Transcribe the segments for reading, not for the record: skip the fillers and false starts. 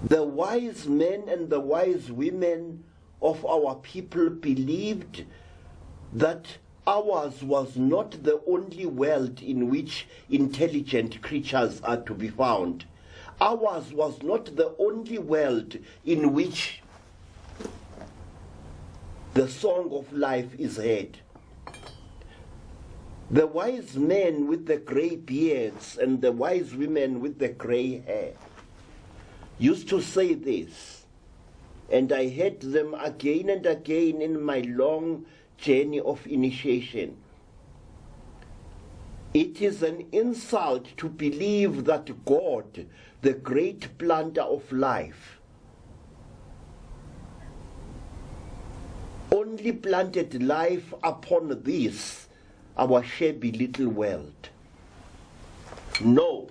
The wise men and the wise women of our people believed that ours was not the only world in which intelligent creatures are to be found. Ours was not the only world in which the song of life is heard. The wise men with the grey beards and the wise women with the grey hair used to say this, and I heard them again and again in my long journey of initiation. It is an insult to believe that God, the great planter of life, only planted life upon this, our shabby little world. No,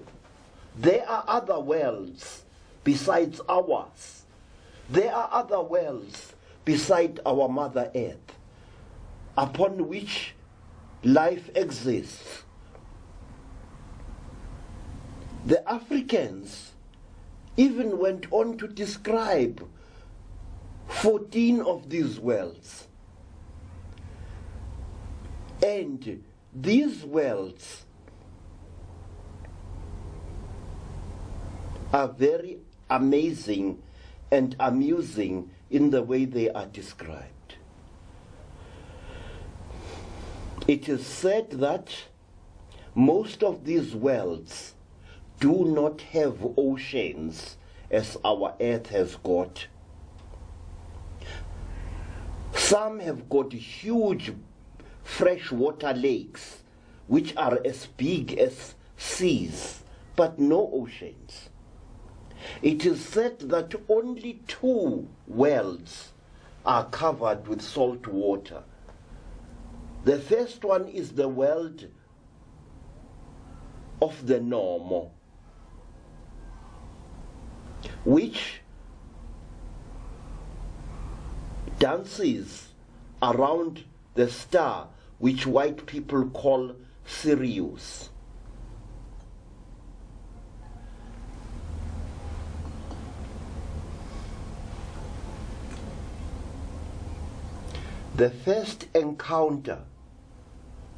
there are other worlds besides ours. There are other worlds beside our Mother Earth, upon which life exists. The Africans even went on to describe 14 of these worlds. And these worlds are very amazing and amusing in the way they are described. It is said that most of these worlds do not have oceans as our earth has got. Some have got huge freshwater lakes which are as big as seas, but no oceans. It is said that only 2 worlds are covered with salt water. The first one is the world of the normal, which dances around the star which white people call Sirius. The first encounter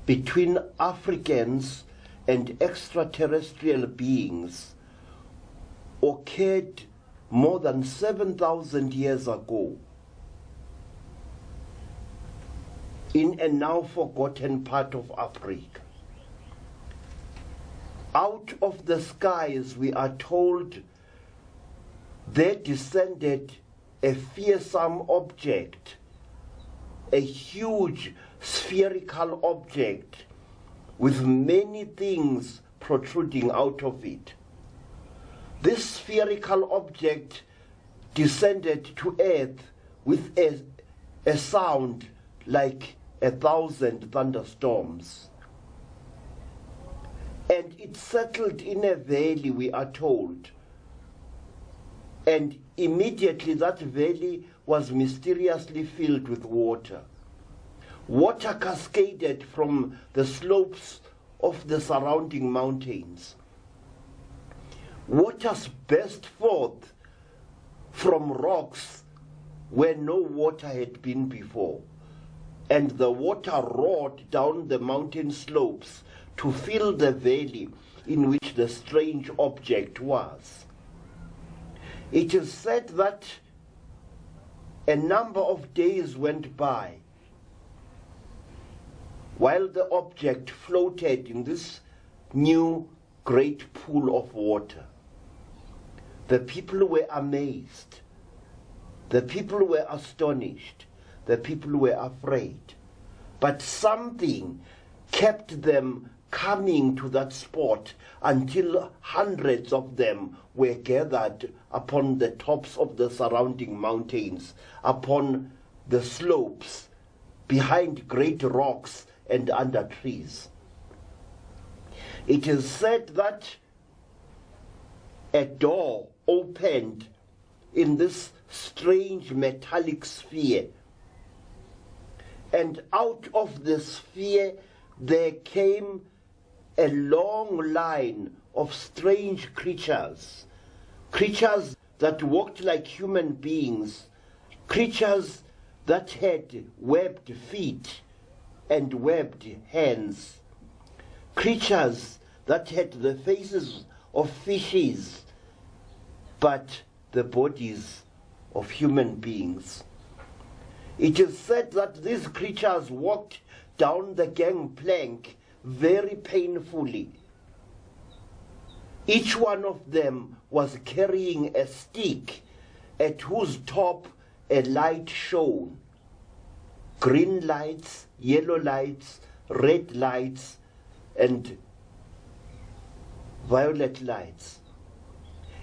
between Africans and extraterrestrial beings occurred more than 7,000 years ago in a now forgotten part of Africa. Out of the skies, we are told, there descended a fearsome object, a huge spherical object with many things protruding out of it. This spherical object descended to earth with a sound like 1,000 thunderstorms. And it settled in a valley, we are told. And immediately that valley was mysteriously filled with water. Water cascaded from the slopes of the surrounding mountains. Waters burst forth from rocks where no water had been before. And the water roared down the mountain slopes to fill the valley in which the strange object was. It is said that a number of days went by while the object floated in this new great pool of water. The people were amazed. The people were astonished. The people were afraid. But something kept them coming to that spot until hundreds of them were gathered upon the tops of the surrounding mountains, upon the slopes, behind great rocks and under trees. It is said that a door opened in this strange metallic sphere, and out of the sphere there came a long line of strange creatures that walked like human beings, creatures that had webbed feet and webbed hands, creatures that had the faces of fishes but the bodies of human beings. It is said that these creatures walked down the gangplank very painfully. Each one of them was carrying a stick at whose top a light shone. Green lights, yellow lights, red lights, and violet lights.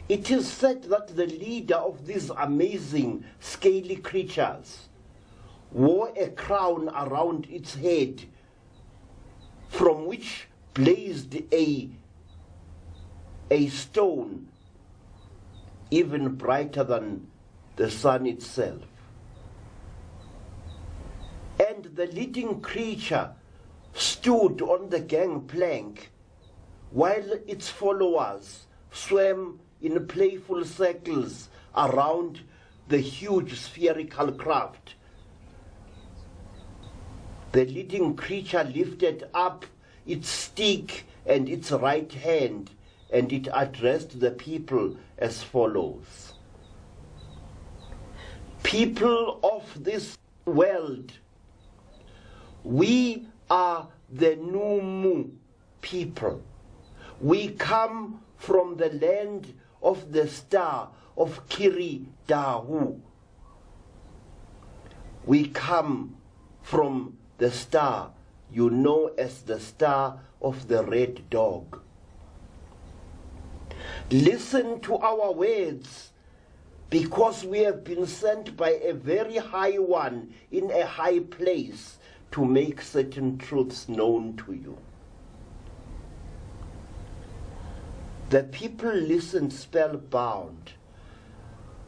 It is said that the leader of these amazing scaly creatures wore a crown around its head from which blazed a stone even brighter than the sun itself. And the leading creature stood on the gangplank while its followers swam in playful circles around the huge spherical craft. The leading creature lifted up its stick and its right hand, and it addressed the people as follows. People of this world, we are the Numu people. We come from the land of the star of Credo. We come from the star you know as the star of the red dog. Listen to our words, because we have been sent by a very high one in a high place to make certain truths known to you. The people listened spellbound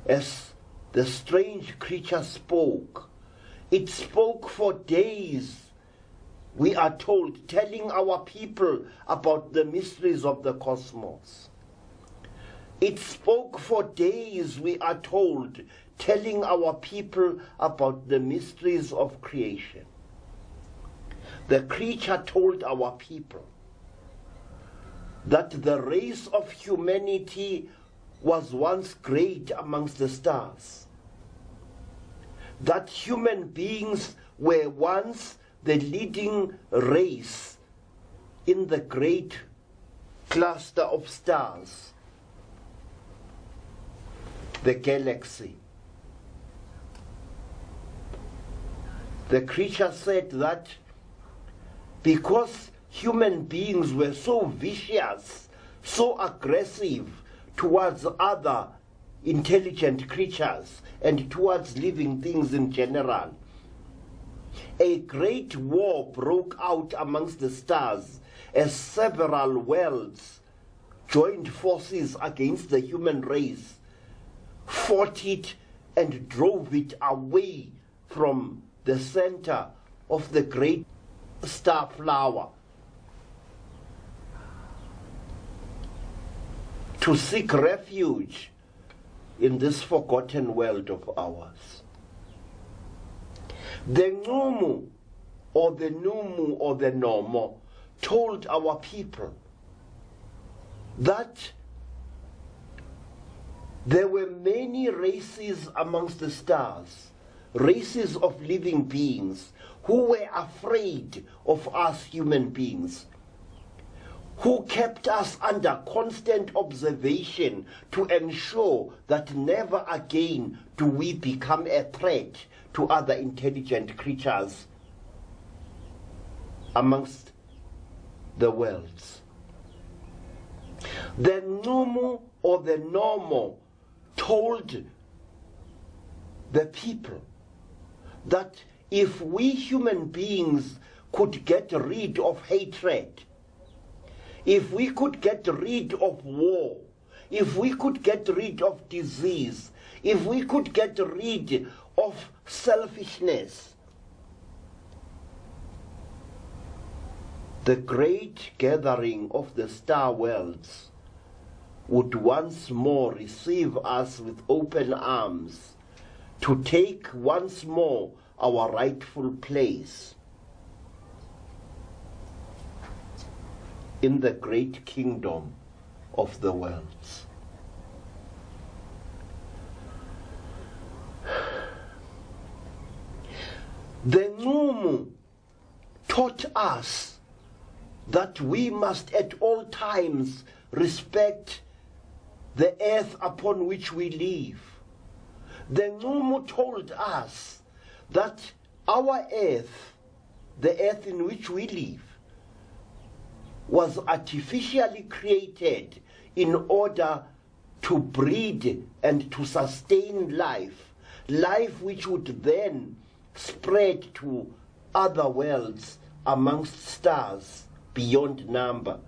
as the strange creature spoke. It spoke for days, we are told, telling our people about the mysteries of the cosmos. It spoke for days, we are told, telling our people about the mysteries of creation. The creature told our people that the race of humanity was once great amongst the stars, that human beings were once the leading race in the great cluster of stars, the galaxy. The creature said that because human beings were so vicious, so aggressive towards other intelligent creatures and towards living things in general, a great war broke out amongst the stars as several worlds joined forces against the human race, fought it and drove it away from the center of the great star flower to seek refuge in this forgotten world of ours. The Numu or the Numu or the Nomo told our people that there were many races amongst the stars, races of living beings who were afraid of us human beings, who kept us under constant observation to ensure that never again do we become a threat to other intelligent creatures amongst the worlds. The Numu or the Nomo told the people that if we human beings could get rid of hatred, if we could get rid of war, if we could get rid of disease, if we could get rid of selfishness, the great gathering of the star worlds would once more receive us with open arms, to take once more our rightful place in the great kingdom of the worlds. The Nqumu taught us that we must at all times respect the earth upon which we live. The Nqumu told us that our earth, the earth in which we live, was artificially created in order to breed and to sustain life, life which would then spread to other worlds amongst stars beyond number.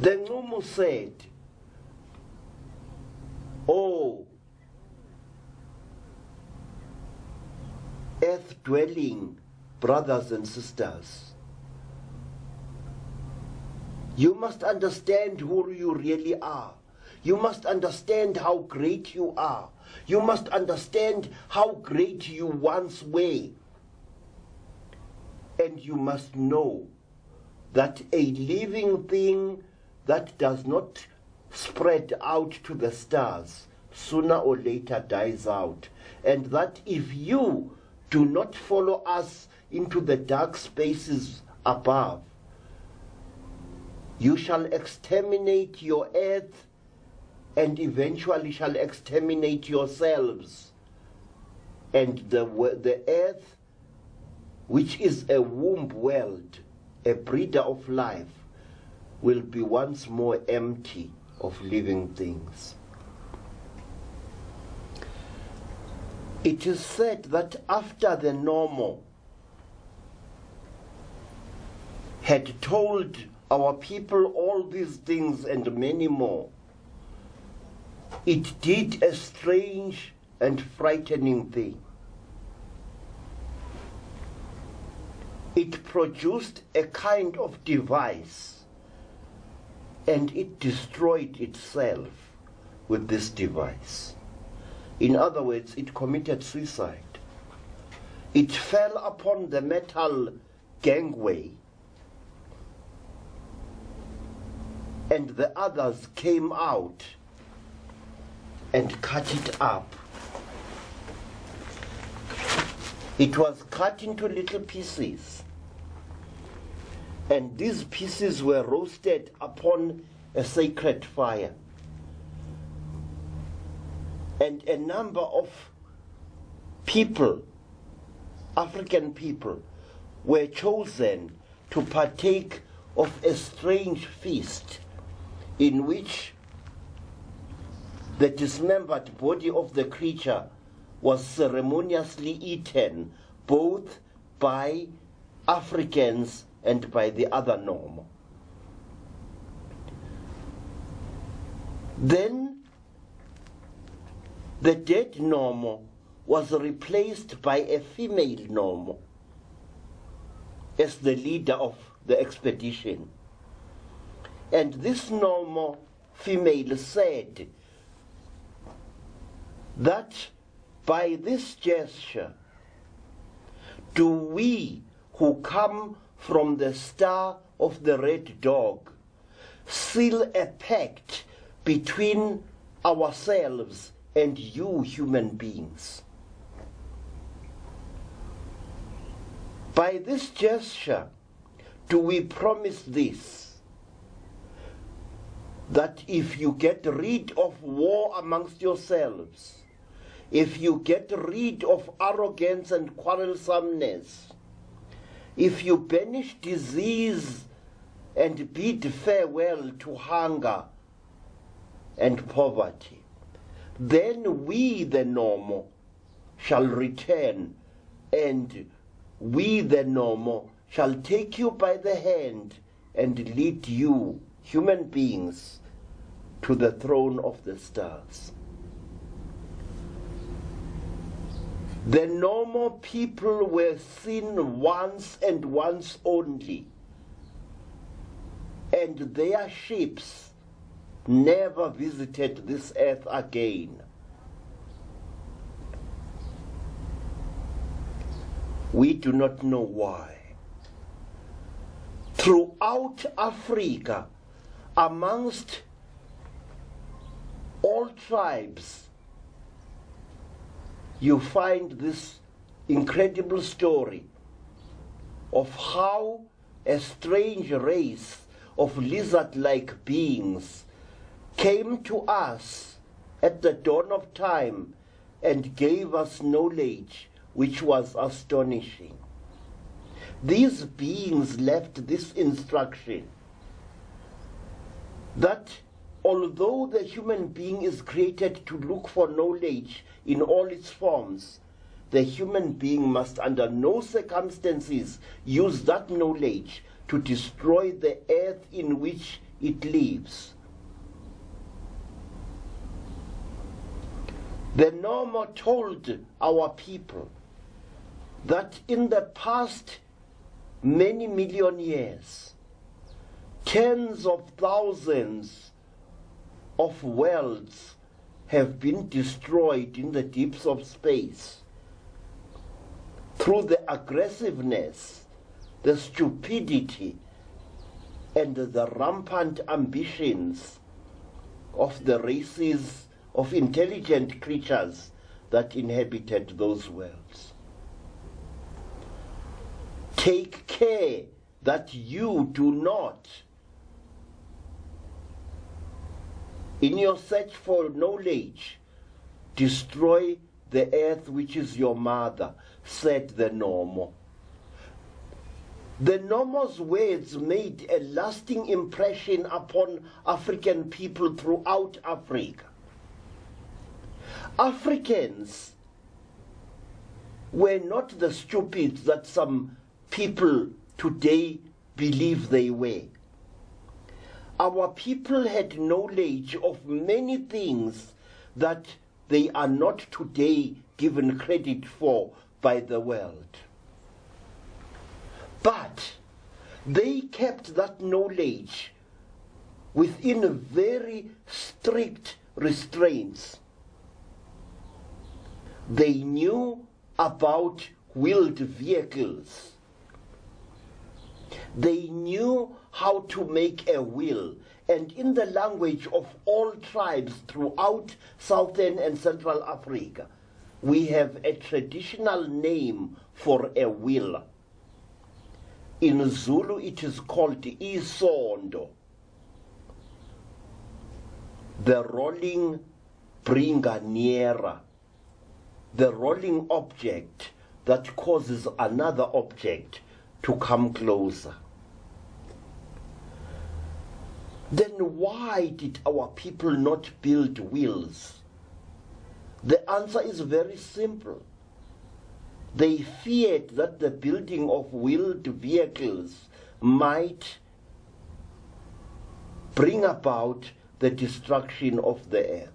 The Nqumu said, "Oh, earth-dwelling brothers and sisters, you must understand who you really are. You must understand how great you are. You must understand how great you once were. And you must know that a living thing that does not spread out to the stars sooner or later dies out. And that if you do not follow us into the dark spaces above, you shall exterminate your earth and eventually shall exterminate yourselves. And the earth, which is a womb world, a breeder of life, will be once more empty of living things." It is said that after the Normal had told our people all these things and many more, it did a strange and frightening thing. It produced a kind of device, and it destroyed itself with this device. In other words, it committed suicide. It fell upon the metal gangway, and the others came out and cut it up. It was cut into little pieces, and these pieces were roasted upon a sacred fire. And a number of people, African people, were chosen to partake of a strange feast in which the dismembered body of the creature was ceremoniously eaten both by Africans and by the other Normal. Then the dead Normal was replaced by a female Normal as the leader of the expedition. And this Normal female said that by this gesture do we who come from the star of the red dog seal a pact between ourselves and you human beings. By this gesture do we promise this, that if you get rid of war amongst yourselves, if you get rid of arrogance and quarrelsomeness, if you banish disease and bid farewell to hunger and poverty, then we, the Normal, shall return, and we, the Normal, shall take you by the hand and lead you, human beings, to the throne of the stars. The Normal people were seen once and once only, and their ships never visited this earth again. We do not know why. Throughout Africa, amongst all tribes, you find this incredible story of how a strange race of lizard-like beings came to us at the dawn of time and gave us knowledge which was astonishing. These beings left this instruction that although the human being is created to look for knowledge in all its forms, the human being must under no circumstances use that knowledge to destroy the earth in which it lives. The Normo told our people that in the past many million years, tens of thousands of worlds have been destroyed in the deeps of space through the aggressiveness, the stupidity, and the rampant ambitions of the races of intelligent creatures that inhabited those worlds. Take care that you do not, in your search for knowledge, destroy the earth which is your mother, said the Normo. The Normo's words made a lasting impression upon African people throughout Africa. Africans were not the stupids that some people today believe they were. Our people had knowledge of many things that they are not today given credit for by the world. But they kept that knowledge within very strict restraints. They knew about wheeled vehicles. They knew how to make a wheel, and in the language of all tribes throughout Southern and Central Africa, we have a traditional name for a wheel. In Zulu it is called isondo, the rolling bringaniera, the rolling object that causes another object to come closer. Then why did our people not build wheels? The answer is very simple. They feared that the building of wheeled vehicles might bring about the destruction of the earth.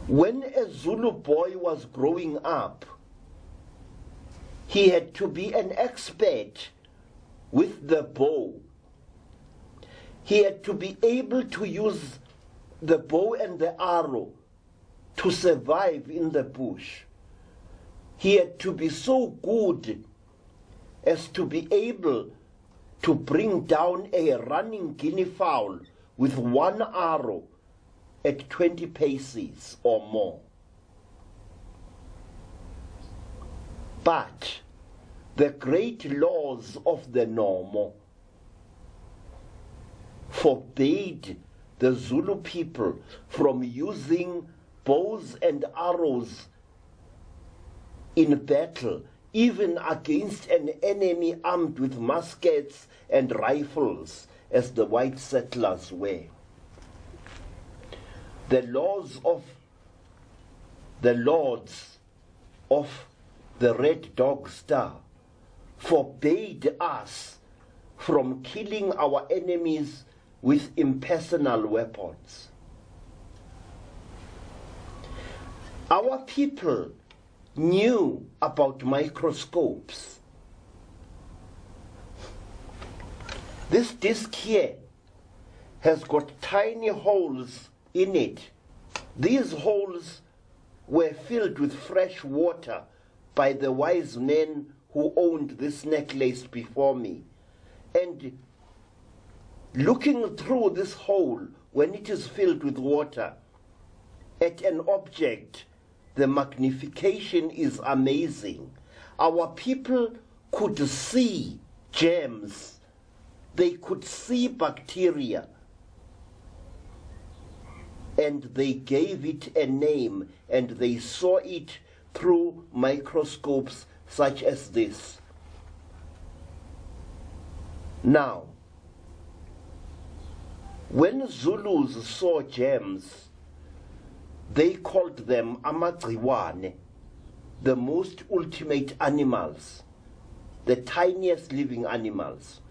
When a Zulu boy was growing up, he had to be an expert with the bow. He had to be able to use the bow and the arrow to survive in the bush. He had to be so good as to be able to bring down a running guinea fowl with one arrow at 20 paces or more. But the great laws of the Normo forbade the Zulu people from using bows and arrows in battle, even against an enemy armed with muskets and rifles, as the white settlers were. The laws of the lords of the Red Dog Star forbade us from killing our enemies with impersonal weapons. Our people knew about microscopes. This disc here has got tiny holes in it. These holes were filled with fresh water by the wise men who owned this necklace before me. And looking through this hole, when it is filled with water, at an object, the magnification is amazing. Our people could see germs. They could see bacteria. And they gave it a name, and they saw it through microscopes such as this. Now, when Zulus saw germs, they called them amagciwane, the most ultimate animals, the tiniest living animals.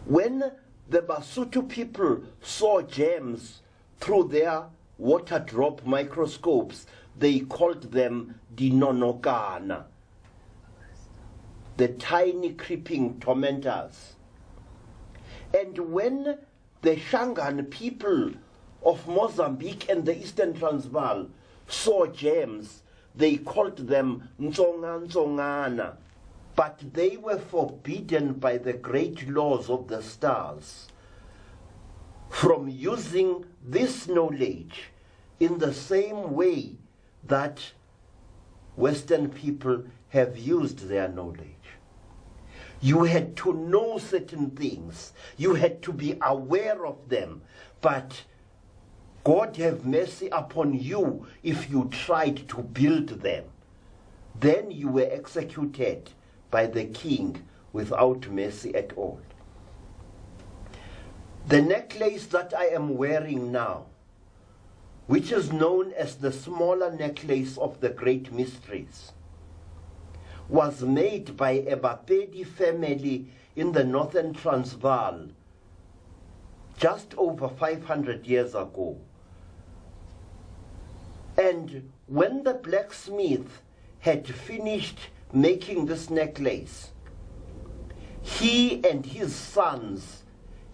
When the Basotho people saw germs through their water drop microscopes, they called them dinonokana, the tiny creeping tormentors. And when the Shangaan people of Mozambique and the Eastern Transvaal saw germs, they called them ntsongana, but they were forbidden by the great laws of the stars from using this knowledge in the same way that Western people have used their knowledge. You had to know certain things. You had to be aware of them. But God have mercy upon you if you tried to build them. Then you were executed by the king without mercy at all. The necklace that I am wearing now, which is known as the smaller necklace of the great mysteries, was made by a Bapedi family in the northern Transvaal just over 500 years ago. And when the blacksmith had finished making this necklace, he and his sons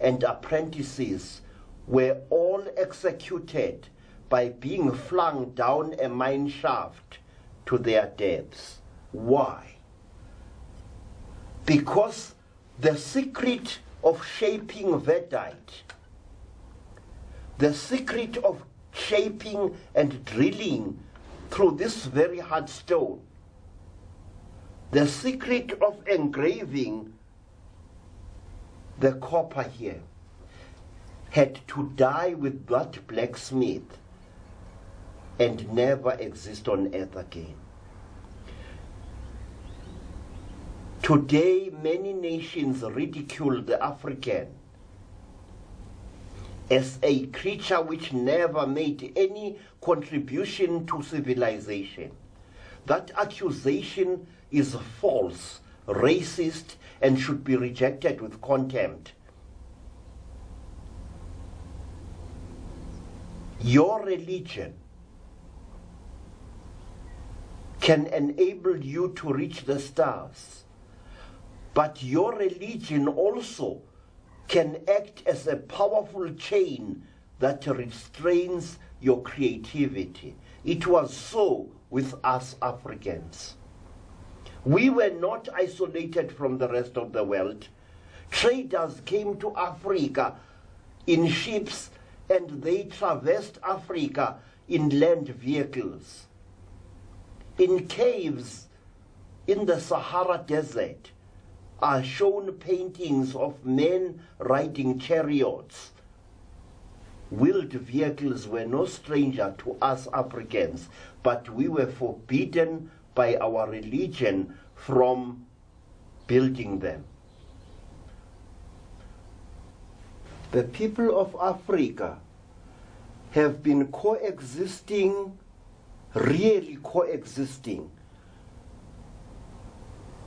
and apprentices were all executed by being flung down a mine shaft to their deaths. Why? Because the secret of shaping Vedite, the secret of shaping and drilling through this very hard stone, the secret of engraving the copper here, had to die with that blacksmith and never exist on earth again. Today, many nations ridicule the African as a creature which never made any contribution to civilization. That accusation is false, racist, and should be rejected with contempt. Your religion can enable you to reach the stars, but your religion also can act as a powerful chain that restrains your creativity. It was so with us Africans. We were not isolated from the rest of the world. Traders came to Africa in ships and they traversed Africa in land vehicles. In caves in the Sahara Desert are shown paintings of men riding chariots. Wheeled vehicles were no stranger to us Africans, but we were forbidden by our religion from building them. The people of Africa have been coexisting, really coexisting,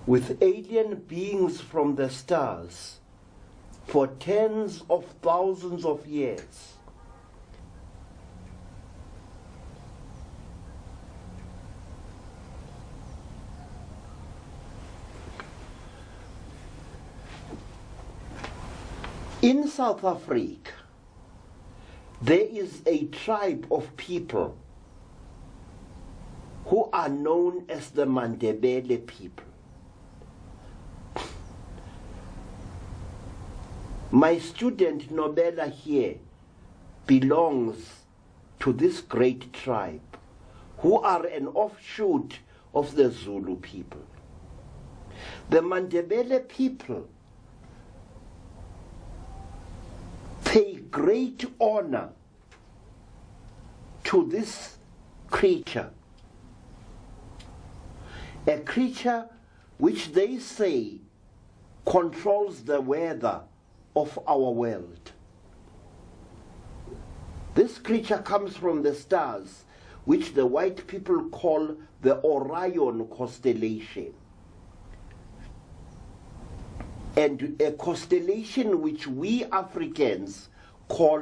with alien beings from the stars for tens of thousands of years. In South Africa, there is a tribe of people who are known as the Mandebele people. My student Nobela here belongs to this great tribe, who are an offshoot of the Zulu people. The Mandebele people pay great honor to this creature, a creature which they say controls the weather of our world. This creature comes from the stars, which the white people call the Orion constellation, and a constellation which we Africans call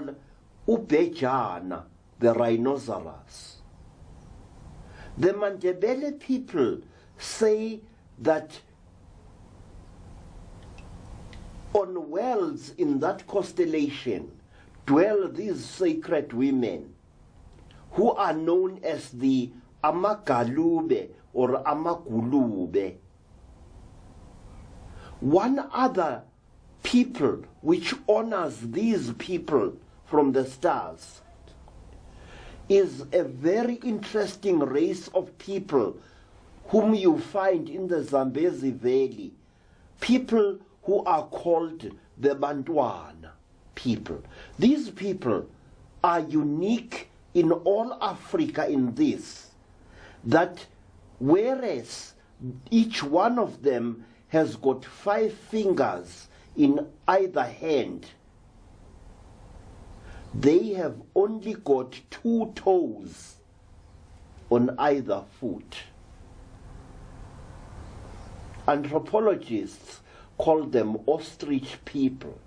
Ubejana, the rhinoceros. The Mandebele people say that on wells in that constellation dwell these sacred women who are known as the Amagalube or Amagulube. One other people which honors these people from the stars is a very interesting race of people whom you find in the Zambezi Valley, people who are called the Bantwana people. These people are unique in all Africa in this, that whereas each one of them has got 5 fingers in either hand, they have only got 2 toes on either foot. Anthropologists call them ostrich people.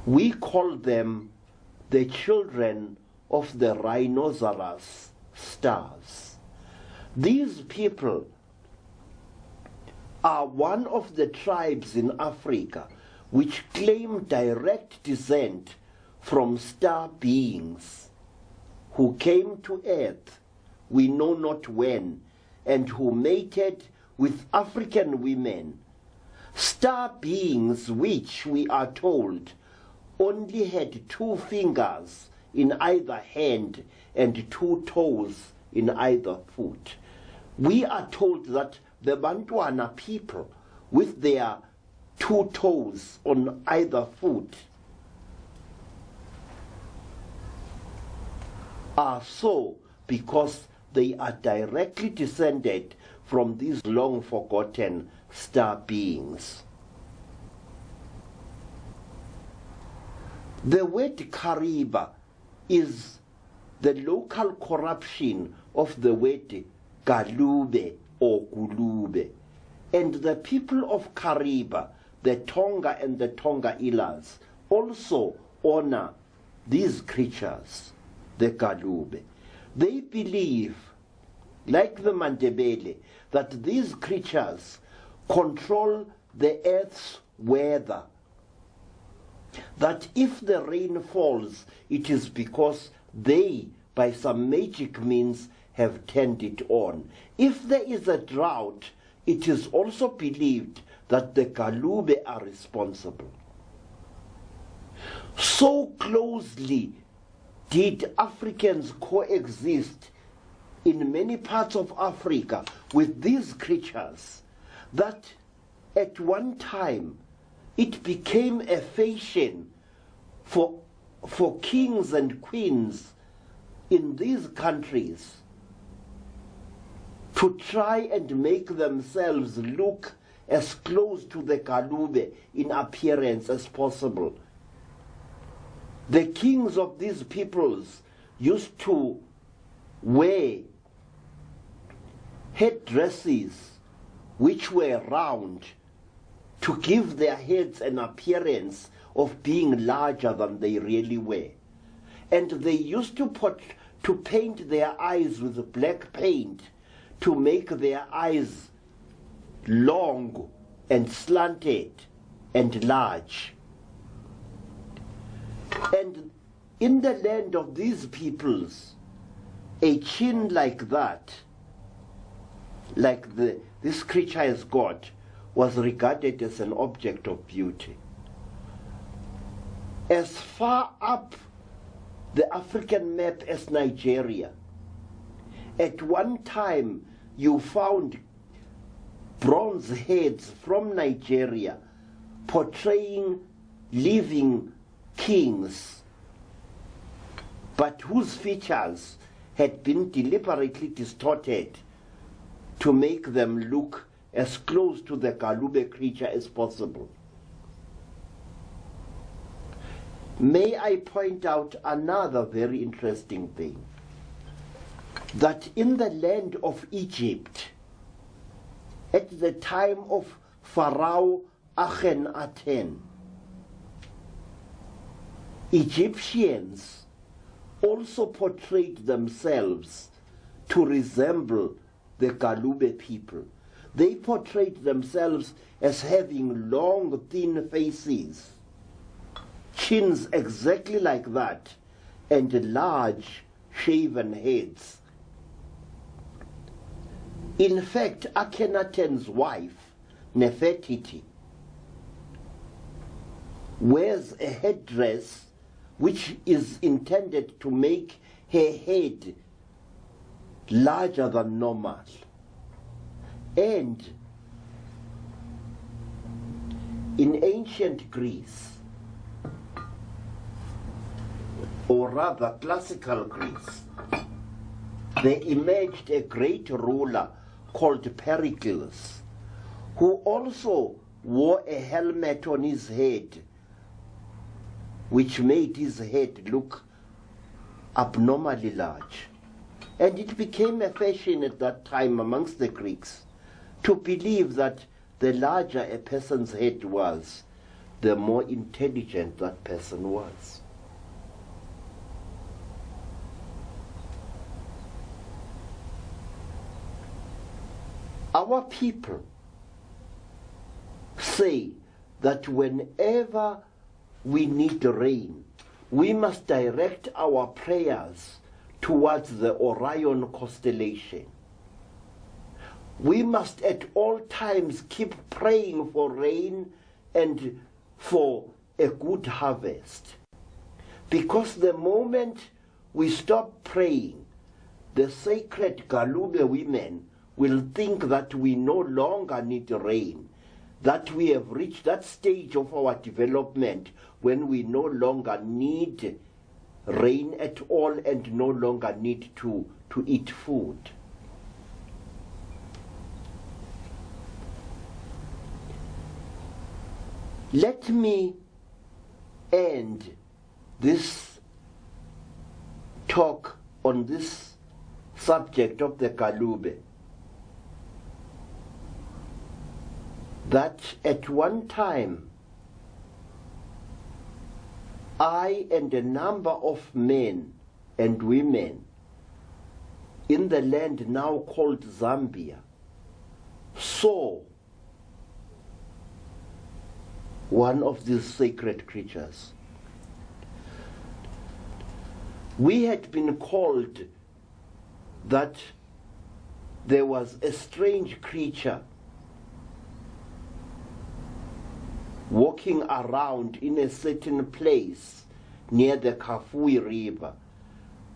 We call them the children of the rhinoceros stars. These people are one of the tribes in Africa which claim direct descent from star beings who came to earth we know not when, and who mated with African women, star beings which, we are told, only had 2 fingers in either hand and 2 toes in either foot. We are told that the Bantwana people, with their 2 toes on either foot, are so because they are directly descended from these long forgotten star beings. The word Kariba is the local corruption of the word Galube or Gulube, and the people of Kariba, the Tonga and the Tonga Ilas, also honor these creatures, the Galube. They believe, like the Mandebele, that these creatures control the earth's weather. That if the rain falls, it is because they, by some magic means, have turned it on. If there is a drought, it is also believed that the Galube are responsible. So closely did Africans coexist in many parts of Africa with these creatures that at one time it became a fashion for kings and queens in these countries to try and make themselves look as close to the Galube in appearance as possible. The kings of these peoples used to wear headdresses which were round to give their heads an appearance of being larger than they really were. And they used to paint their eyes with black paint to make their eyes long and slanted and large. And in the land of these peoples, a chin like that, like this creature has got, was regarded as an object of beauty. As far up the African map as Nigeria, at one time you found bronze heads from Nigeria portraying living kings, but whose features had been deliberately distorted to make them look as close to the Galube creature as possible. May I point out another very interesting thing, that in the land of Egypt, at the time of Pharaoh Akhenaten, Egyptians also portrayed themselves to resemble the Galube people. They portrayed themselves as having long, thin faces, chins exactly like that, and large, shaven heads. In fact, Akhenaten's wife, Nefertiti, wears a headdress which is intended to make her head larger than normal. And in ancient Greece, or rather classical Greece, there emerged a great ruler called Pericles, who also wore a helmet on his head, which made his head look abnormally large. And it became a fashion at that time amongst the Greeks to believe that the larger a person's head was, the more intelligent that person was. Our people say that whenever we need rain, we must direct our prayers towards the Orion constellation. We must at all times keep praying for rain and for a good harvest. Because the moment we stop praying, the sacred Galube women will think that we no longer need rain, that we have reached that stage of our development when we no longer need rain at all and no longer need to eat food. Let me end this talk on this subject of the Galube, that at one time I and a number of men and women in the land now called Zambia saw one of these sacred creatures. We had been called that there was a strange creature walking around in a certain place near the Kafui River.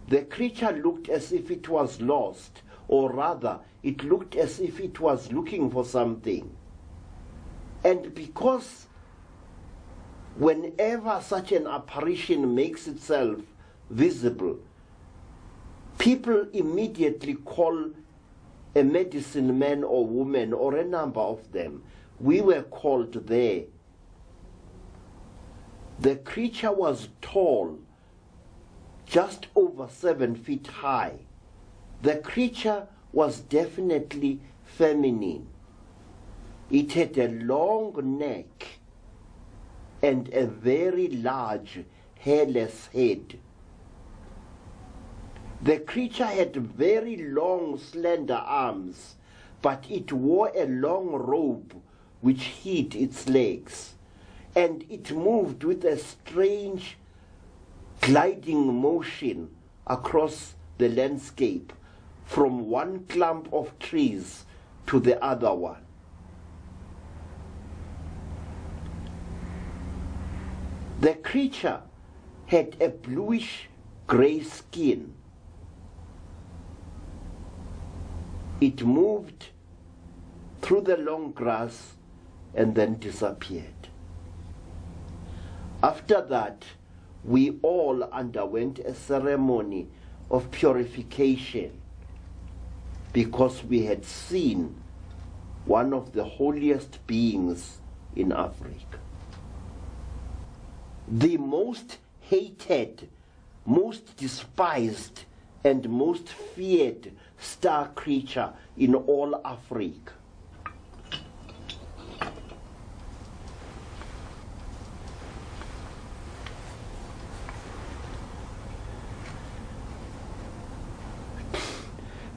The creature looked as if it was lost, or rather, it looked as if it was looking for something. And because whenever such an apparition makes itself visible, people immediately call a medicine man or woman, or a number of them. We were called there. The creature was tall, just over 7 feet high. The creature was definitely feminine. It had a long neck and a very large hairless head. The creature had very long, slender arms, but it wore a long robe which hid its legs. and it moved with a strange gliding motion across the landscape from one clump of trees to the other one. The creature had a bluish-gray skin. It moved through the long grass and then disappeared. After that, we all underwent a ceremony of purification because we had seen one of the holiest beings in Africa. The most hated, most despised, and most feared star creature in all Africa.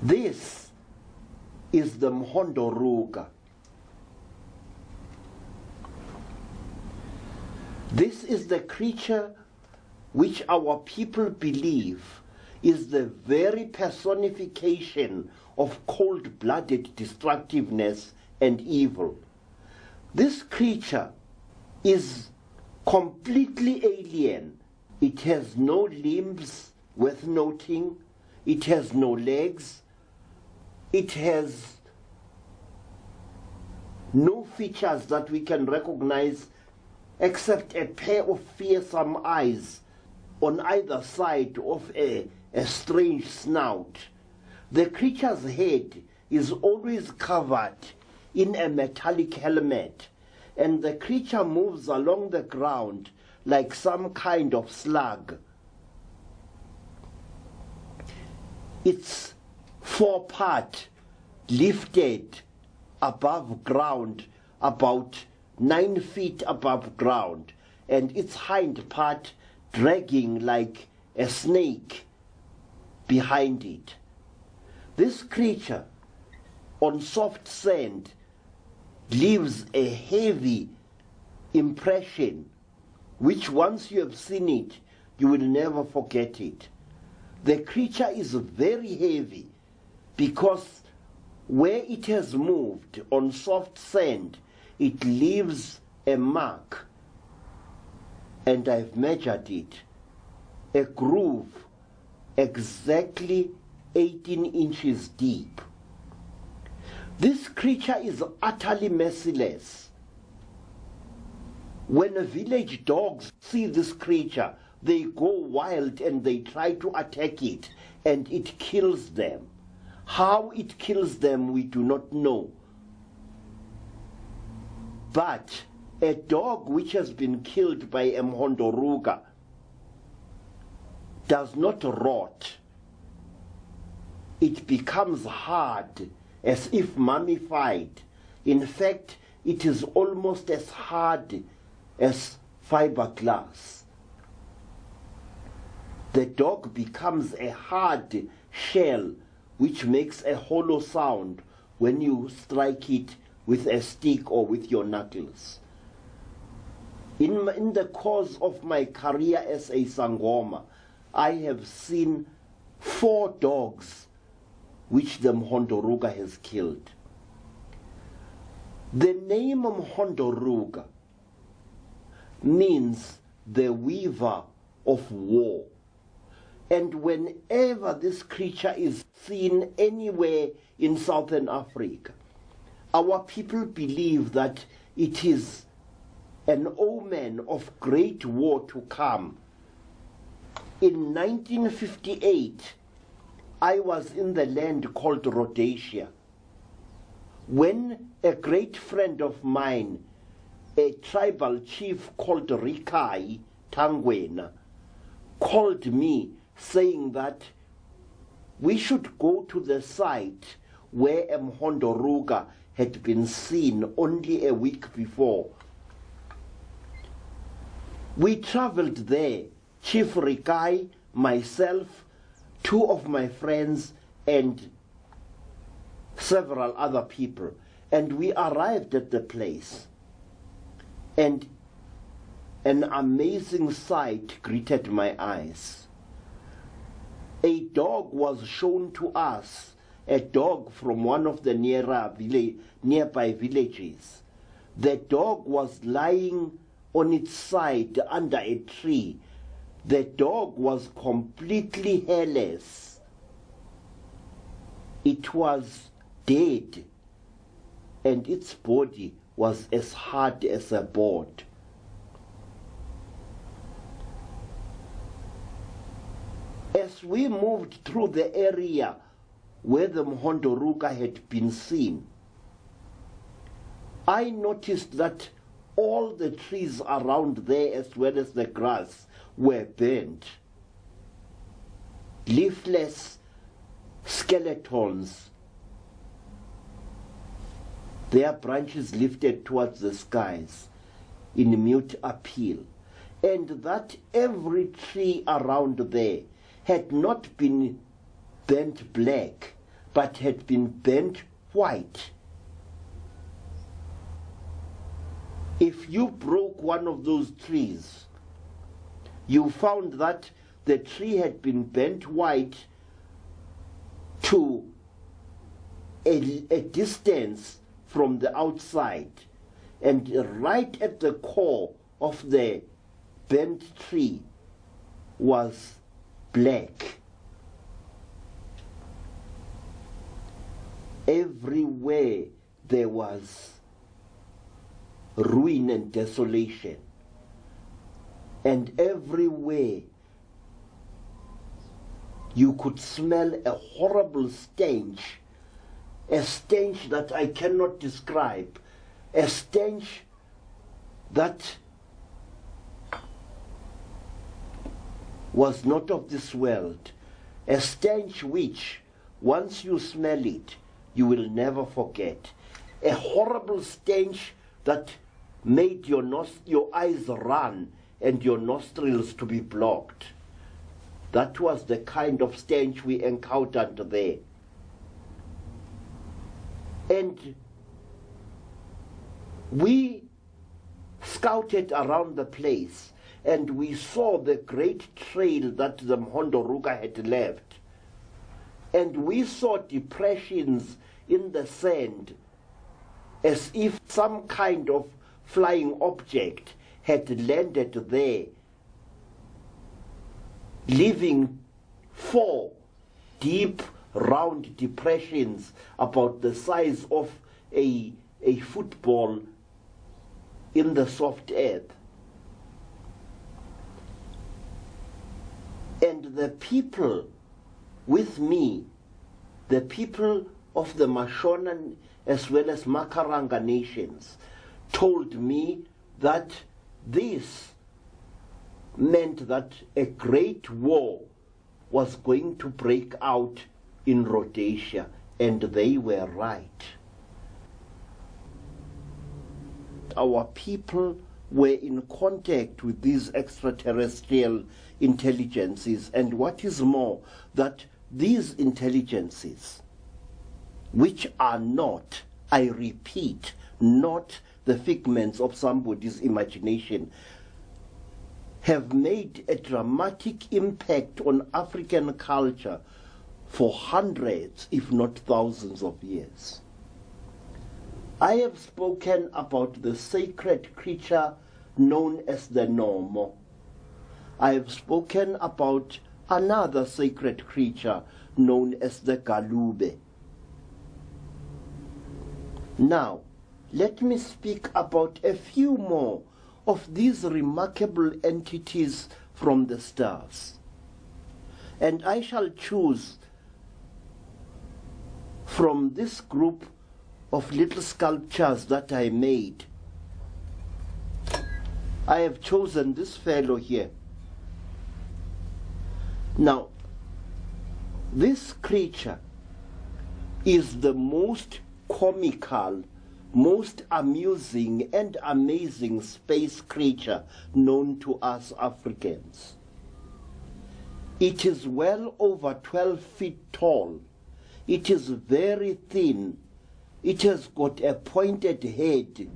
This is the Mhondoruga. This is the creature which our people believe is the very personification of cold-blooded destructiveness and evil. This creature is completely alien. It has no limbs worth noting. It has no legs. It has no features that we can recognize except a pair of fearsome eyes on either side of a strange snout. The creature's head is always covered in a metallic helmet, and the creature moves along the ground like some kind of slug. Its forepart lifted above ground, about 9 feet above ground, and its hind part dragging like a snake behind it. This creature on soft sand leaves a heavy impression which once you have seen it, you will never forget it. The creature is very heavy because where it has moved on soft sand, it leaves a mark, and I've measured it, a groove exactly 18 inches deep. This creature is utterly merciless. When village dogs see this creature, they go wild and they try to attack it, and it kills them. How it kills them, we do not know. But a dog which has been killed by a Mhondoruga does not rot. It becomes hard, as if mummified. In fact, it is almost as hard as fiberglass. The dog becomes a hard shell which makes a hollow sound when you strike it with a stick or with your knuckles. In the course of my career as a Sangoma, I have seen 4 dogs which the Mhondoruga has killed. The name Mhondoruga means the weaver of war. And whenever this creature is seen anywhere in Southern Africa, our people believe that it is an omen of great war to come. In 1958, I was in the land called Rhodesia, when a great friend of mine, a tribal chief called Rikai Tangwena, called me saying that we should go to the site where a Mhondoruga had been seen only a week before. We traveled there, Chief Rikai, myself, 2 of my friends, and several other people. And we arrived at the place. And an amazing sight greeted my eyes. A dog was shown to us, a dog from one of the nearby villages. The dog was lying on its side under a tree. The dog was completely hairless. It was dead, and its body was as hard as a board. As we moved through the area where the Mhondoruka had been seen, I noticed that all the trees around there, as well as the grass, were burnt. Leafless skeletons, their branches lifted towards the skies in mute appeal, and that every tree around there had not been burnt black, but had been burnt white. If you broke one of those trees, you found that the tree had been burnt white to a distance from the outside, and right at the core of the burnt tree was black. Everywhere there was ruin and desolation, and everywhere you could smell a horrible stench, a stench that I cannot describe, a stench that was not of this world, a stench which, once you smell it, you will never forget. A horrible stench that made your eyes run and your nostrils to be blocked. That was the kind of stench we encountered there. And we scouted around the place, and we saw the great trail that the Mhondoruka had left. And we saw depressions in the sand, as if some kind of flying object had landed there, leaving 4 deep, round depressions about the size of a football in the soft earth. And the people with me, the people of the Mashona as well as Makaranga nations, told me that this meant that a great war was going to break out in Rhodesia, and they were right. Our people were in contact with these extraterrestrial intelligences, and what is more, that these intelligences, which are not, I repeat, not the figments of somebody's imagination, have made a dramatic impact on African culture for hundreds, if not thousands of years. I have spoken about the sacred creature known as the Nomo. I have spoken about another sacred creature known as the Galube. Now, let me speak about a few more of these remarkable entities from the stars. And I shall choose from this group of little sculptures that I made. I have chosen this fellow here. Now, this creature is the most comical, most amusing and amazing space creature known to us Africans. It is well over 12 feet tall. It is very thin. It has got a pointed head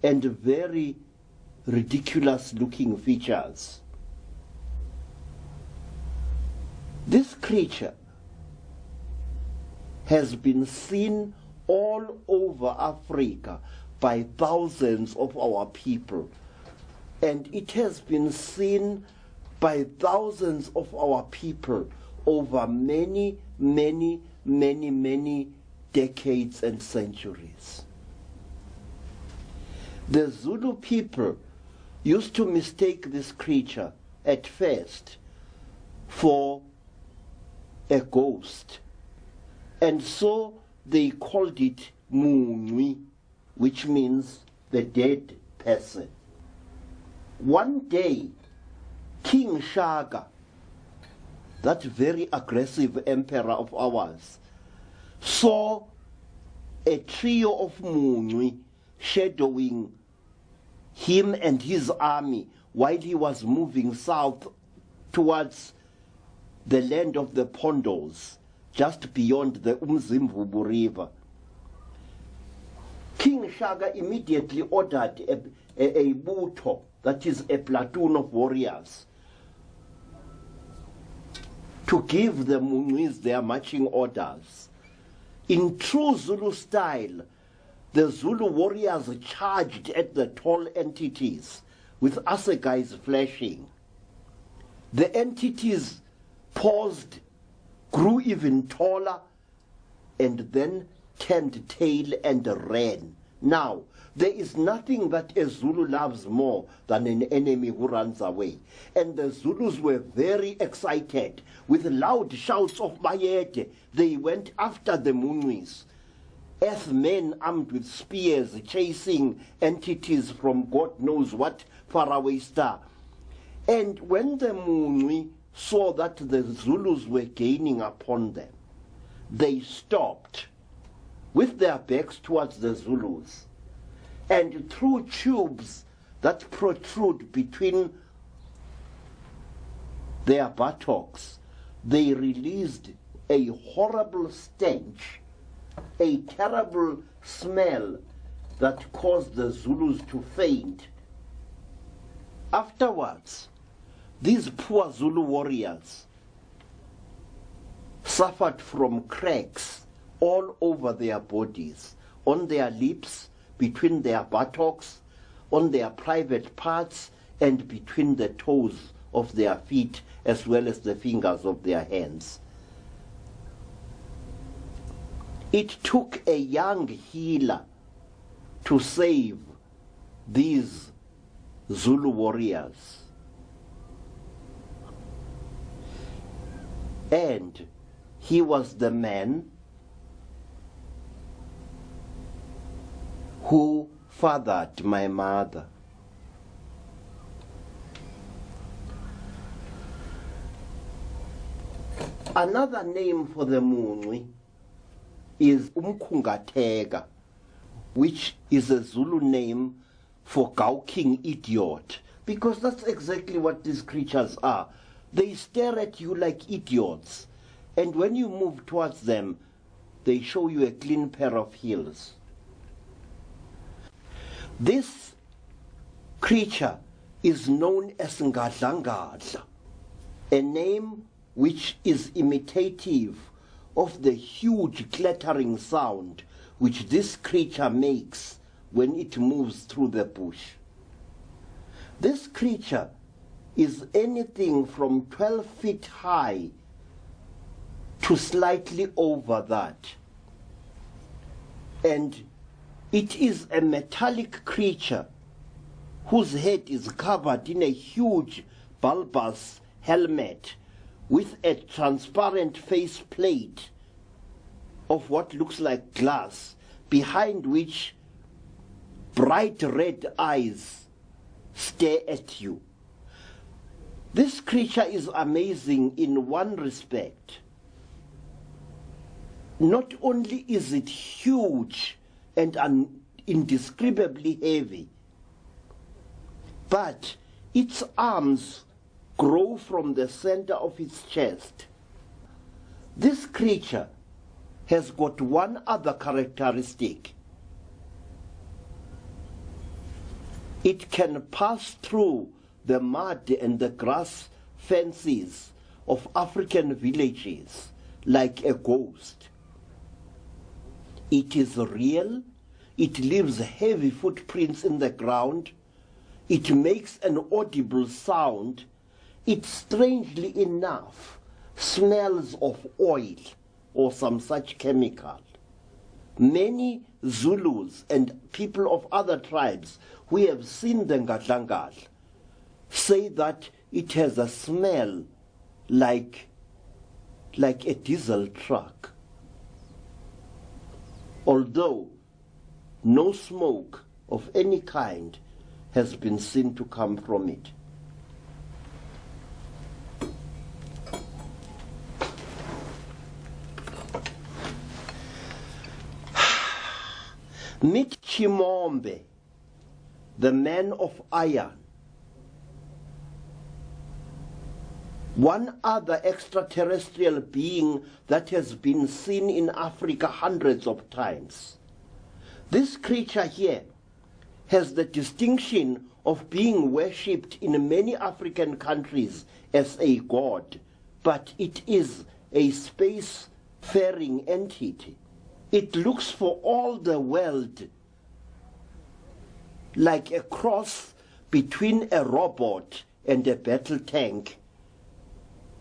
and very ridiculous looking features. This creature has been seen all over Africa by thousands of our people, and it has been seen by thousands of our people over many, many, many, many decades and centuries. The Zulu people used to mistake this creature at first for a ghost, and so they called it Mutwa, which means the dead person. One day, King Shaka, that very aggressive emperor of ours, saw a trio of Mutwa shadowing him and his army while he was moving south towards the land of the Pondos, just beyond the Umzimvubu River. King Shaka immediately ordered a Mutwa, that is a platoon of warriors, to give the Mutwas their marching orders. In true Zulu style, the Zulu warriors charged at the tall entities with assegais flashing. The entities paused, grew even taller, and then turned tail and ran. Now, there is nothing that a Zulu loves more than an enemy who runs away. And the Zulus were very excited. With loud shouts of Mayete, they went after the Mutwas, as men armed with spears chasing entities from God knows what faraway star. And when the Mutwa saw that the Zulus were gaining upon them, they stopped with their backs towards the Zulus, and through tubes that protrude between their buttocks, they released a horrible stench, a terrible smell that caused the Zulus to faint. Afterwards, these poor Zulu warriors suffered from cracks all over their bodies, on their lips, between their buttocks, on their private parts, and between the toes of their feet, as well as the fingers of their hands. It took a young healer to save these Zulu warriors. And he was the man who fathered my mother. Another name for the Mutwa is Umkhungateka, which is a Zulu name for gawking idiot, because that's exactly what these creatures are. They stare at you like idiots, and when you move towards them, they show you a clean pair of heels. This creature is known as Ngadlangadla, a name which is imitative of the huge clattering sound which this creature makes when it moves through the bush. This creature is anything from 12 feet high to slightly over that. And it is a metallic creature whose head is covered in a huge bulbous helmet with a transparent face plate of what looks like glass, behind which bright red eyes stare at you. This creature is amazing in one respect. Not only is it huge and indescribably heavy, but its arms grow from the center of its chest. This creature has got one other characteristic. It can pass through the mud and the grass fences of African villages like a ghost. It is real. It leaves heavy footprints in the ground. It makes an audible sound. It, strangely enough, smells of oil or some such chemical. Many Zulus and people of other tribes who have seen the Ngadlangal say that it has a smell like a diesel truck. Although no smoke of any kind has been seen to come from it. Meet Chimombe, the man of iron. One other extraterrestrial being that has been seen in Africa hundreds of times. This creature here has the distinction of being worshipped in many African countries as a god, but it is a space-faring entity. It looks for all the world like a cross between a robot and a battle tank.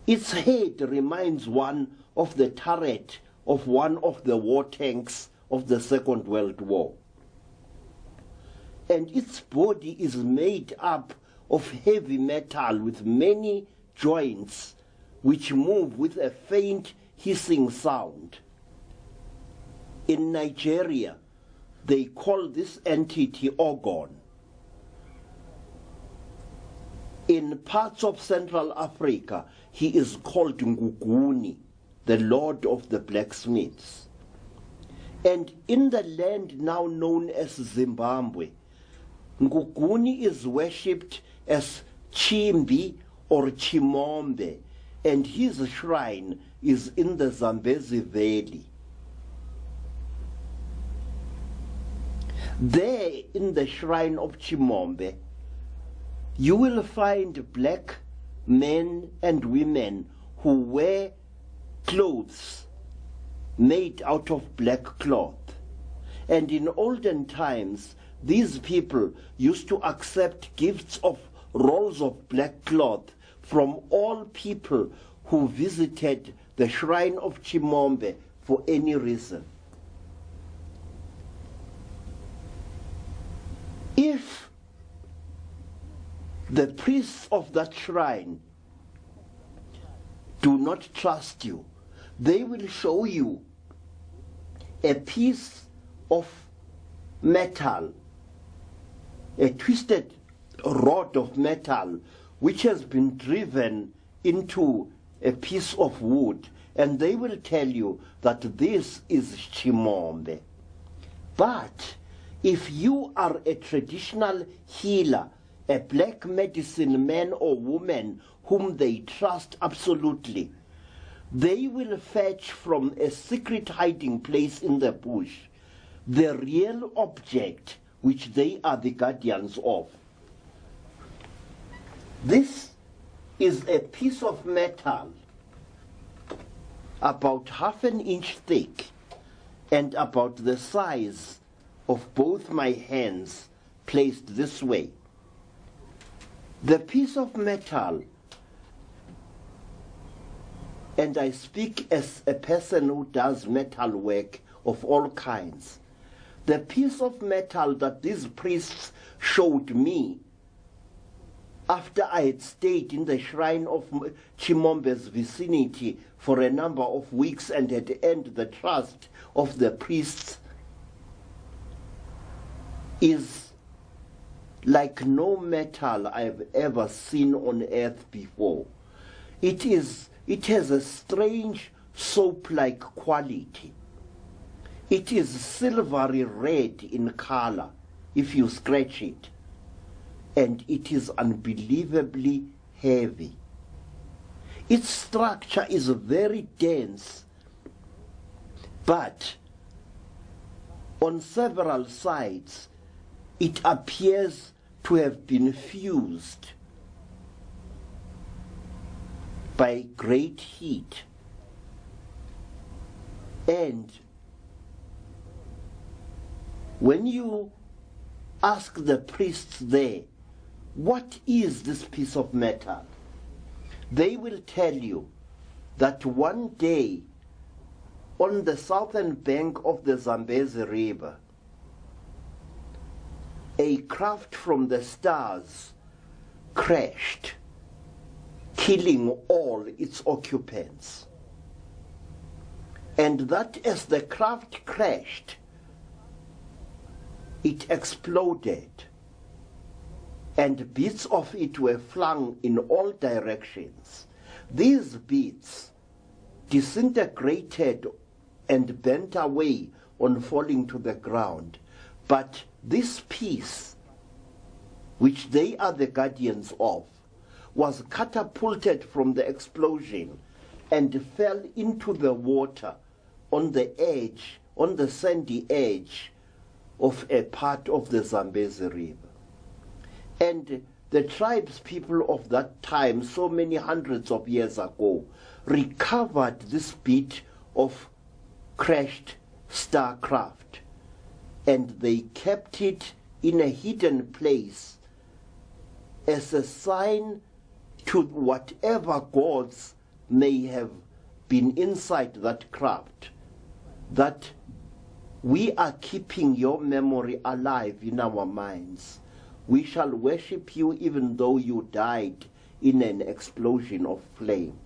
Its head reminds one of the turret of one of the war tanks of the Second World War. And its body is made up of heavy metal with many joints which move with a faint hissing sound. In Nigeria, they call this entity Ogon. In parts of Central Africa, he is called Nguguni, the Lord of the Blacksmiths. And in the land now known as Zimbabwe, Nguguni is worshipped as Chimbi or Chimombe, and his shrine is in the Zambezi Valley. There, in the shrine of Chimombe, you will find black men and women who wear clothes made out of black cloth. And in olden times, these people used to accept gifts of rolls of black cloth from all people who visited the shrine of Chimombe for any reason. If the priests of that shrine do not trust you, they will show you a piece of metal, a twisted rod of metal, which has been driven into a piece of wood, and they will tell you that this is Chimombe. But if you are a traditional healer, a black medicine man or woman whom they trust absolutely, they will fetch from a secret hiding place in the bush the real object which they are the guardians of. This is a piece of metal about half an inch thick and about the size of both my hands placed this way. The piece of metal, and I speak as a person who does metal work of all kinds, the piece of metal that these priests showed me after I had stayed in the shrine of Chimombe's vicinity for a number of weeks and had earned the trust of the priests, is like no metal I've ever seen on earth before. It has a strange soap-like quality. It is silvery red in color if you scratch it, and it is unbelievably heavy. Its structure is very dense, but on several sides it appears to have been fused by great heat. And when you ask the priests there, what is this piece of metal? They will tell you that one day on the southern bank of the Zambezi River, a craft from the stars crashed, killing all its occupants. And that as the craft crashed, it exploded, and bits of it were flung in all directions. These bits disintegrated and bent away on falling to the ground. But this piece, which they are the guardians of, was catapulted from the explosion and fell into the water on the edge, on the sandy edge of a part of the Zambezi River. And the tribes people of that time, so many hundreds of years ago, recovered this bit of crashed starcraft, and they kept it in a hidden place as a sign to whatever gods may have been inside that craft, that we are keeping your memory alive in our minds. We shall worship you even though you died in an explosion of flame.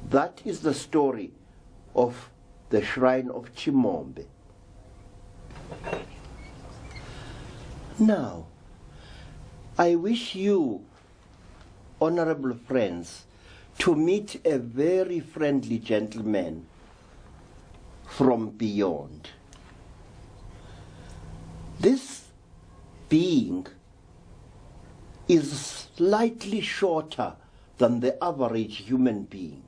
That is the story of the shrine of Chimombe. Now, I wish you, honorable friends, to meet a very friendly gentleman from beyond. This being is slightly shorter than the average human being.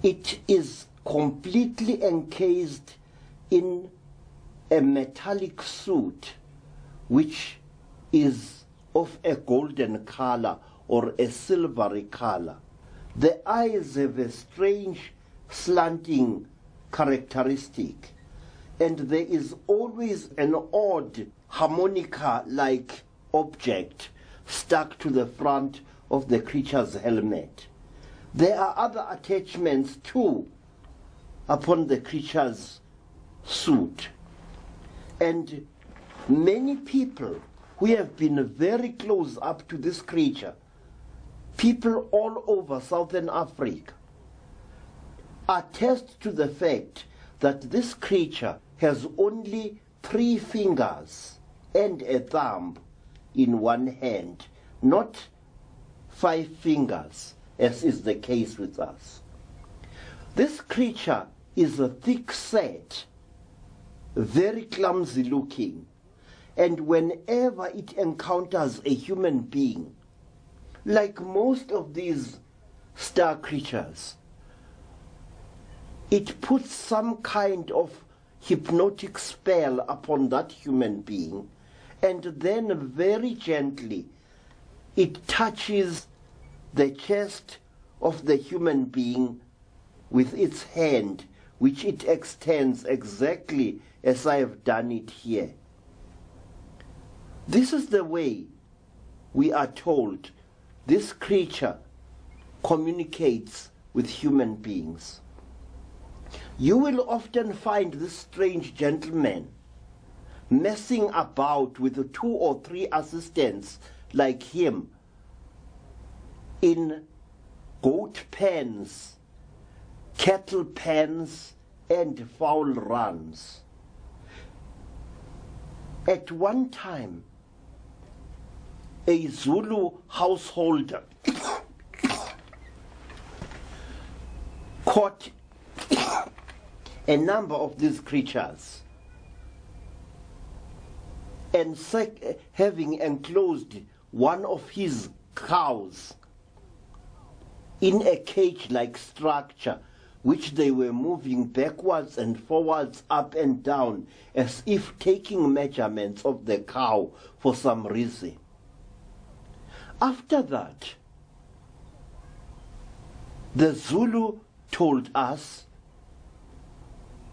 It is completely encased in a metallic suit which is of a golden color or a silvery color. The eyes have a strange slanting characteristic, and there is always an odd harmonica-like object stuck to the front of the creature's helmet. There are other attachments too upon the creature's suit. And many people who have been very close up to this creature, people all over Southern Africa, attest to the fact that this creature has only 3 fingers and a thumb in one hand, not 5 fingers, as is the case with us. This creature is a thick-set, very clumsy looking, and whenever it encounters a human being, like most of these star creatures, it puts some kind of hypnotic spell upon that human being, and then very gently it touches the chest of the human being with its hand, which it extends exactly as I have done it here. This is the way we are told this creature communicates with human beings. You will often find this strange gentleman messing about with 2 or 3 assistants like him in goat pens, cattle pens, and fowl runs. At one time, a Zulu householder caught a number of these creatures, and having enclosed one of his cows in a cage-like structure which they were moving backwards and forwards, up and down, as if taking measurements of the cow for some reason. After that, the Zulu told us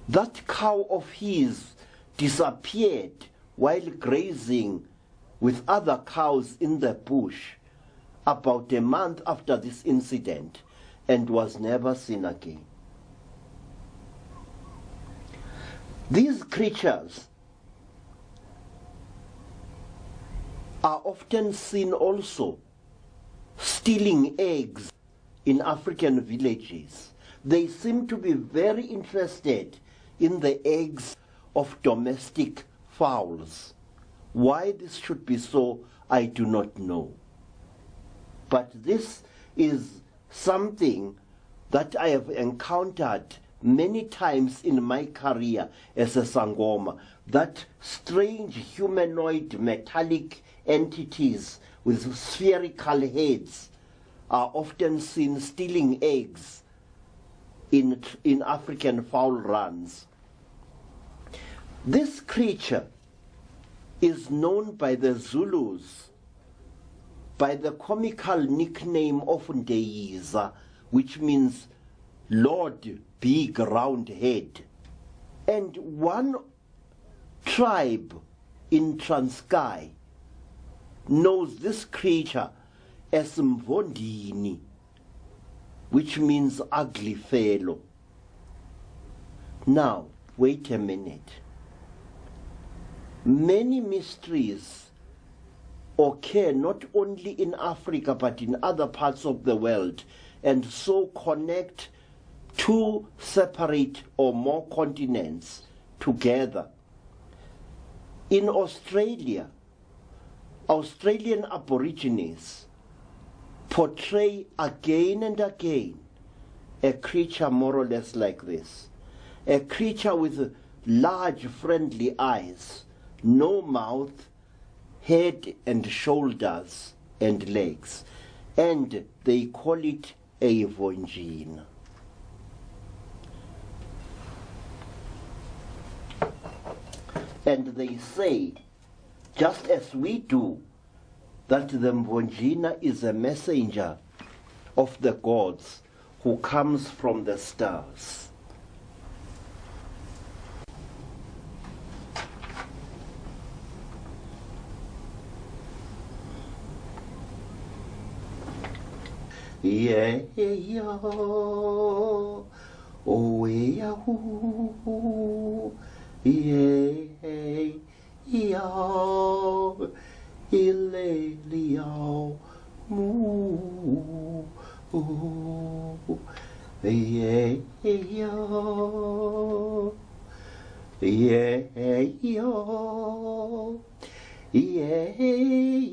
that cow of his disappeared while grazing with other cows in the bush about a month after this incident and was never seen again. These creatures are often seen also stealing eggs in African villages. They seem to be very interested in the eggs of domestic fowls. Why this should be so, I do not know. But this is something that I have encountered many times in my career as a Sangoma, that strange humanoid metallic entities with spherical heads are often seen stealing eggs in African fowl runs. This creature is known by the Zulus by the comical nickname of Ndeyiza, which means Lord Big Round Head. And one tribe in Transkei knows this creature as Mvondini, which means ugly fellow. Now, wait a minute. Many mysteries occur not only in Africa but in other parts of the world, and so connect two separate or more continents together. In Australia, Australian Aborigines portray again and again a creature more or less like this. A creature with large friendly eyes, no mouth, head and shoulders and legs, and they call it a Vonjina. And they say, just as we do, that the Mvonjina is a messenger of the gods who comes from the stars. Yeah, yeah, oh, yeah, ooh, yeah, yeah, ilelio, moo, yeah, yeah, yeah,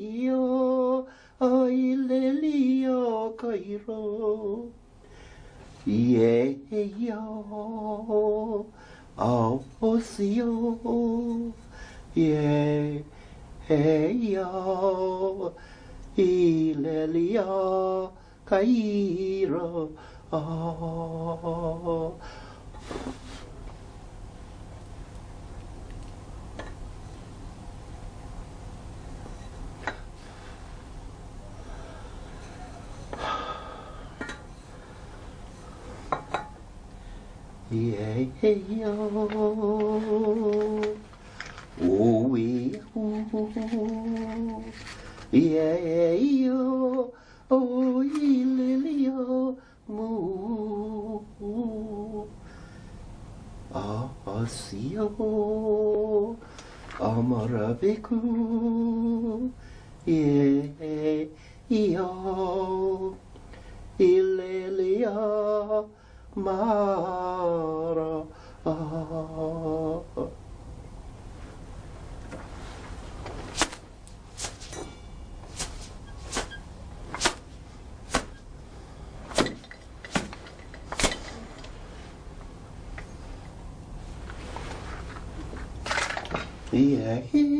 yeah. Ay lelio Cairo, yeah, yo, oh, osio, yeah, yo, ilelio Cairo, oh. Yeah, yo, oh, yeah, yo, oh, ililio, moo, asio, amarabiku, yeah, yo, ililio, Mara, yeah, yeah,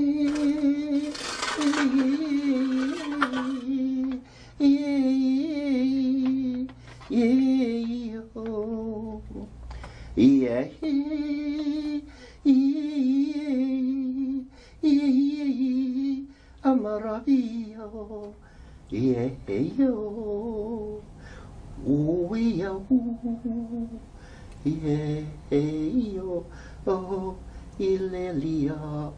Amaravio, yo, uya, yo, oh, ilelia,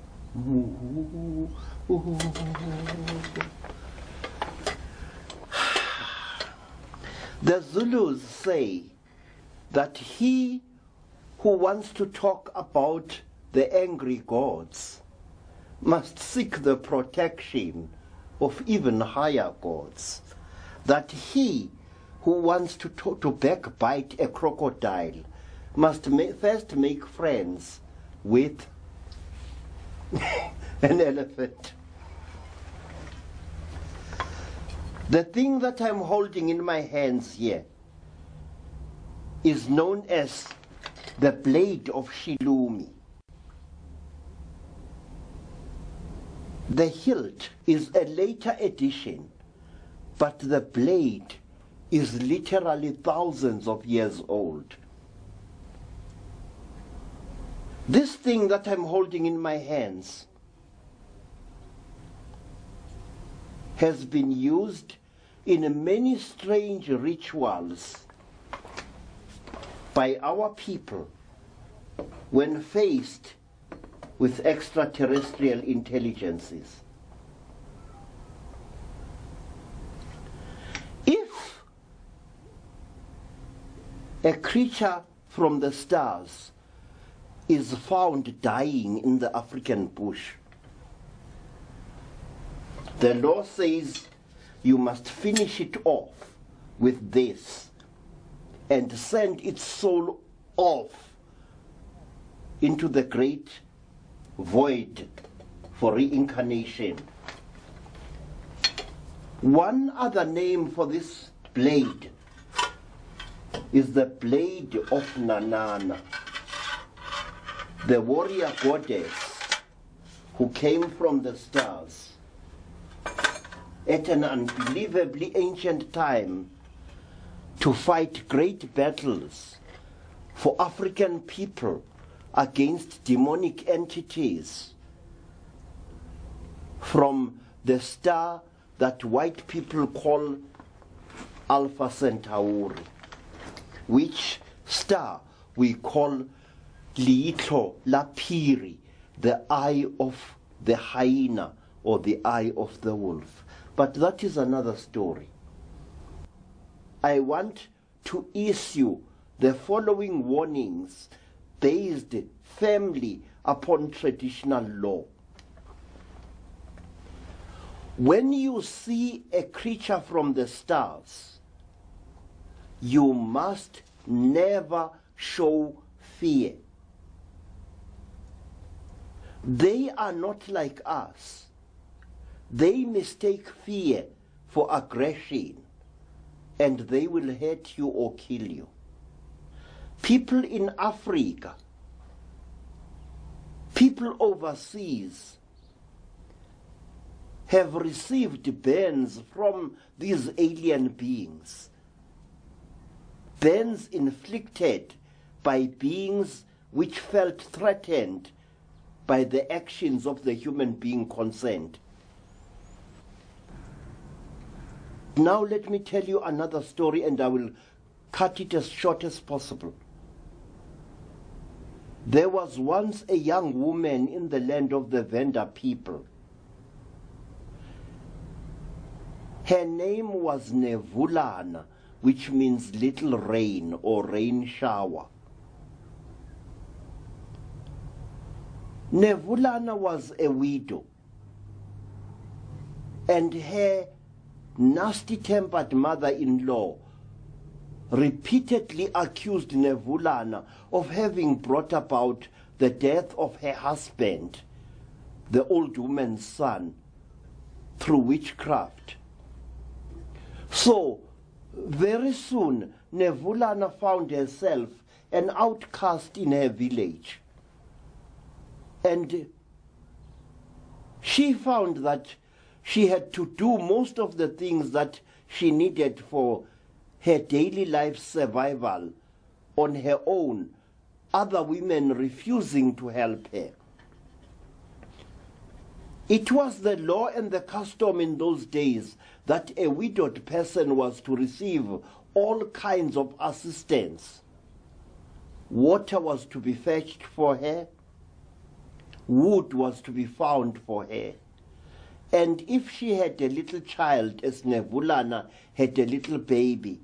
The Zulus say that he who wants to talk about the angry gods must seek the protection of even higher gods. That he who wants to backbite a crocodile must first make friends with an elephant. The thing that I'm holding in my hands here is known as the blade of Shilumi. The hilt is a later addition, but the blade is literally thousands of years old. This thing that I'm holding in my hands has been used in many strange rituals by our people when faced with extraterrestrial intelligences. If a creature from the stars is found dying in the African bush, the law says you must finish it off with this and send its soul off into the great void for reincarnation. One other name for this blade is the blade of Nanana, the warrior goddess who came from the stars at an unbelievably ancient time to fight great battles for African people against demonic entities from the star that white people call Alpha Centauri, which star we call Liitlo Lapiri, the eye of the hyena or the eye of the wolf. But that is another story. I want to issue the following warnings based firmly upon traditional law. When you see a creature from the stars, you must never show fear. They are not like us. They mistake fear for aggression, and they will hurt you or kill you. People in Africa, people overseas, have received burns from these alien beings. Burns inflicted by beings which felt threatened by the actions of the human being concerned. Now let me tell you another story, and I will cut it as short as possible. There was once a young woman in the land of the Venda people. Her name was Nevulana, which means little rain or rain shower. Nevulana was a widow, and her nasty-tempered mother-in-law repeatedly accused Nevulana of having brought about the death of her husband, the old woman's son, through witchcraft. So, very soon, Nevulana found herself an outcast in her village. And she found that she had to do most of the things that she needed for her daily life survival on her own, other women refusing to help her. It was the law and the custom in those days that a widowed person was to receive all kinds of assistance. Water was to be fetched for her, wood was to be found for her, and if she had a little child, as Nevulana had a little baby,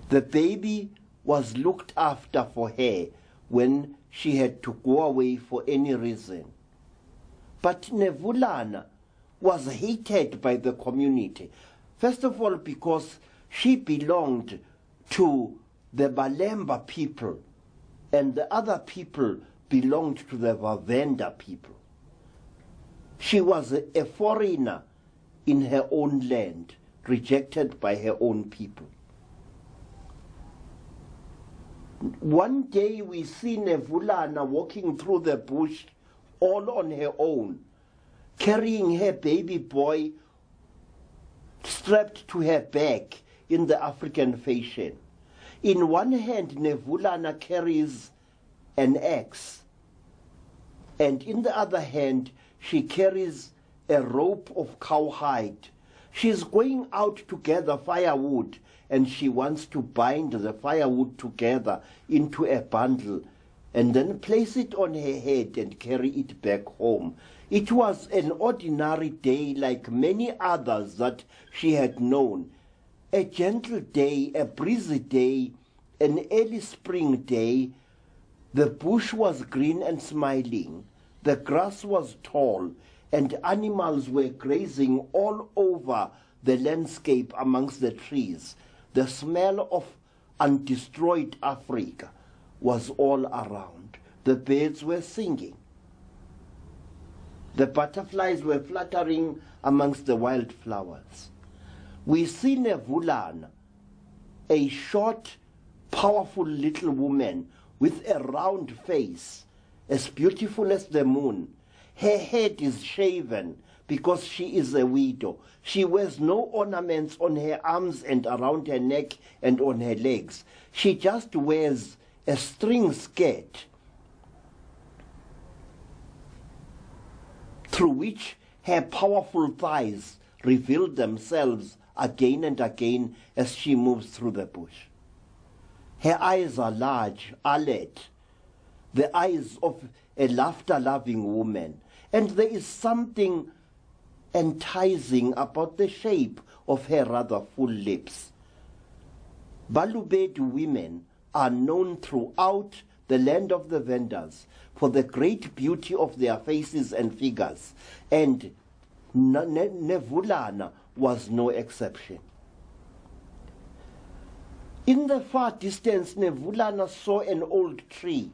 the baby was looked after for her when she had to go away for any reason. But Nevulana was hated by the community. First of all, because she belonged to the Balemba people, and the other people belonged to the Vavenda people. She was a foreigner in her own land, rejected by her own people. One day we see Nevulana walking through the bush all on her own, carrying her baby boy strapped to her back in the African fashion. In one hand, Nevulana carries an axe, and in the other hand, she carries a rope of cowhide. She's going out to gather firewood, and she wants to bind the firewood together into a bundle and then place it on her head and carry it back home. It was an ordinary day like many others that she had known. A gentle day, a breezy day, an early spring day. The bush was green and smiling. The grass was tall, and animals were grazing all over the landscape amongst the trees. The smell of undestroyed Africa was all around. The birds were singing. The butterflies were fluttering amongst the wildflowers. We see Nevulana, a short, powerful little woman with a round face, as beautiful as the moon. Her head is shaven because she is a widow. She wears no ornaments on her arms and around her neck and on her legs. She just wears a string skirt through which her powerful thighs reveal themselves again and again as she moves through the bush. Her eyes are large, alert, the eyes of a laughter-loving woman, and there is something enticing about the shape of her rather full lips. Balobedu women are known throughout the land of the vendors for the great beauty of their faces and figures, and Nevulana was no exception. In the far distance, Nevulana saw an old tree,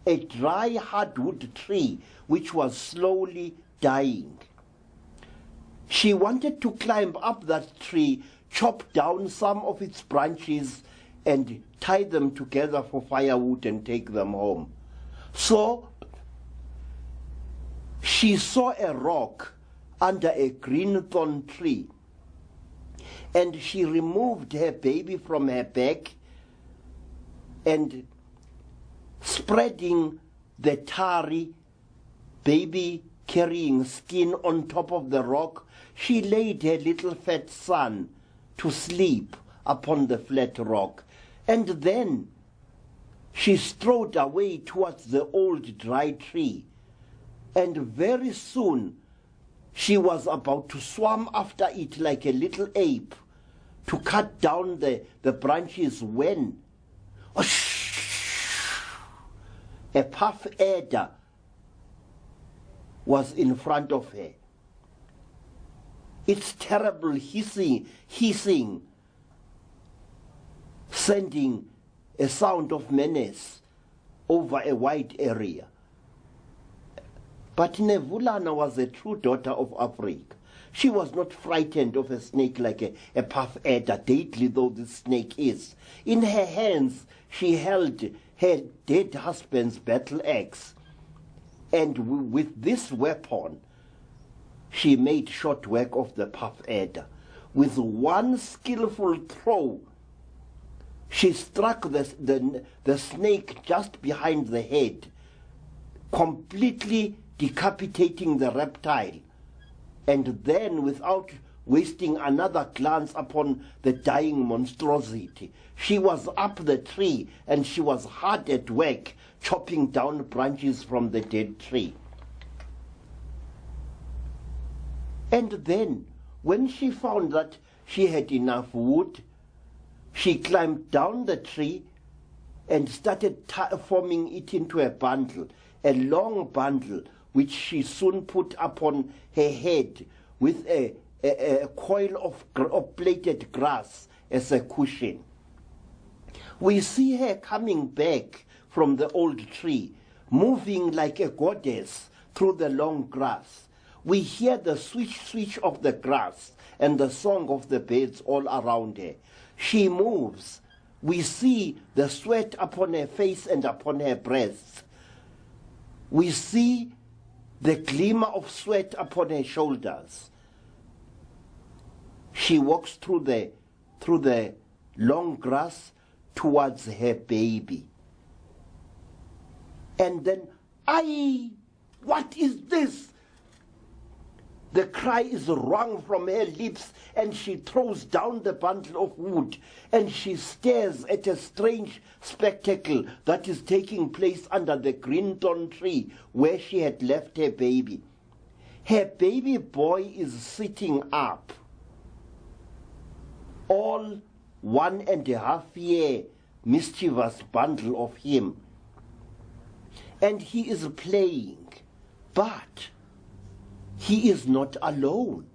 a dry hardwood tree which was slowly dying. She wanted to climb up that tree, chop down some of its branches, and tie them together for firewood and take them home. So she saw a rock under a green thorn tree, and she removed her baby from her back, and spreading the tarry baby carrying skin on top of the rock, she laid her little fat son to sleep upon the flat rock, and then she strode away towards the old dry tree, and very soon she was about to swim after it like a little ape to cut down the branches when a puff adder was in front of her. Its terrible hissing, sending a sound of menace over a wide area. But Nevulana was a true daughter of Africa. She was not frightened of a snake like a puff adder, deadly though the snake is. In her hands she held her dead husband's battle axe, and with this weapon she made short work of the puff adder. With one skillful throw, she struck the snake just behind the head, completely decapitating the reptile. And then, without wasting another glance upon the dying monstrosity, she was up the tree and she was hard at work chopping down branches from the dead tree. And then, when she found that she had enough wood, she climbed down the tree and started forming it into a bundle, a long bundle, which she soon put upon her head with a coil of plaited grass as a cushion. We see her coming back from the old tree, moving like a goddess through the long grass. We hear the swish of the grass and the song of the birds all around her. She moves. We see the sweat upon her face and upon her breasts. We see the glimmer of sweat upon her shoulders. She walks through the long grass towards her baby. And then, "Aye, what is this?" The cry is wrung from her lips, and she throws down the bundle of wood, and she stares at a strange spectacle that is taking place under the green thorn tree where she had left her baby. Her baby boy is sitting up, all 1.5 year mischievous bundle of him, and he is playing, but he is not alone.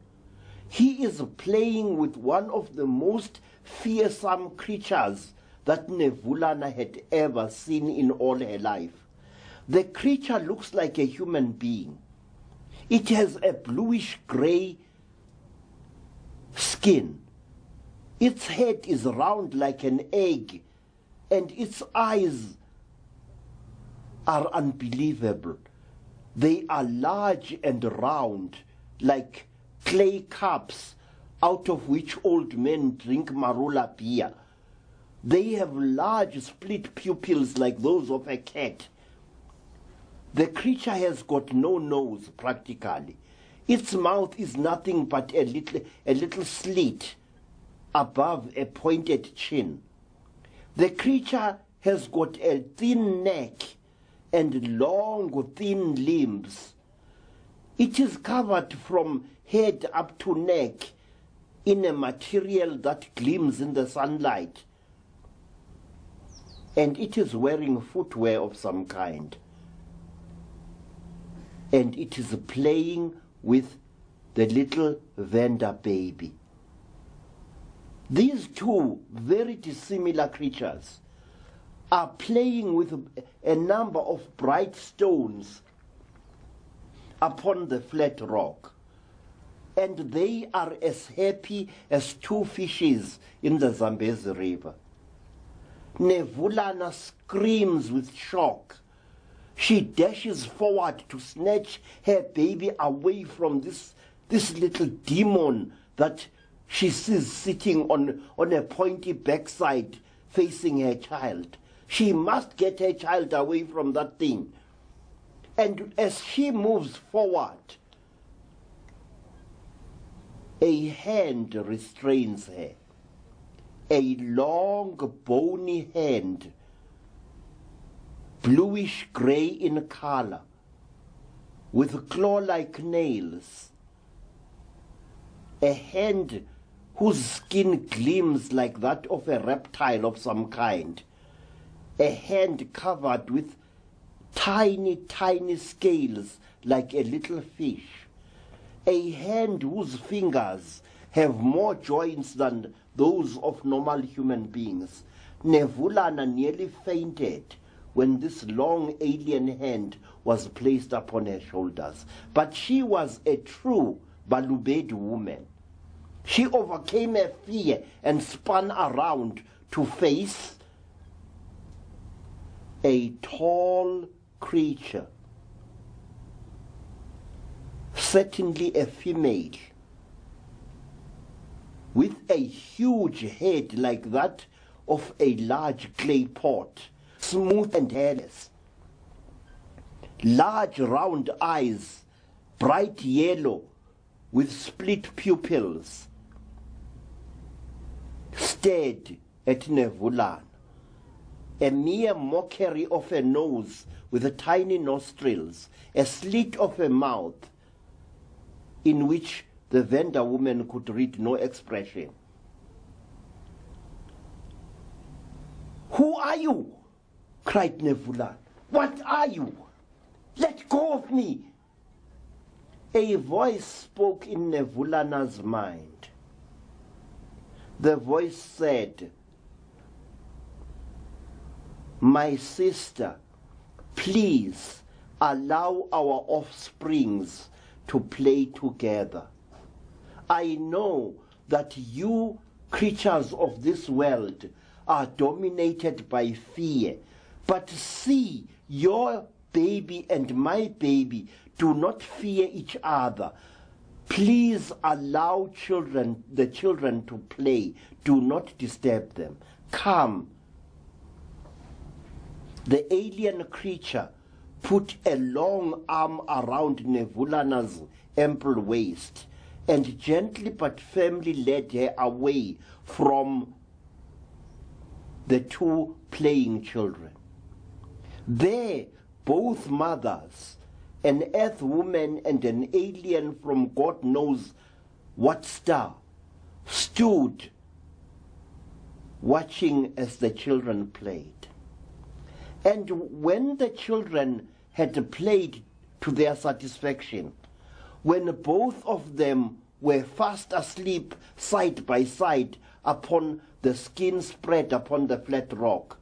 He is playing with one of the most fearsome creatures that Nevulana had ever seen in all her life. The creature looks like a human being. It has a bluish-gray skin. Its head is round like an egg, and its eyes are unbelievable. They are large and round, like clay cups out of which old men drink marula beer. They have large split pupils like those of a cat. The creature has got no nose practically. Its mouth is nothing but a little slit above a pointed chin. The creature has got a thin neck and long, thin limbs. It is covered from head up to neck in a material that gleams in the sunlight, and it is wearing footwear of some kind, and it is playing with the little Venda baby. These two very dissimilar creatures are playing with a number of bright stones upon the flat rock, and they are as happy as two fishes in the Zambezi River. Nevulana screams with shock. She dashes forward to snatch her baby away from this little demon that she sees sitting on a pointy backside facing her child. She must get her child away from that thing. And as she moves forward, a hand restrains her. A long, bony hand, bluish-gray in color, with claw-like nails. A hand whose skin gleams like that of a reptile of some kind. A hand covered with tiny, tiny scales like a little fish. A hand whose fingers have more joints than those of normal human beings. Nevulana nearly fainted when this long alien hand was placed upon her shoulders. But she was a true Balubedi woman. She overcame her fear and spun around to face a tall creature, certainly a female, with a huge head like that of a large clay pot, smooth and hairless, large round eyes, bright yellow with split pupils, stared at Nevulana. A mere mockery of a nose with tiny nostrils, a slit of a mouth in which the vendor woman could read no expression. "Who are you?" cried Nevulana. "What are you? Let go of me." A voice spoke in Nevulana's mind. The voice said, "My sister, please allow our offsprings to play together. I know that you creatures of this world are dominated by fear, but see, your baby and my baby do not fear each other. Please allow the children to play. Do not disturb them. Come." The alien creature put a long arm around Nevulana's ample waist and gently but firmly led her away from the two playing children. There, both mothers, an earth woman and an alien from God knows what star, stood watching as the children played. And when the children had played to their satisfaction, when both of them were fast asleep side by side upon the skin spread upon the flat rock,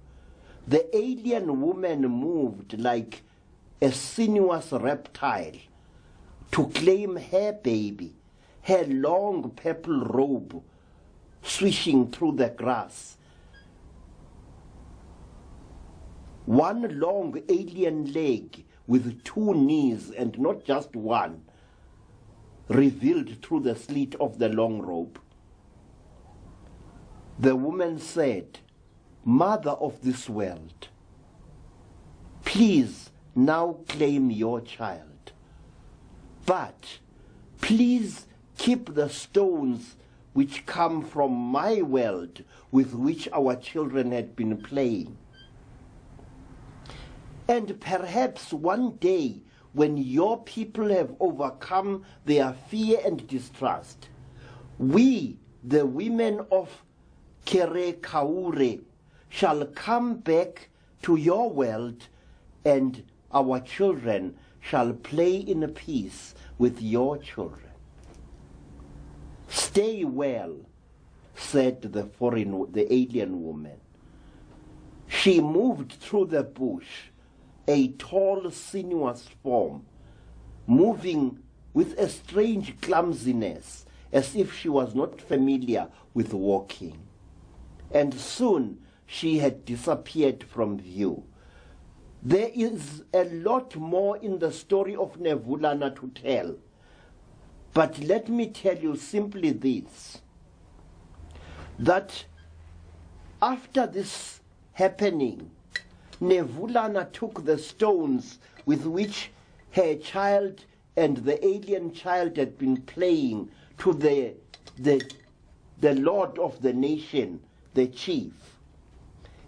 the alien woman moved like a sinuous reptile to claim her baby, her long purple robe swishing through the grass. One long alien leg with two knees, and not just one, revealed through the slit of the long robe. The woman said, "Mother of this world, please now claim your child. But please keep the stones which come from my world with which our children had been playing. And perhaps one day, when your people have overcome their fear and distrust, we, the women of Kerekhaure, shall come back to your world, and our children shall play in peace with your children." "Stay well," said the alien woman. She moved through the bush, a tall, sinuous form, moving with a strange clumsiness, as if she was not familiar with walking. And soon she had disappeared from view. There is a lot more in the story of Nevulana to tell, but let me tell you simply this, that after this happening, Nevulana took the stones with which her child and the alien child had been playing to the lord of the nation, the chief.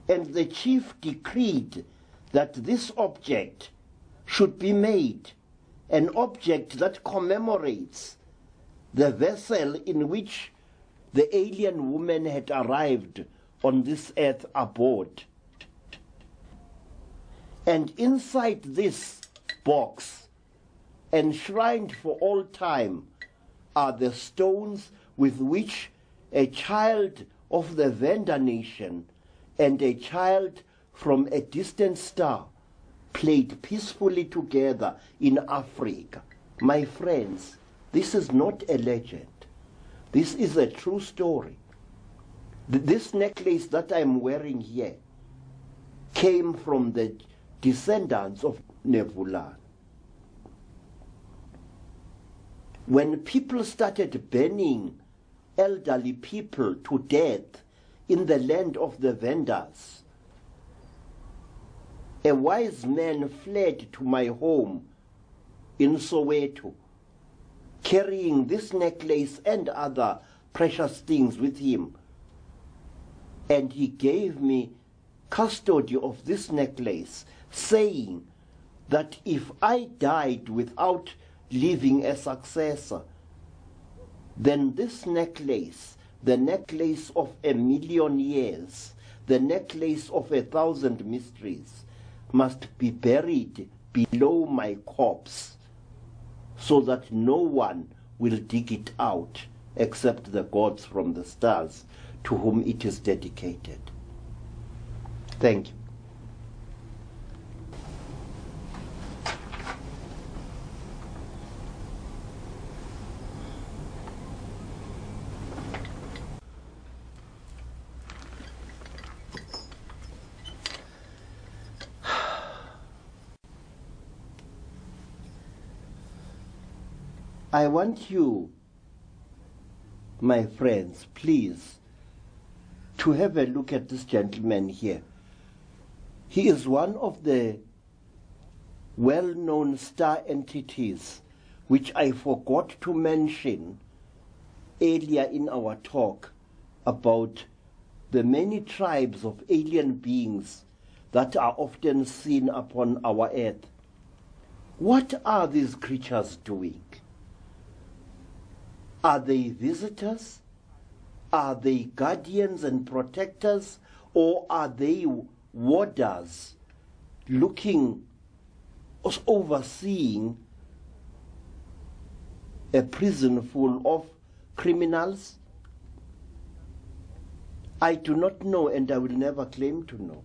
And the chief decreed that this object should be made an object that commemorates the vessel in which the alien woman had arrived on this earth aboard. And inside this box, enshrined for all time, are the stones with which a child of the Venda nation and a child from a distant star played peacefully together in Africa. My friends, this is not a legend. This is a true story. This necklace that I'm wearing here came from the descendants of Nevulana. When people started burning elderly people to death in the land of the Vendas, A wise man fled to my home in Soweto, carrying this necklace and other precious things with him. And he gave me custody of this necklace, saying that if I died without leaving a successor, then this necklace, the necklace of 1,000,000 years, the necklace of 1,000 mysteries, must be buried below my corpse, so that no one will dig it out except the gods from the stars to whom it is dedicated. Thank you. I want you, my friends, please, to have a look at this gentleman here. He is one of the well-known star entities which I forgot to mention earlier in our talk about the many tribes of alien beings that are often seen upon our earth. What are these creatures doing? Are they visitors? Are they guardians and protectors? Or are they warders looking, overseeing a prison full of criminals? I do not know, and I will never claim to know.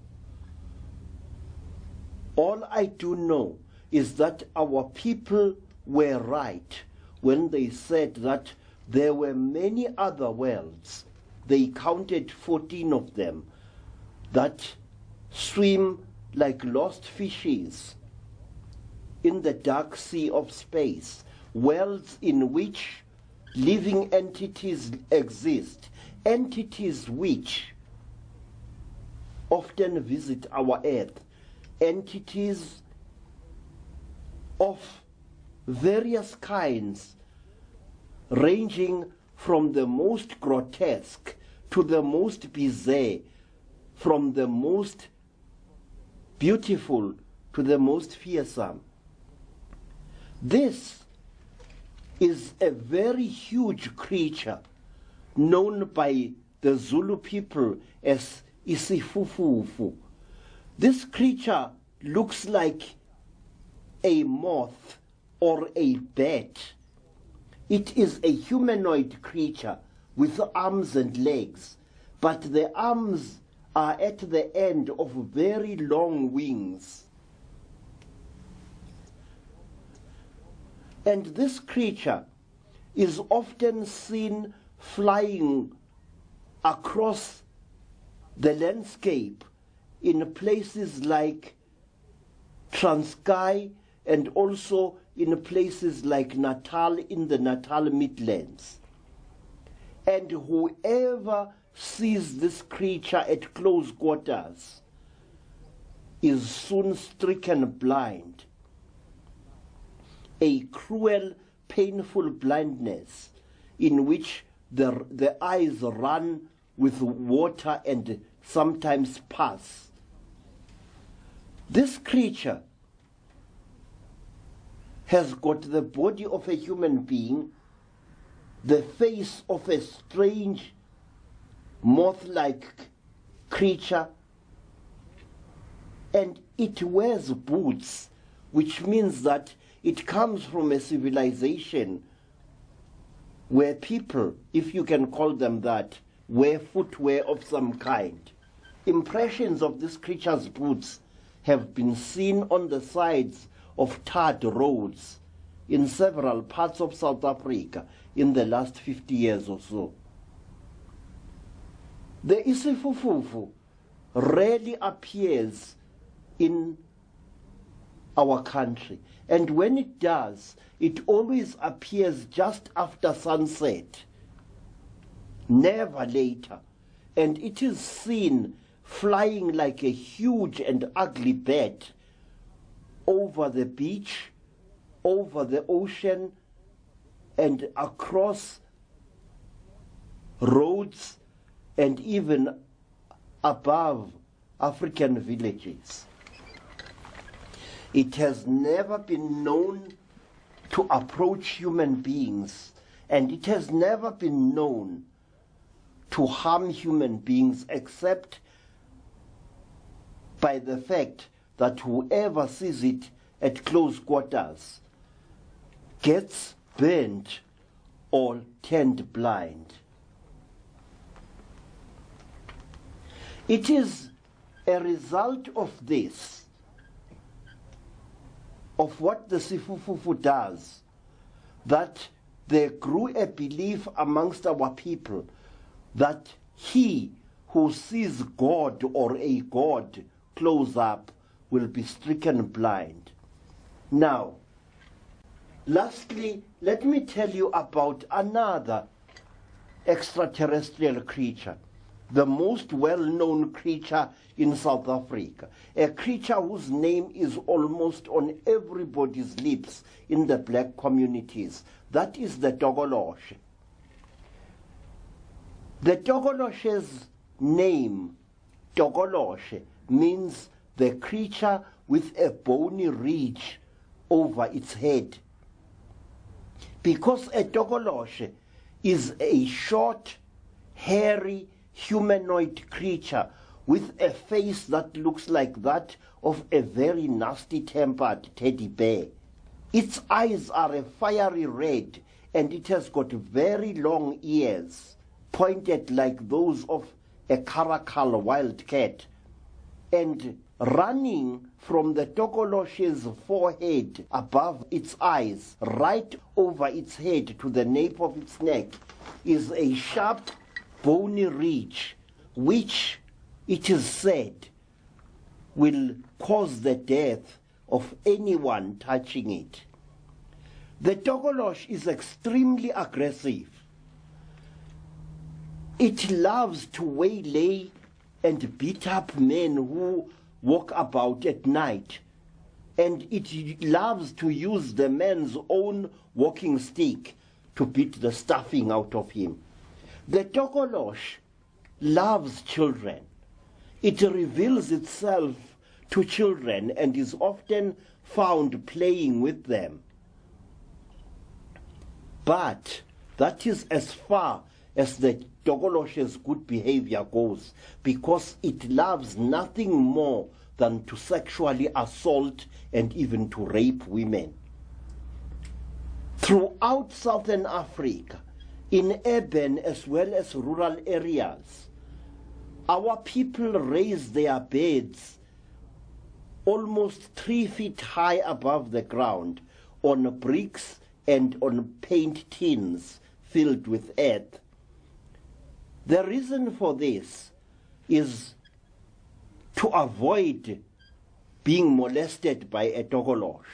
All I do know is that our people were right when they said that there were many other worlds. They counted 14 of them that swim like lost fishes in the dark sea of space, worlds in which living entities exist, entities which often visit our earth, entities of various kinds, ranging from the most grotesque to the most bizarre, from the most beautiful to the most fearsome. This is a very huge creature known by the Zulu people as isifufufu. This creature looks like a moth or a bat. It is a humanoid creature with arms and legs, but the arms are at the end of very long wings. And this creature is often seen flying across the landscape in places like Transkei and also in places like Natal, in the Natal Midlands. And whoever sees this creature at close quarters is soon stricken blind. A cruel, painful blindness in which the eyes run with water and sometimes pus. This creature has got the body of a human being, the face of a strange moth-like creature, and it wears boots, which means that it comes from a civilization where people, if you can call them that, wear footwear of some kind. Impressions of this creature's boots have been seen on the sides of tarred roads in several parts of South Africa in the last 50 years or so. The isifufufu rarely appears in our country, and when it does, it always appears just after sunset, never later, and it is seen flying like a huge and ugly bat over the beach, over the ocean, and across roads, and even above African villages. It has never been known to approach human beings, and it has never been known to harm human beings, except by the fact that whoever sees it at close quarters gets burnt or turned blind. It is a result of this, of what the Sifufufu does, that there grew a belief amongst our people that he who sees God or a god close up will be stricken blind. Now, lastly, let me tell you about another extraterrestrial creature, the most well-known creature in South Africa, a creature whose name is almost on everybody's lips in the black communities. That is the Togoloshe. The Togoloshe's name, Togoloshe, means the creature with a bony ridge over its head. Because a Togoloshe is a short, hairy, humanoid creature with a face that looks like that of a very nasty-tempered teddy bear. Its eyes are a fiery red, and it has got very long ears, pointed like those of a caracal wildcat, and running from the Togoloshe's forehead above its eyes, right over its head to the nape of its neck, is a sharp, bony ridge, which it is said will cause the death of anyone touching it. The Togoloshe is extremely aggressive. It loves to waylay and beat up men who walk about at night, and it loves to use the man's own walking stick to beat the stuffing out of him. The Togoloshe loves children. It reveals itself to children and is often found playing with them. But that is as far as the Togoloshe's good behavior goes, because it loves nothing more than to sexually assault and even to rape women. Throughout Southern Africa, in urban as well as rural areas, our people raise their beds almost 3 feet high above the ground on bricks and on paint tins filled with earth. The reason for this is to avoid being molested by a Togoloshe,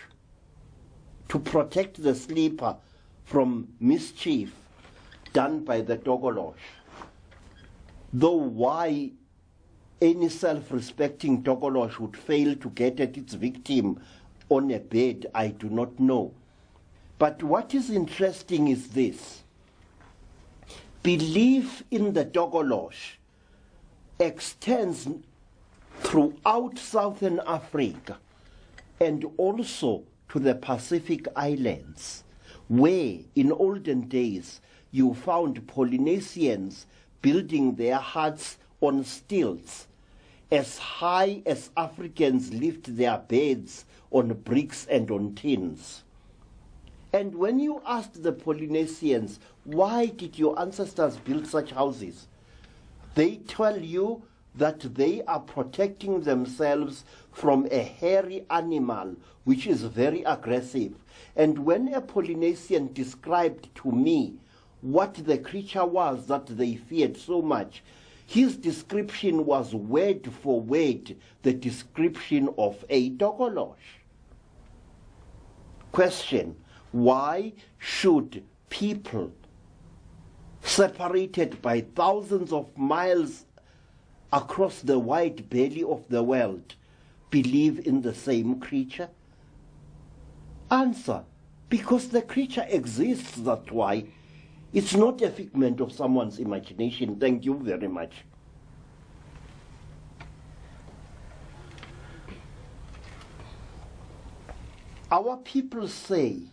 to protect the sleeper from mischief done by the Togoloshe. Though why any self-respecting Togoloshe would fail to get at its victim on a bed, I do not know. But what is interesting is this. Belief in the Togoloshe extends throughout Southern Africa and also to the Pacific Islands, where in olden days you found Polynesians building their huts on stilts as high as Africans lift their beds on bricks and on tins. And when you asked the Polynesians, why did your ancestors build such houses? They tell you that they are protecting themselves from a hairy animal which is very aggressive. And when a Polynesian described to me what the creature was that they feared so much, his description was word for word the description of a Togoloshe. Question: why should people separated by thousands of miles across the wide belly of the world believe in the same creature? Answer, because the creature exists, that's why. It's not a figment of someone's imagination. Thank you very much. Our people say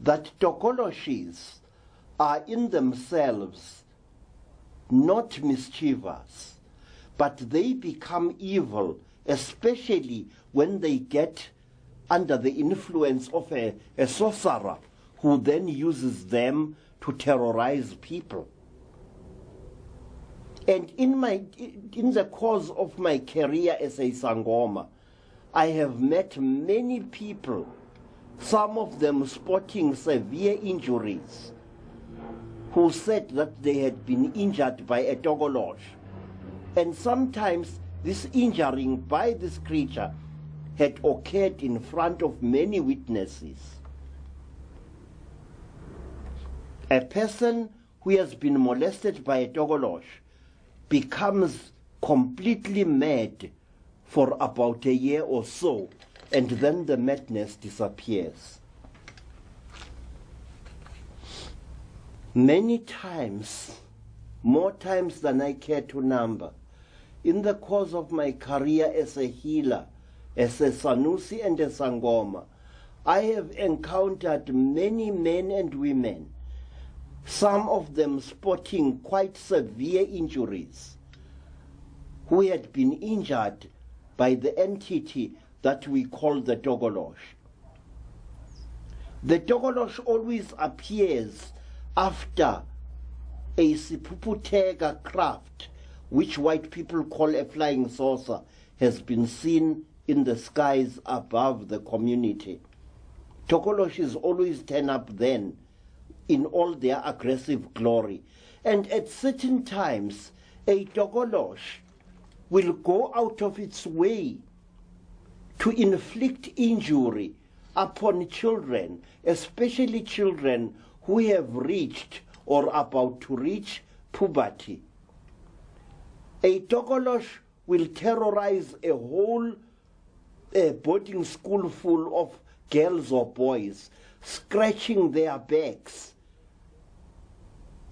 that tokoloshis are in themselves not mischievous, but they become evil, especially when they get under the influence of a sorcerer who then uses them to terrorize people. And in the course of my career as a Sangoma, I have met many people, some of them sporting severe injuries, who said that they had been injured by a tokolosh. And sometimes this injuring by this creature had occurred in front of many witnesses. A person who has been molested by a tokolosh becomes completely mad for about a year or so, and then the madness disappears. Many times, more times than I care to number, in the course of my career as a healer, as a Sanusi and a Sangoma, I have encountered many men and women, some of them sporting quite severe injuries, who had been injured by the entity that we call the tokolosh. The tokolosh always appears after a sipuputega craft, which white people call a flying saucer, has been seen in the skies above the community. Tokoloshes always turn up then in all their aggressive glory. And at certain times, a tokolosh will go out of its way to inflict injury upon children, especially children who have reached or about to reach puberty. A tokolosh will terrorize a whole boarding school full of girls or boys, scratching their backs,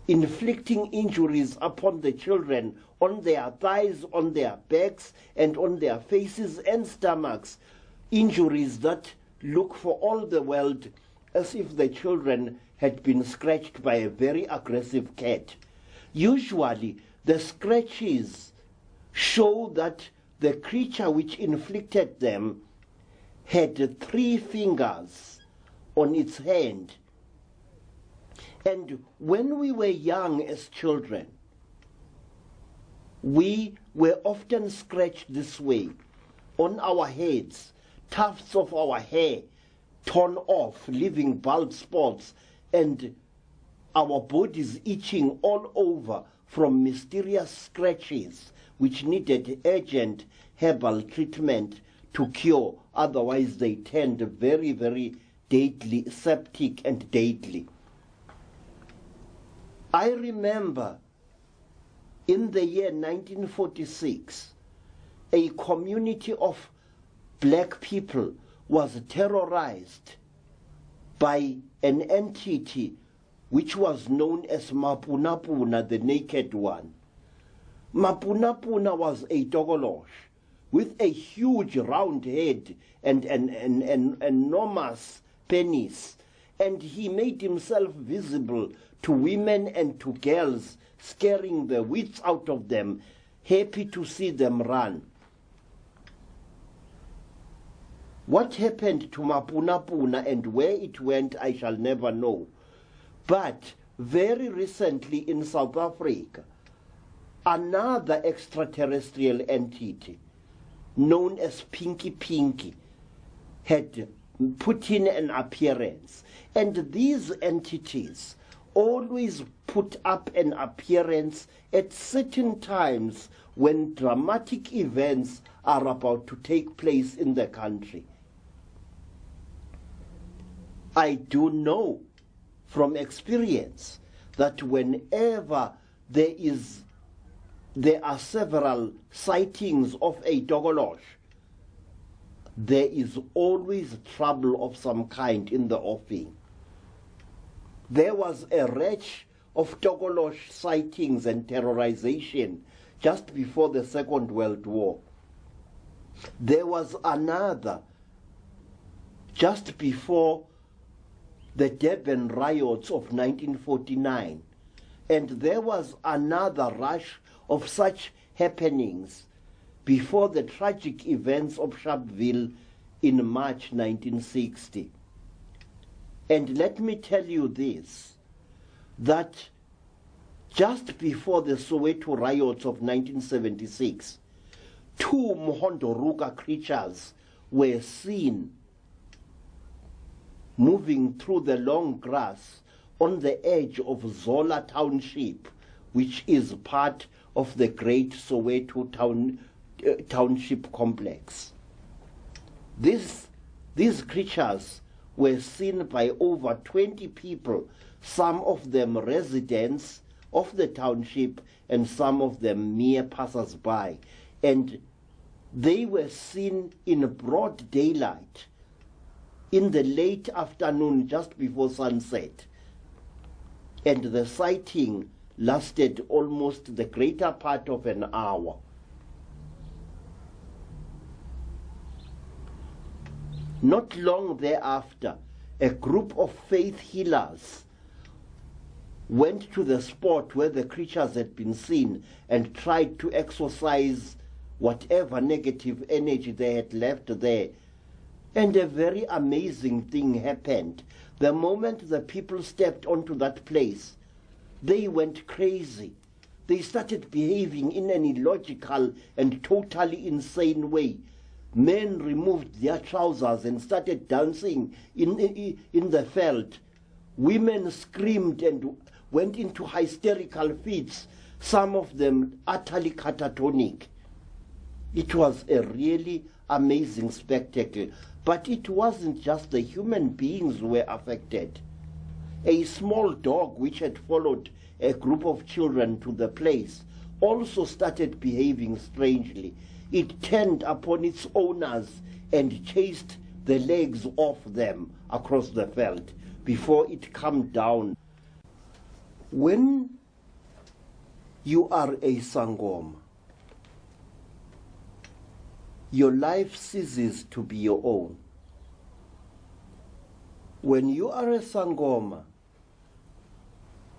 inflicting injuries upon the children on their thighs, on their backs, and on their faces and stomachs, injuries that look for all the world as if the children had been scratched by a very aggressive cat. Usually, the scratches show that the creature which inflicted them had 3 fingers on its hand. And when we were young as children, we were often scratched this way, on our heads, tufts of our hair torn off, leaving bald spots, and our bodies itching all over from mysterious scratches which needed urgent herbal treatment to cure, otherwise they turned very, very deadly, septic and deadly. I remember in the year 1946, a community of black people was terrorized by an entity which was known as Mapunapuna, the Naked One. Mapunapuna was a tokolosh with a huge round head and an enormous penis, and he made himself visible to women and to girls, scaring the wits out of them, happy to see them run. What happened to Mapunapuna and where it went, I shall never know. But very recently in South Africa, another extraterrestrial entity, known as Pinky Pinky, had put in an appearance. And these entities always put up an appearance at certain times when dramatic events are about to take place in the country. I do know from experience that whenever there is there are several sightings of a dogolosh, there is always trouble of some kind in the offing. There was a rash of dogolosh sightings and terrorization just before the Second World War. There was another just before the Durban riots of 1949. And there was another rush of such happenings before the tragic events of Sharpeville in March 1960. And let me tell you this, that just before the Soweto riots of 1976, two Mhondoruka creatures were seen moving through the long grass on the edge of Zola Township, which is part of the great Soweto Township complex. These creatures were seen by over 20 people, some of them residents of the township and some of them mere passers-by. And they were seen in broad daylight in the late afternoon just before sunset. And the sighting lasted almost the greater part of an hour. Not long thereafter, a group of faith healers went to the spot where the creatures had been seen and tried to exorcise whatever negative energy they had left there. And a very amazing thing happened. The moment the people stepped onto that place, they went crazy. They started behaving in an illogical and totally insane way. Men removed their trousers and started dancing in the veld. Women screamed and went into hysterical fits, some of them utterly catatonic. It was a really amazing spectacle. But it wasn't just the human beings who were affected. A small dog which had followed a group of children to the place also started behaving strangely. It turned upon its owners and chased the legs off them across the veld before it calmed down. When you are a Sangoma, your life ceases to be your own. When you are a Sangoma,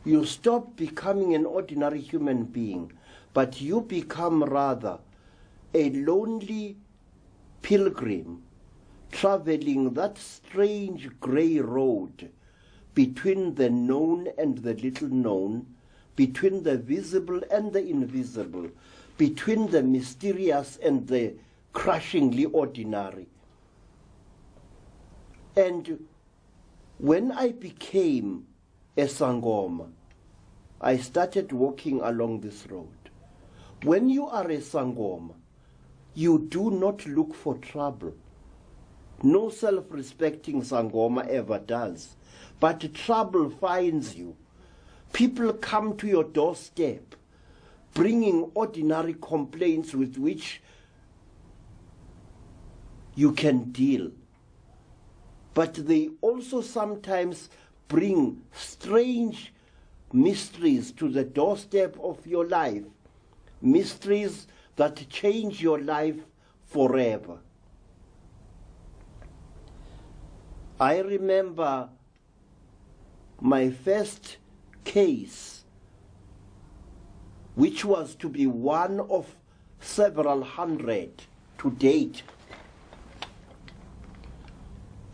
you stop becoming an ordinary human being, but you become rather a lonely pilgrim traveling that strange grey road between the known and the little known, between the visible and the invisible, between the mysterious and the crushingly ordinary. And when I became a Sangoma, I started walking along this road. When you are a Sangoma, you do not look for trouble. No self-respecting Sangoma ever does. But trouble finds you. People come to your doorstep, bringing ordinary complaints with which you can deal. But they also sometimes bring strange mysteries to the doorstep of your life, mysteries that change your life forever. I remember my first case, which was to be one of several hundred to date,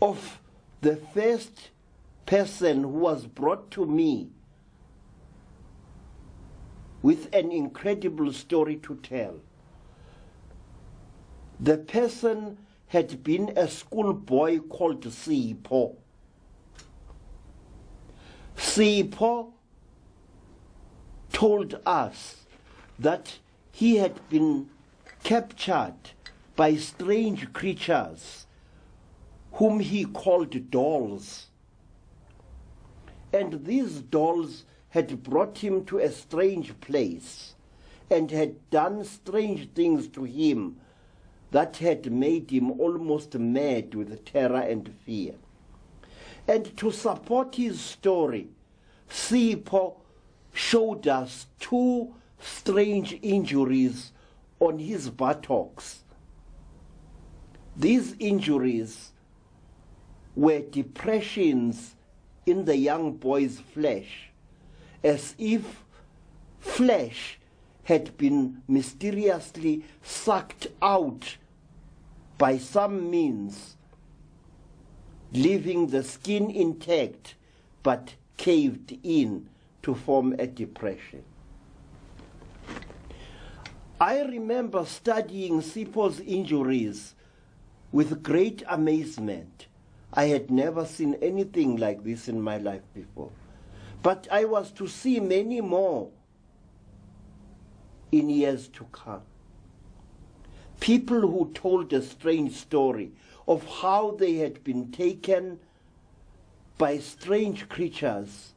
of the first person who was brought to me with an incredible story to tell. The person had been a schoolboy called Sipho. Sipho told us that he had been captured by strange creatures whom he called dolls. And these dolls had brought him to a strange place. and had done strange things to him that had made him almost mad with terror and fear. And to support his story, Sipho showed us two strange injuries on his buttocks. These injuries were depressions in the young boy's flesh, as if flesh had been mysteriously sucked out by some means, leaving the skin intact but caved in to form a depression. I remember studying Sipho's injuries with great amazement. I had never seen anything like this in my life before. But I was to see many more in years to come. People who told a strange story of how they had been taken by strange creatures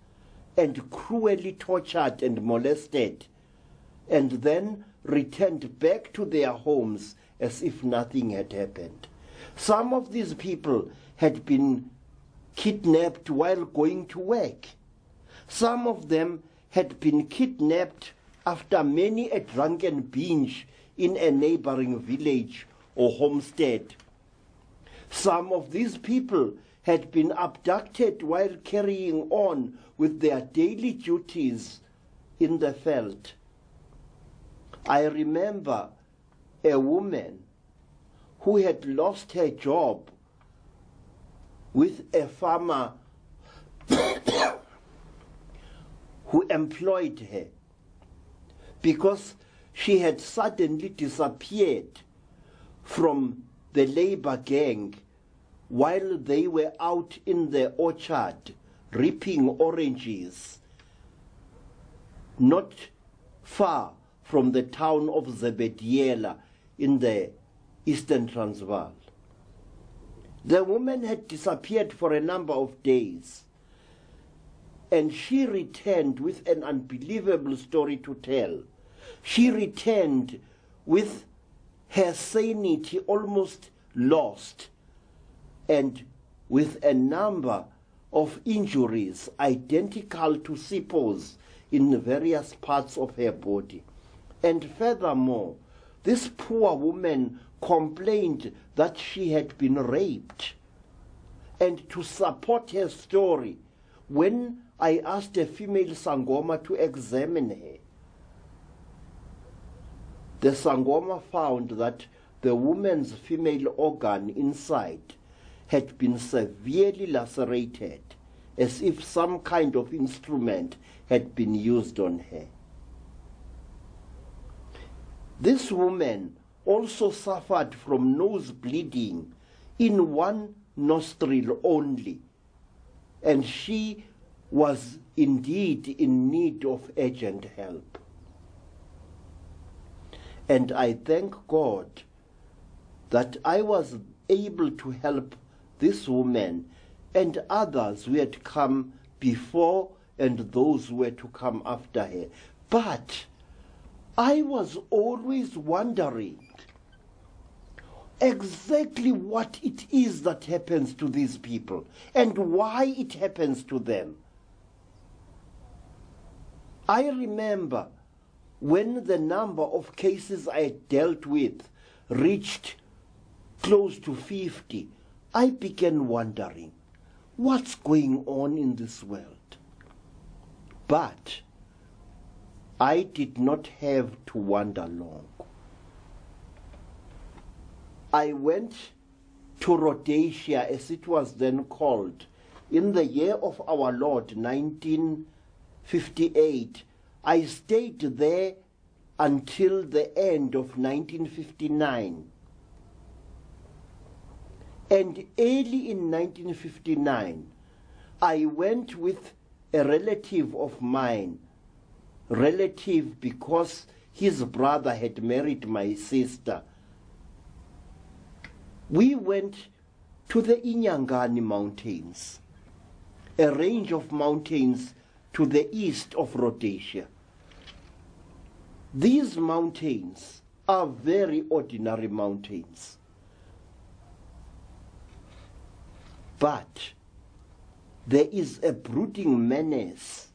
and cruelly tortured and molested, and then returned back to their homes as if nothing had happened. Some of these people had been kidnapped while going to work. Some of them had been kidnapped after many a drunken binge in a neighboring village or homestead. Some of these people had been abducted while carrying on with their daily duties in the veld. I remember a woman who had lost her job with a farmer who employed her because she had suddenly disappeared from the labor gang while they were out in the orchard reaping oranges, not far from the town of Zebediela in the Eastern Transvaal. The woman had disappeared for a number of days, and she returned with an unbelievable story to tell. She returned with her sanity almost lost and with a number of injuries identical to Sipho's in various parts of her body. And furthermore, this poor woman complained that she had been raped. And to support her story, when I asked a female Sangoma to examine her, the Sangoma found that the woman's female organ inside had been severely lacerated, as if some kind of instrument had been used on her. This woman also suffered from nose bleeding in one nostril only, and she was indeed in need of urgent help. And I thank God that I was able to help this woman and others who had come before and those who were to come after her. But I was always wondering exactly what it is that happens to these people and why it happens to them. I remember when the number of cases I dealt with reached close to 50, I began wondering, what's going on in this world? But I did not have to wonder long. I went to Rhodesia, as it was then called, in the year of our Lord, 1958. I stayed there until the end of 1959. And early in 1959, I went with a relative of mine, relative because his brother had married my sister. We went to the Inyangani Mountains, a range of mountains to the east of Rhodesia. These mountains are very ordinary mountains, but there is a brooding menace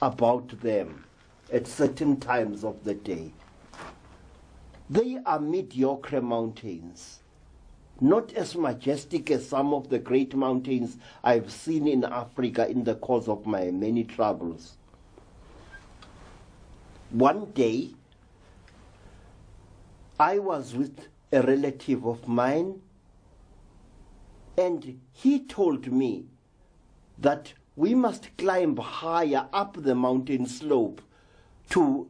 about them at certain times of the day. They are mediocre mountains, not as majestic as some of the great mountains I've seen in Africa in the course of my many travels. One day, I was with a relative of mine, and he told me that we must climb higher up the mountain slope to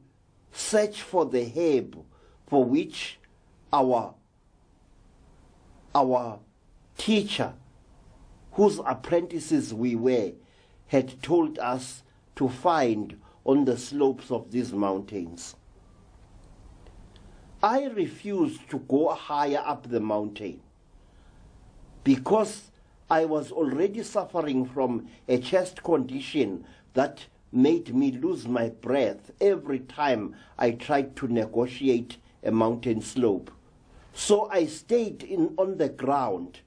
search for the herb for which our teacher, whose apprentices we were, had told us to find on the slopes of these mountains. I refused to go higher up the mountain because I was already suffering from a chest condition that made me lose my breath every time I tried to negotiate a mountain slope. So I stayed on the ground,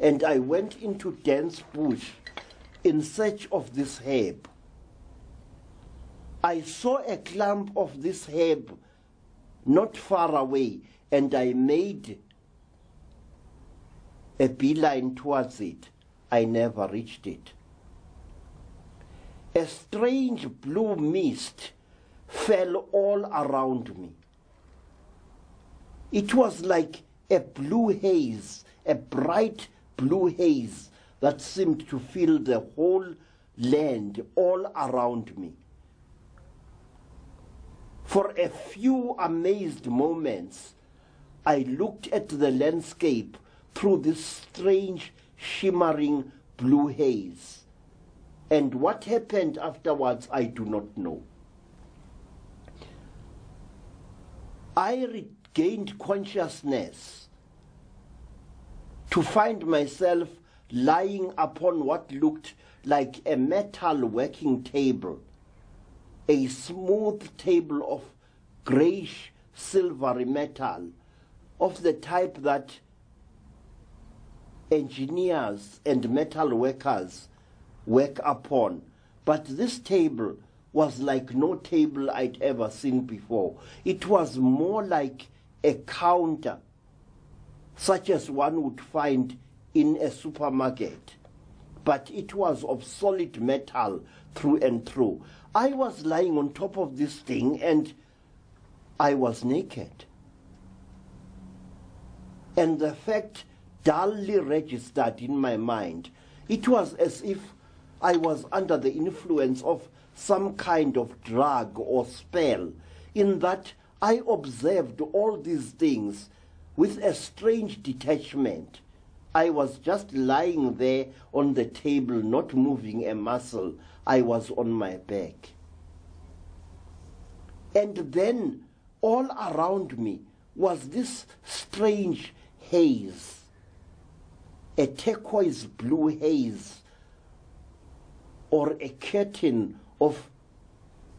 and I went into dense bush in search of this herb. I saw a clump of this herb not far away, and I made a beeline towards it. I never reached it. A strange blue mist fell all around me. It was like a blue haze, a bright blue haze that seemed to fill the whole land all around me. For a few amazed moments, I looked at the landscape through this strange, shimmering blue haze. And what happened afterwards, I do not know. I regained consciousness to find myself lying upon what looked like a metal working table, a smooth table of grayish silvery metal, of the type that engineers and metal workers work upon. But this table was like no table I'd ever seen before. It was more like a counter, such as one would find in a supermarket. But it was of solid metal through and through. I was lying on top of this thing, and I was naked. And the fact dully registered in my mind. It was as if I was under the influence of some kind of drug or spell, in that I observed all these things with a strange detachment. I was just lying there on the table, not moving a muscle. I was on my back. And then all around me was this strange haze, a turquoise blue haze, or a curtain of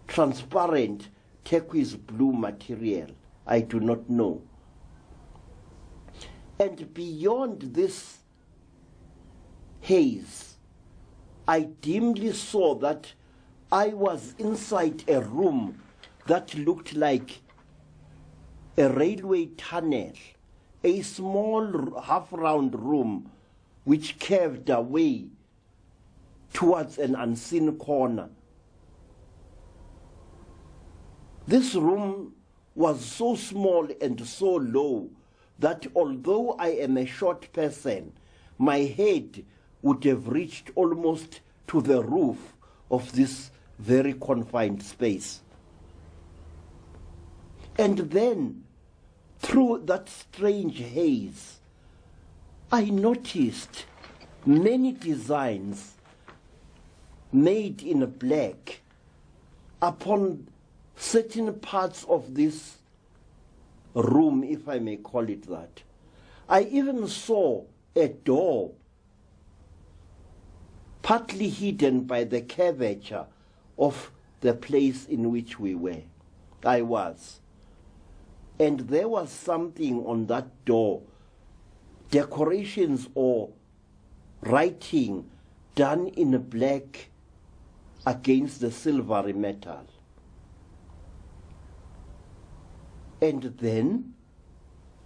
transparent turquoise blue material. I do not know. And beyond this haze, I dimly saw that I was inside a room that looked like a railway tunnel, a small half-round room which curved away towards an unseen corner. This room was so small and so low that although I am a short person, my head would have reached almost to the roof of this very confined space. And then, through that strange haze, I noticed many designs made in black upon certain parts of this room, if I may call it that. I even saw a door partly hidden by the curvature of the place in which we were. I was. And there was something on that door, decorations or writing done in black against the silvery metal. And then,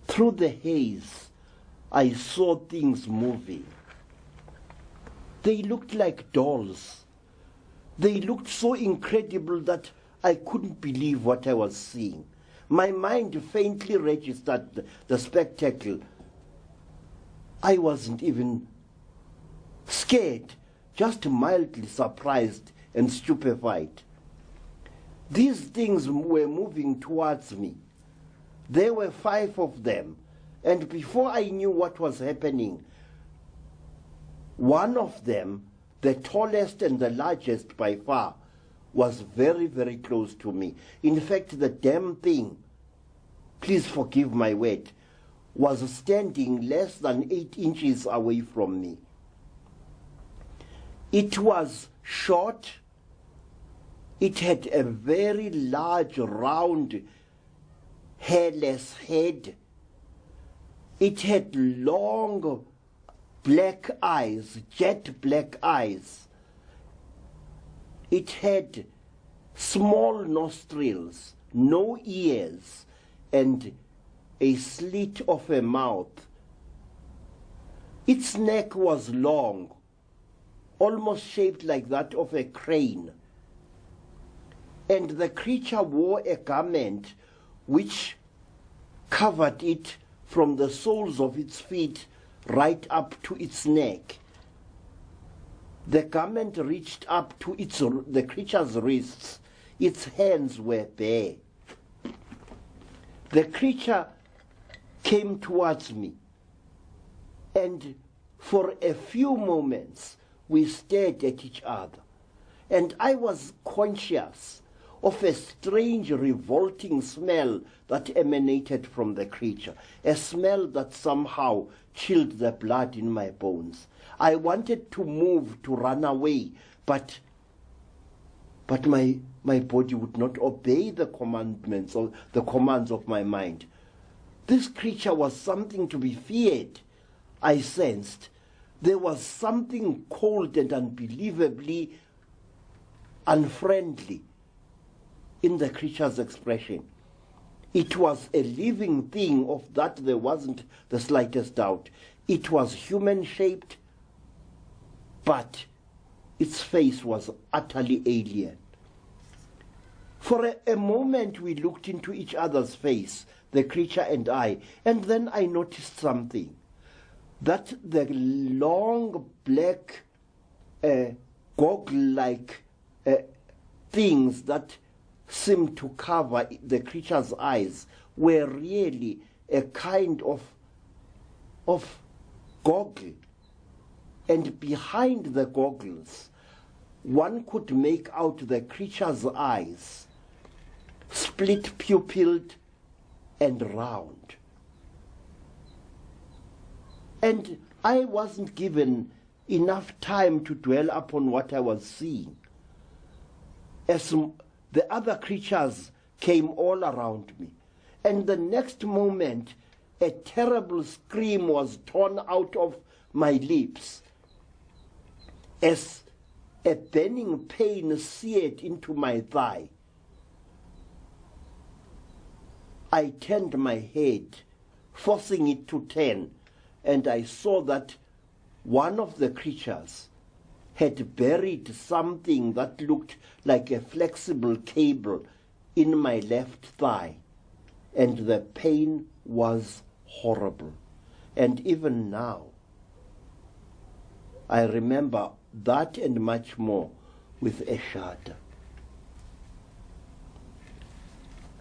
through the haze, I saw things moving. They looked like dolls. They looked so incredible that I couldn't believe what I was seeing. My mind faintly registered the spectacle. I wasn't even scared, just mildly surprised and stupefied. These things were moving towards me. There were 5 of them, and before I knew what was happening, one of them, the tallest and the largest by far, was very, very close to me. In fact, the damn thing, please forgive my word, was standing less than 8 inches away from me. It was short. It had a very large, round, hairless head. It had long black eyes, jet black eyes. It had small nostrils, no ears, and a slit of a mouth. Its neck was long, almost shaped like that of a crane. And the creature wore a garment which covered it from the soles of its feet right up to its neck. The garment reached up to the creature's wrists. Its hands were bare. The creature came towards me, and for a few moments we stared at each other, and I was conscious of a strange, revolting smell that emanated from the creature, a smell that somehow chilled the blood in my bones. I wanted to move, to run away, but my body would not obey the commandments or the commands of my mind. This creature was something to be feared, I sensed. There was something cold and unbelievably unfriendly in the creature's expression. It was a living thing, of that there wasn't the slightest doubt. It was human-shaped, but its face was utterly alien. For a moment we looked into each other's face, the creature and I, and then I noticed something. That the long black goggle-like things that seemed to cover the creature's eyes were really a kind of goggle. And behind the goggles, one could make out the creature's eyes, split pupilled and round. And I wasn't given enough time to dwell upon what I was seeing. As the other creatures came all around me, and the next moment a terrible scream was torn out of my lips as a burning pain seared into my thigh. I turned my head, forcing it to turn, and I saw that one of the creatures had buried something that looked like a flexible cable in my left thigh, and the pain was horrible. And even now, I remember that and much more with a shudder.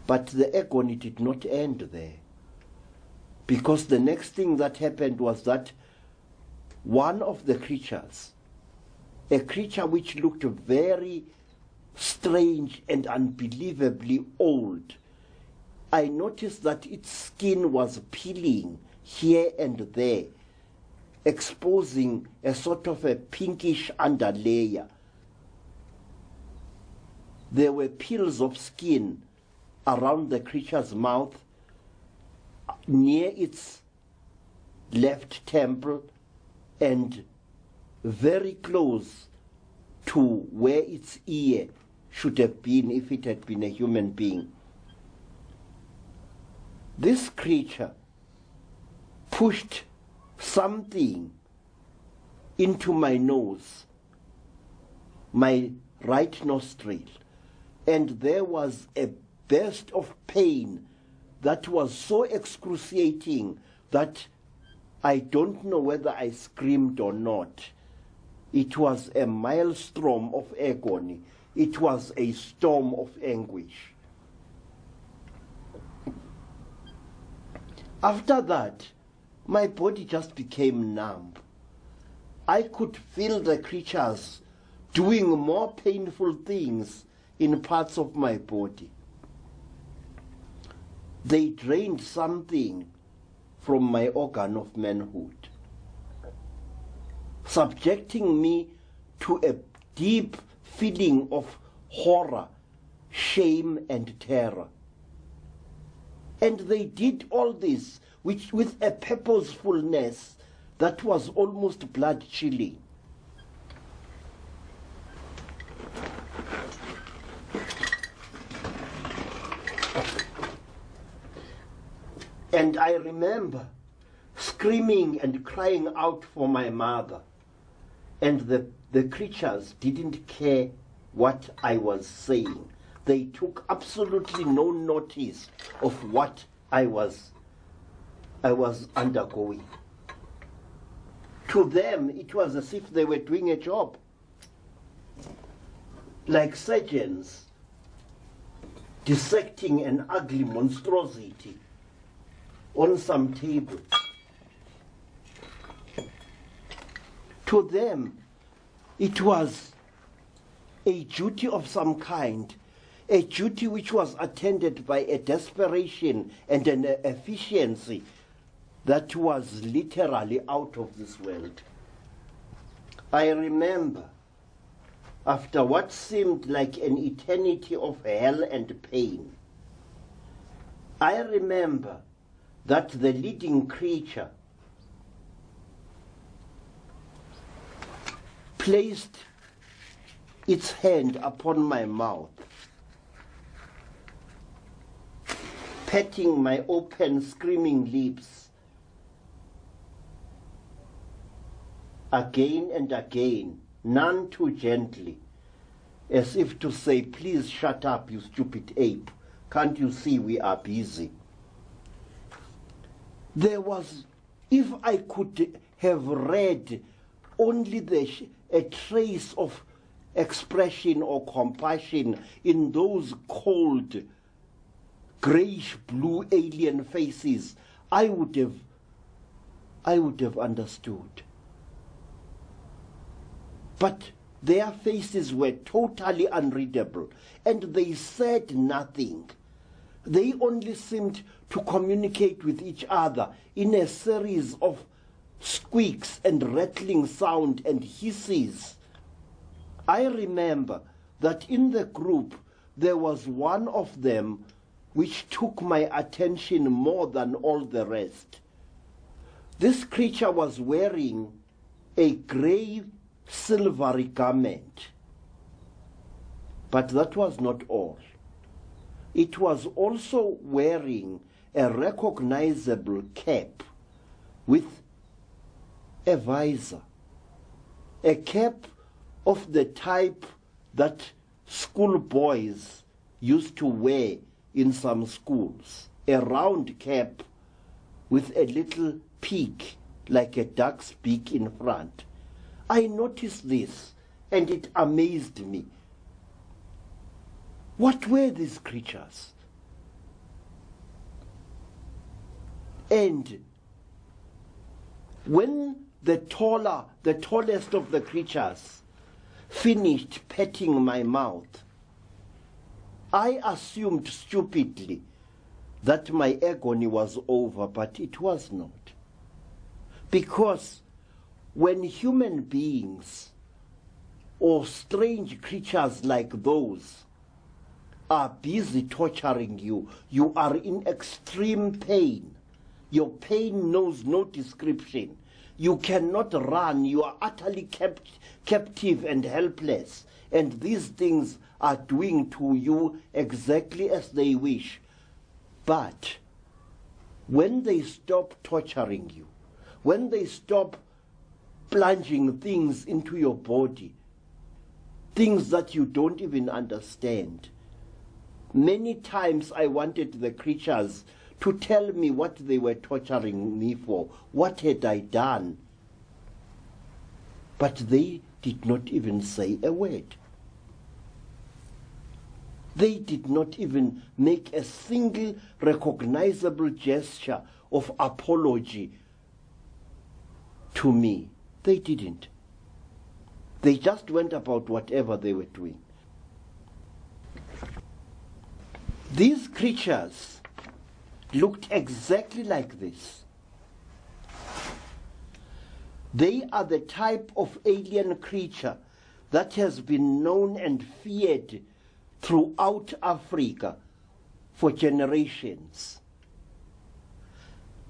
But the agony did not end there, because the next thing that happened was that one of the creatures, a creature which looked very strange and unbelievably old, I noticed that its skin was peeling here and there, exposing a sort of a pinkish underlayer. There were peels of skin around the creature's mouth, near its left temple, and very close to where its ear should have been if it had been a human being. This creature pushed something into my nose, my right nostril, and there was a burst of pain that was so excruciating that I don't know whether I screamed or not. It was a maelstrom of agony. It was a storm of anguish. After that, my body just became numb. I could feel the creatures doing more painful things in parts of my body. They drained something from my organ of manhood, subjecting me to a deep feeling of horror, shame, and terror. And they did all this with a purposefulness that was almost blood-chilling. And I remember screaming and crying out for my mother. And the creatures didn't care what I was saying. They took absolutely no notice of what I was undergoing. To them, it was as if they were doing a job, like surgeons dissecting an ugly monstrosity on some table. To them, it was a duty of some kind, a duty which was attended by a desperation and an efficiency that was literally out of this world. I remember, after what seemed like an eternity of hell and pain, I remember that the leading creature placed its hand upon my mouth, patting my open, screaming lips again and again, none too gently, as if to say, please shut up, you stupid ape. Can't you see we are busy? There was, if I could have read only a trace of expression or compassion in those cold, grayish-blue alien faces, I would have understood. But their faces were totally unreadable, and they said nothing. They only seemed to communicate with each other in a series of squeaks and rattling sound and hisses. I remember that in the group there was one of them which took my attention more than all the rest. This creature was wearing a grey silvery garment. But that was not all. It was also wearing a recognizable cap with a visor, a cap of the type that schoolboys used to wear in some schools, a round cap with a little peak like a duck's beak in front. I noticed this, and it amazed me. What were these creatures? And when the tallest of the creatures finished petting my mouth, I assumed stupidly that my agony was over, but it was not. Because when human beings or strange creatures like those are busy torturing you. You are in extreme pain. Your pain knows no description. You cannot run. You are utterly captive and helpless. And these things are doing to you exactly as they wish. But when they stop torturing you, when they stop plunging things into your body, things that you don't even understand. Many times I wanted the creatures to tell me what they were torturing me for. What had I done? But they did not even say a word. They did not even make a single recognizable gesture of apology to me. They didn't. They just went about whatever they were doing. These creatures looked exactly like this. They are the type of alien creature that has been known and feared throughout Africa for generations.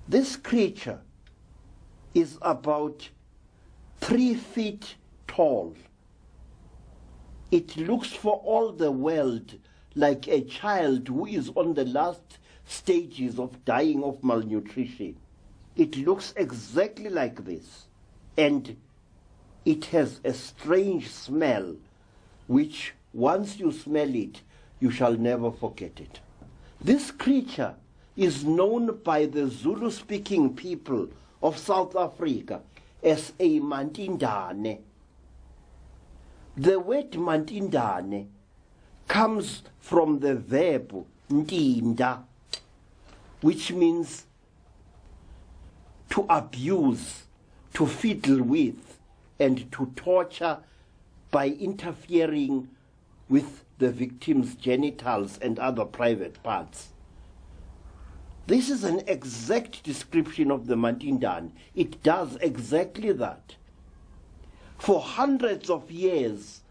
This creature is about 3 feet tall. It looks for all the world like a child who is on the last stages of dying of malnutrition. It looks exactly like this, and it has a strange smell which once you smell it, you shall never forget it. This creature is known by the Zulu-speaking people of South Africa as a mantindane. The word mantindane comes from the verb ntinda, which means to abuse, to fiddle with, and to torture by interfering with the victim's genitals and other private parts. This is an exact description of the Mantindan. It does exactly that. For hundreds of years,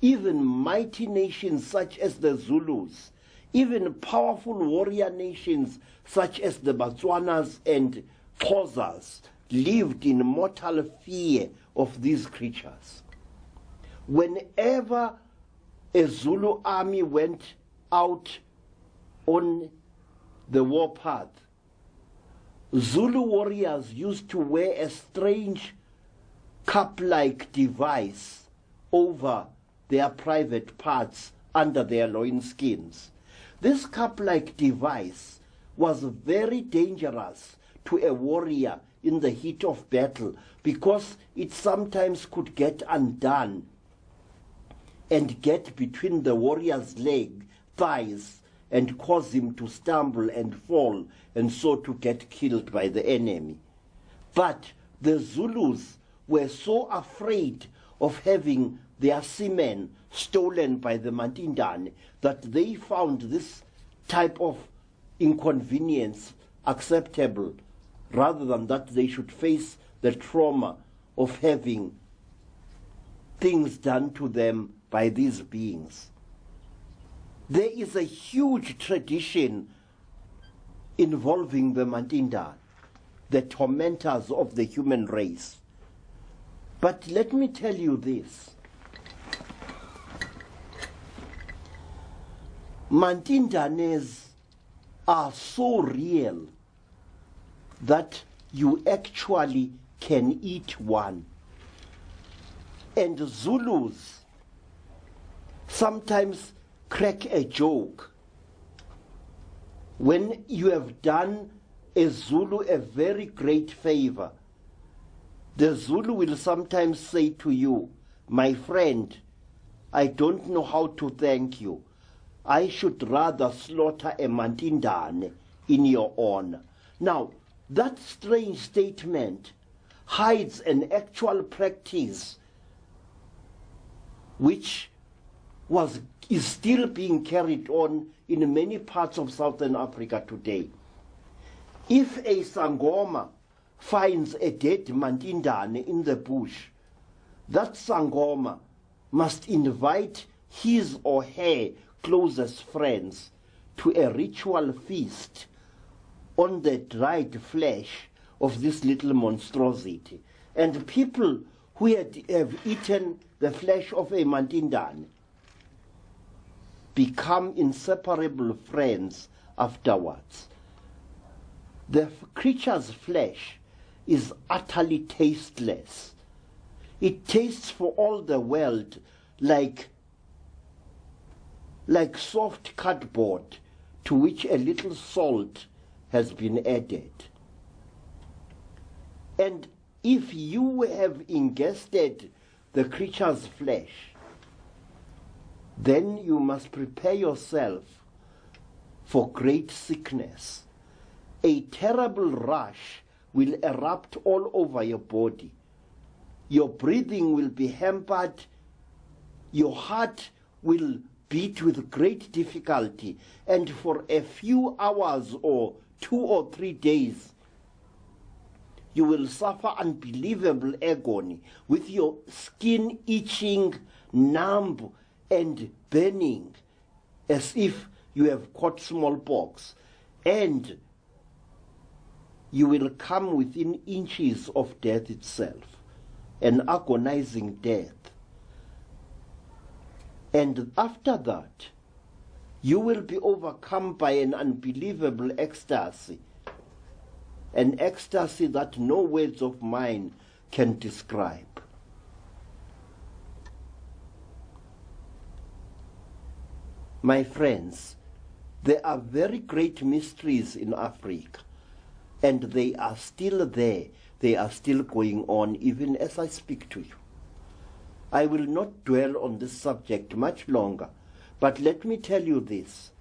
even mighty nations such as the Zulus, even powerful warrior nations such as the Botswanas and Xhosas lived in mortal fear of these creatures. Whenever a Zulu army went out on the warpath, Zulu warriors used to wear a strange cup-like device over their private parts under their loinskins. This cup-like device was very dangerous to a warrior in the heat of battle because it sometimes could get undone and get between the warrior's thighs, and cause him to stumble and fall, and so to get killed by the enemy. But the Zulus were so afraid of having their semen stolen by the Mantindane that they found this type of inconvenience acceptable, rather than that they should face the trauma of having things done to them by these beings. There is a huge tradition involving the Mantindan, the tormentors of the human race. But let me tell you this. Mantindanes are so real that you actually can eat one. And Zulus sometimes crack a joke. When you have done a Zulu a very great favor, the Zulu will sometimes say to you, "My friend, I don't know how to thank you. I should rather slaughter a Mantindane in your honor." Now, that strange statement hides an actual practice which is still being carried on in many parts of Southern Africa today. If a Sangoma finds a dead Mantindane in the bush, that Sangoma must invite his or her closest friends to a ritual feast on the dried flesh of this little monstrosity. And people who have eaten the flesh of a Mantindane become inseparable friends afterwards. The creature's flesh is utterly tasteless. It tastes for all the world like soft cardboard to which a little salt has been added. And if you have ingested the creature's flesh, then you must prepare yourself for great sickness. A terrible rush will erupt all over your body. Your breathing will be hampered. Your heart will beat with great difficulty. And for a few hours or 2 or 3 days, you will suffer unbelievable agony with your skin itching, numb, and burning as if you have caught smallpox. And you will come within inches of death itself, an agonizing death. And after that, you will be overcome by an unbelievable ecstasy, an ecstasy that no words of mine can describe. My friends, there are very great mysteries in Africa, and they are still there. They are still going on even as I speak to you. I will not dwell on this subject much longer, but let me tell you this,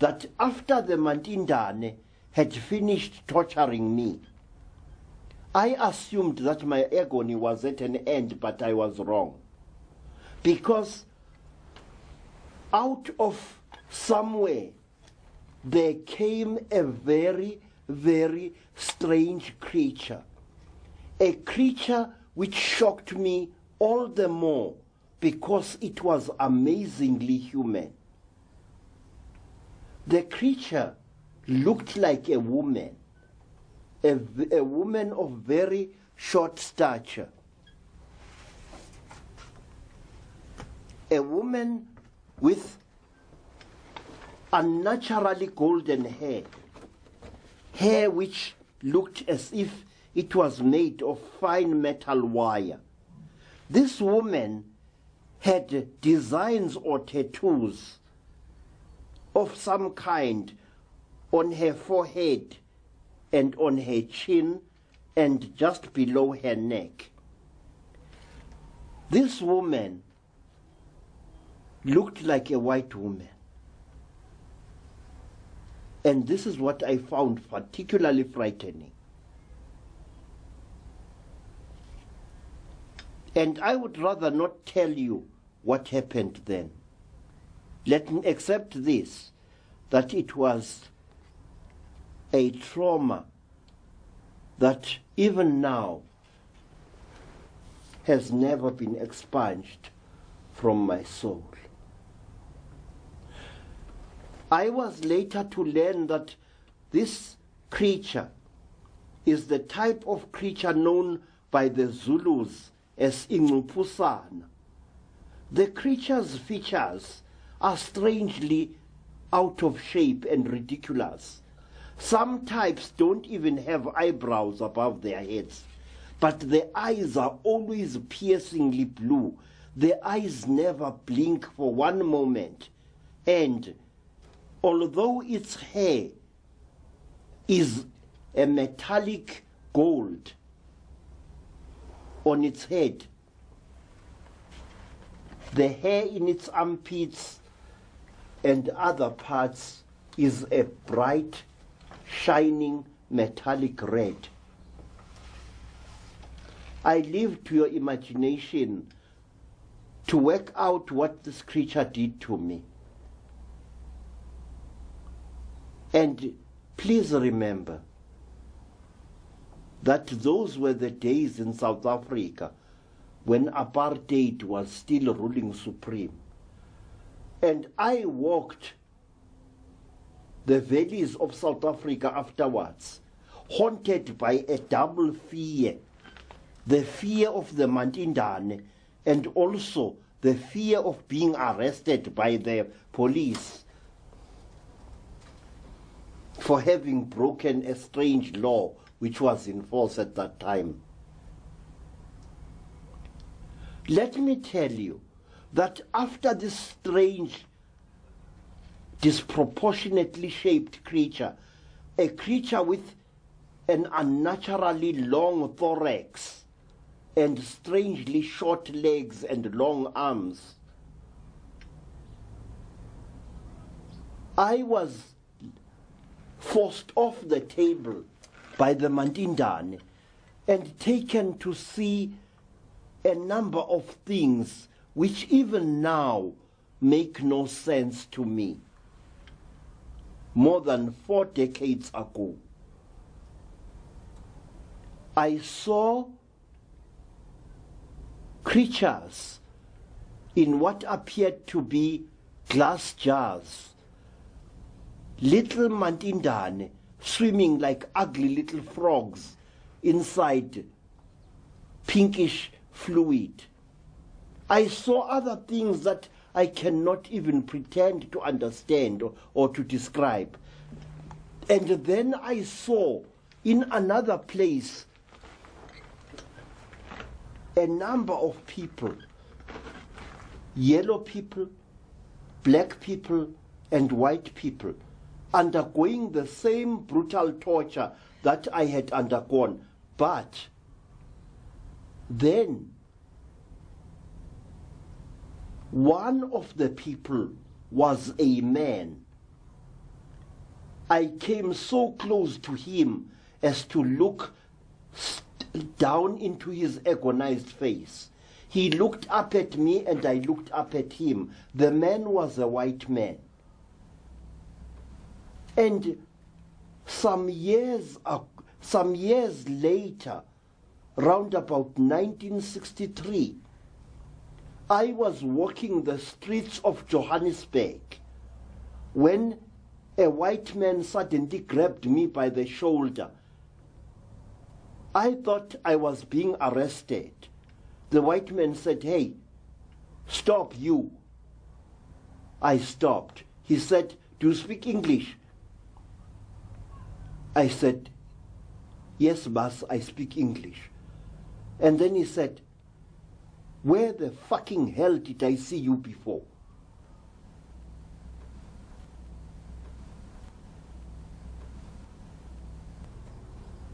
that after the Mantindane had finished torturing me, I assumed that my agony was at an end, but I was wrong. Because out of somewhere there came a very, very strange creature. A creature which shocked me all the more because it was amazingly human. The creature looked like a woman, a woman of very short stature, a woman with unnaturally golden hair which looked as if it was made of fine metal wire. This woman had designs or tattoos of some kind on her forehead and on her chin and just below her neck. This woman looked like a white woman. And this is what I found particularly frightening. And I would rather not tell you what happened then. Let me accept this, that it was a trauma that even now has never been expunged from my soul. I was later to learn that this creature is the type of creature known by the Zulus as Ingupusana. The creature's features are strangely out of shape and ridiculous. Some types don't even have eyebrows above their heads, but their eyes are always piercingly blue. Their eyes never blink for one moment, and although its hair is a metallic gold on its head, the hair in its armpits and other parts is a bright, shining metallic red. I leave to your imagination to work out what this creature did to me. And please remember that those were the days in South Africa when apartheid was still ruling supreme. And I walked the valleys of South Africa afterwards, haunted by a double fear. The fear of the Mantindane and also the fear of being arrested by the police for having broken a strange law which was in force at that time. Let me tell you that after this strange, disproportionately shaped creature, a creature with an unnaturally long thorax and strangely short legs and long arms, I was forced off the table by the Mantindane and taken to see a number of things which even now make no sense to me. More than 4 decades ago, I saw creatures in what appeared to be glass jars, little Mantindane swimming like ugly little frogs inside pinkish fluid. I saw other things that I cannot even pretend to understand or to describe. And then I saw in another place a number of people, yellow people, black people, and white people, undergoing the same brutal torture that I had undergone. But then one of the people was a man. I came so close to him as to look down into his agonized face. He looked up at me and I looked up at him. The man was a white man. And some years later, round about 1963, I was walking the streets of Johannesburg when a white man suddenly grabbed me by the shoulder. I thought I was being arrested. The white man said, "Hey, stop you." I stopped. He said, "Do you speak English?" I said, "Yes, boss, I speak English." And then he said, "Where the fucking hell did I see you before?"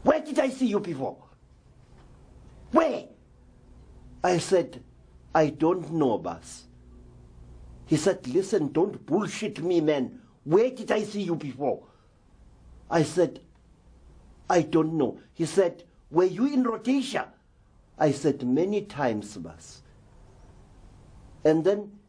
"Where did I see you before? Where?" I said, "I don't know, boss." He said, "Listen, don't bullshit me, man. Where did I see you before?" I said, "I don't know." He said, "Were you in Rhodesia?" I said, "Many times, boss." And then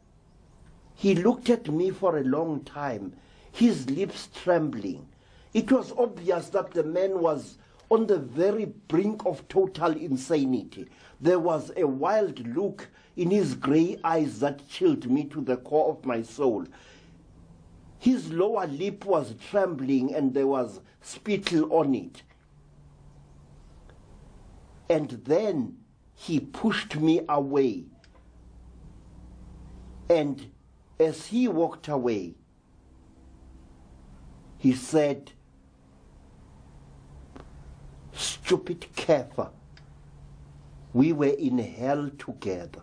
he looked at me for a long time, his lips trembling. It was obvious that the man was on the very brink of total insanity. There was a wild look in his grey eyes that chilled me to the core of my soul. His lower lip was trembling and there was spittle on it. And then he pushed me away. And as he walked away, he said, "Stupid kafir, we were in hell together."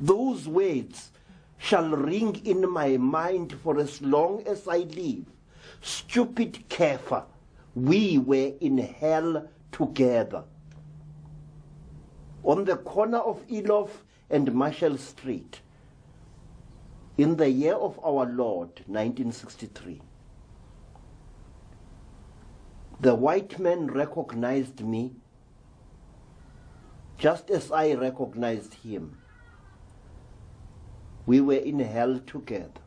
Those words shall ring in my mind for as long as I live. Stupid kafir, we were in hell together. On the corner of Elof and Marshall Street, in the year of our Lord, 1963. The white man recognized me just as I recognized him. We were in hell together.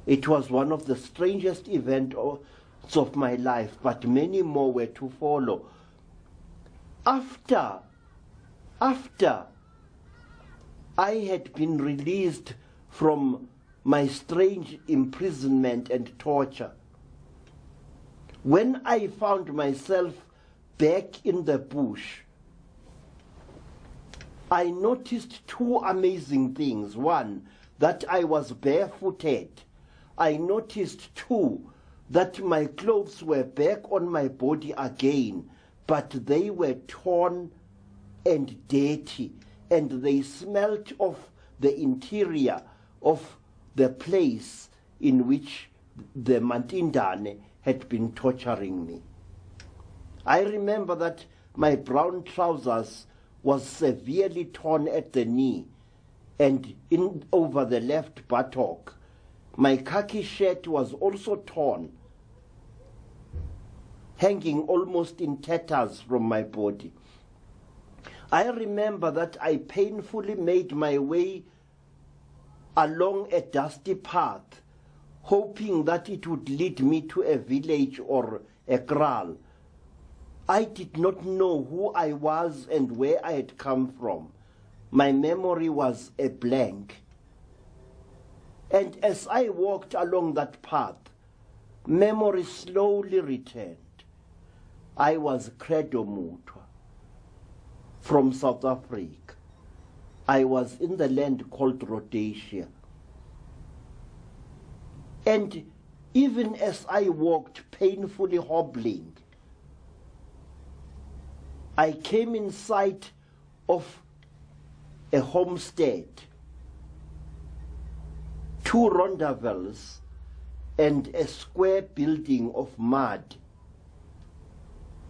It was one of the strangest events of my life, but many more were to follow. After I had been released from my strange imprisonment and torture. When I found myself back in the bush, I noticed two amazing things. One, that I was barefooted. I noticed, two, that my clothes were back on my body again, but they were torn and dirty, and they smelt of the interior of the place in which the Mantindane had been torturing me. I remember that my brown trousers was severely torn at the knee and in over the left buttock. My khaki shirt was also torn, hanging almost in tatters from my body. I remember that I painfully made my way along a dusty path, hoping that it would lead me to a village or a kraal. I did not know who I was and where I had come from. My memory was a blank. And as I walked along that path, memory slowly returned. I was Credo Mutwa from South Africa. I was in the land called Rhodesia. And even as I walked painfully hobbling, I came in sight of a homestead, two rondavels, and a square building of mud.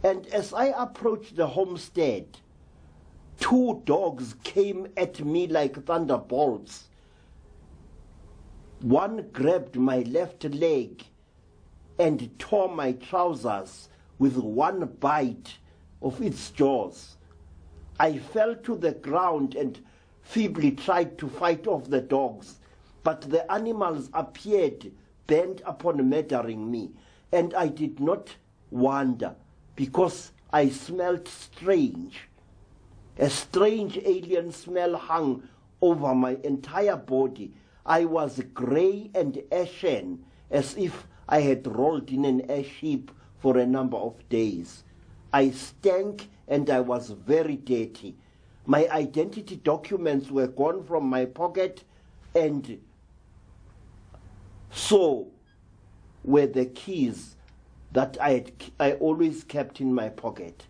And as I approached the homestead, two dogs came at me like thunderbolts. One grabbed my left leg and tore my trousers with one bite of its jaws. I fell to the ground and feebly tried to fight off the dogs, but the animals appeared bent upon murdering me, and I did not wonder, because I smelled strange. A strange alien smell hung over my entire body. I was grey and ashen, as if I had rolled in an ash heap for a number of days. I stank and I was very dirty. My identity documents were gone from my pocket, and so were the keys that I always kept in my pocket.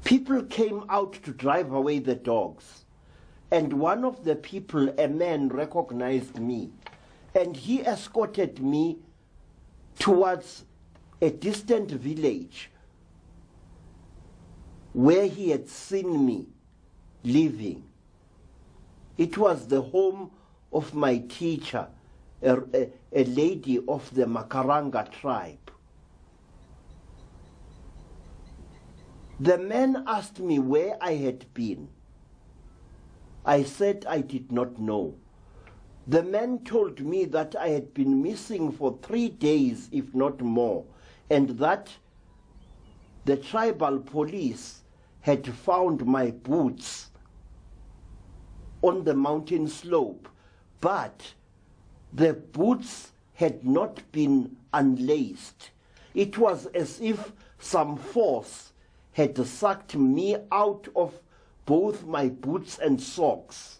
People came out to drive away the dogs, and one of the people, a man, recognized me, and he escorted me towards a distant village where he had seen me living. It was the home of my teacher, a lady of the Makaranga tribe. The man asked me where I had been. I said I did not know. The man told me that I had been missing for 3 days, if not more, and that the tribal police had found my boots on the mountain slope, but the boots had not been unlaced. It was as if some force had sucked me out of both my boots and socks,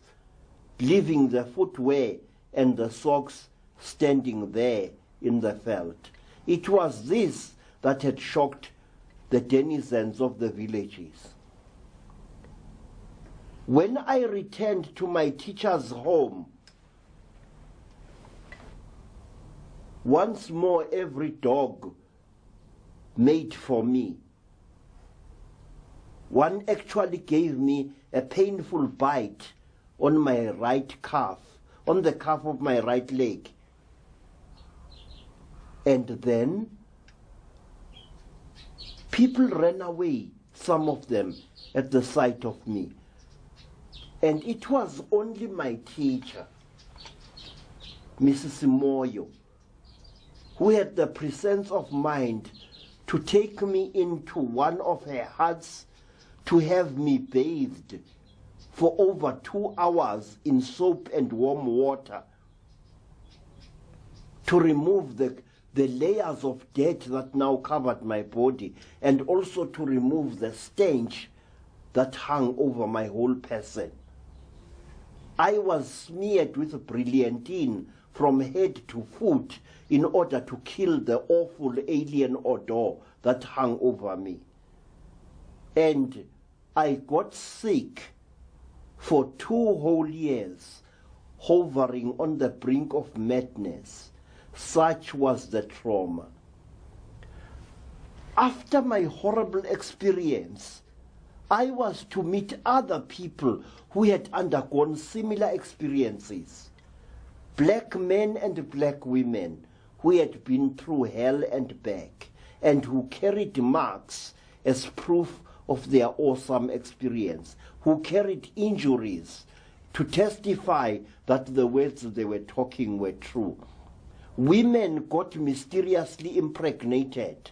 leaving the footwear and the socks standing there in the veld. It was this that had shocked the denizens of the villages. When I returned to my teacher's home, once more every dog made for me. One actually gave me a painful bite on my right calf, on the calf of my right leg. And then people ran away, some of them, at the sight of me. And it was only my teacher, Mrs. Moyo, who had the presence of mind to take me into one of her huts to have me bathed for over 2 hours in soap and warm water to remove the layers of dirt that now covered my body, and also to remove the stench that hung over my whole person. I was smeared with brilliantine from head to foot in order to kill the awful alien odor that hung over me. And I got sick for 2 whole years, hovering on the brink of madness. Such was the trauma. After my horrible experience, I was to meet other people who had undergone similar experiences. Black men and black women who had been through hell and back, and who carried marks as proof of their awesome experience, who carried injuries to testify that the words they were talking were true. Women got mysteriously impregnated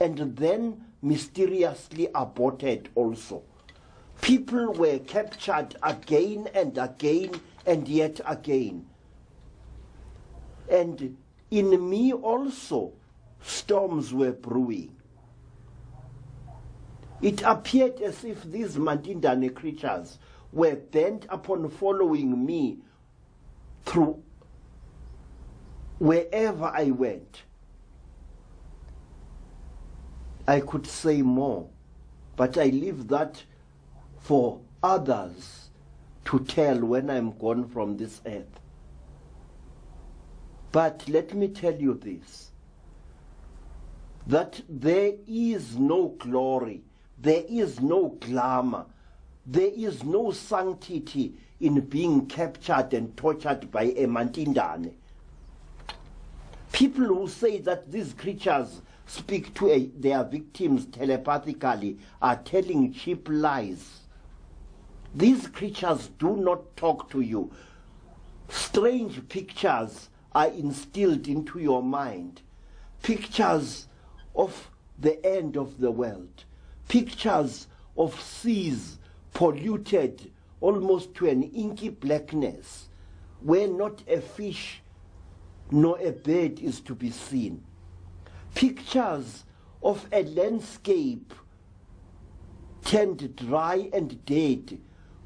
and then mysteriously aborted also. People were captured again and again and yet again. And in me also, storms were brewing. It appeared as if these Mantindane creatures were bent upon following me through wherever I went. I could say more, but I leave that for others to tell when I'm gone from this earth. But let me tell you this, that there is no glory, there is no glamour, there is no sanctity in being captured and tortured by a Mantindane. People who say that these creatures speak to their victims telepathically are telling cheap lies. These creatures do not talk to you. Strange pictures are instilled into your mind. Pictures of the end of the world. Pictures of seas polluted almost to an inky blackness, where not a fish nor a bird is to be seen. Pictures of a landscape turned dry and dead,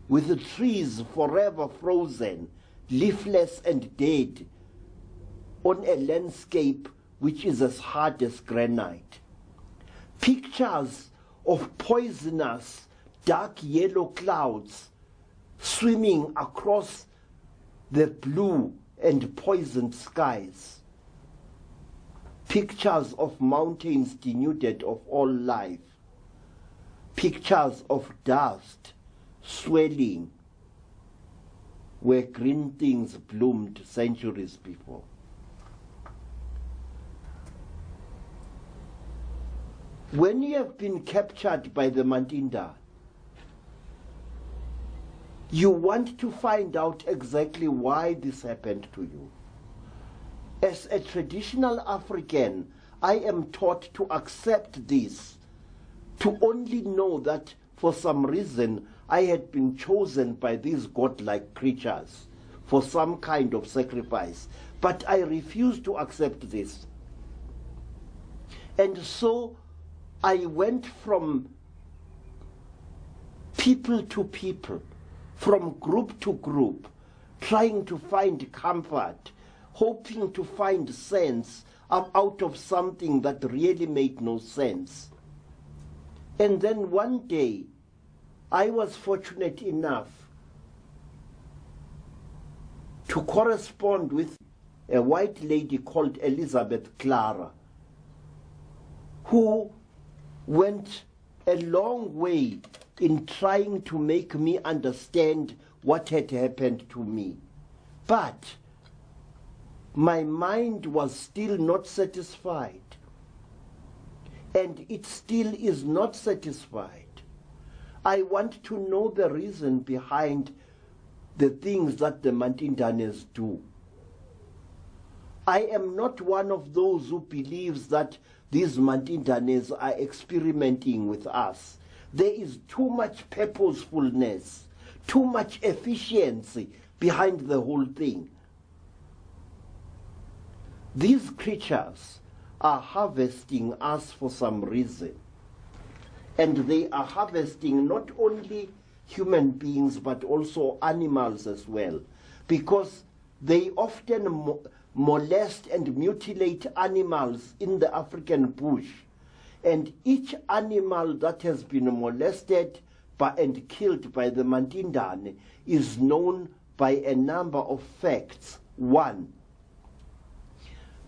with the trees forever frozen, leafless and dead, on a landscape which is as hard as granite. Pictures of poisonous, dark yellow clouds swimming across the blue and poisoned skies. Pictures of mountains denuded of all life. Pictures of dust swelling where green things bloomed centuries before. When you have been captured by the Mandinda, you want to find out exactly why this happened to you. As a traditional African, I am taught to accept this, to only know that for some reason I had been chosen by these godlike creatures for some kind of sacrifice. But I refuse to accept this. And so I went from people to people, from group to group, trying to find comfort, hoping to find sense out of something that really made no sense. And then one day, I was fortunate enough to correspond with a white lady called Elizabeth Clara, who went a long way in trying to make me understand what had happened to me. But my mind was still not satisfied, and it still is not satisfied. I want to know the reason behind the things that the Mantindanes do. I am not one of those who believes that these Mantindanes are experimenting with us. There is too much purposefulness, too much efficiency behind the whole thing. These creatures are harvesting us for some reason. And they are harvesting not only human beings but also animals as well, because they often molest and mutilate animals in the African bush. And each animal that has been molested and killed by the Mantindane is known by a number of facts. One,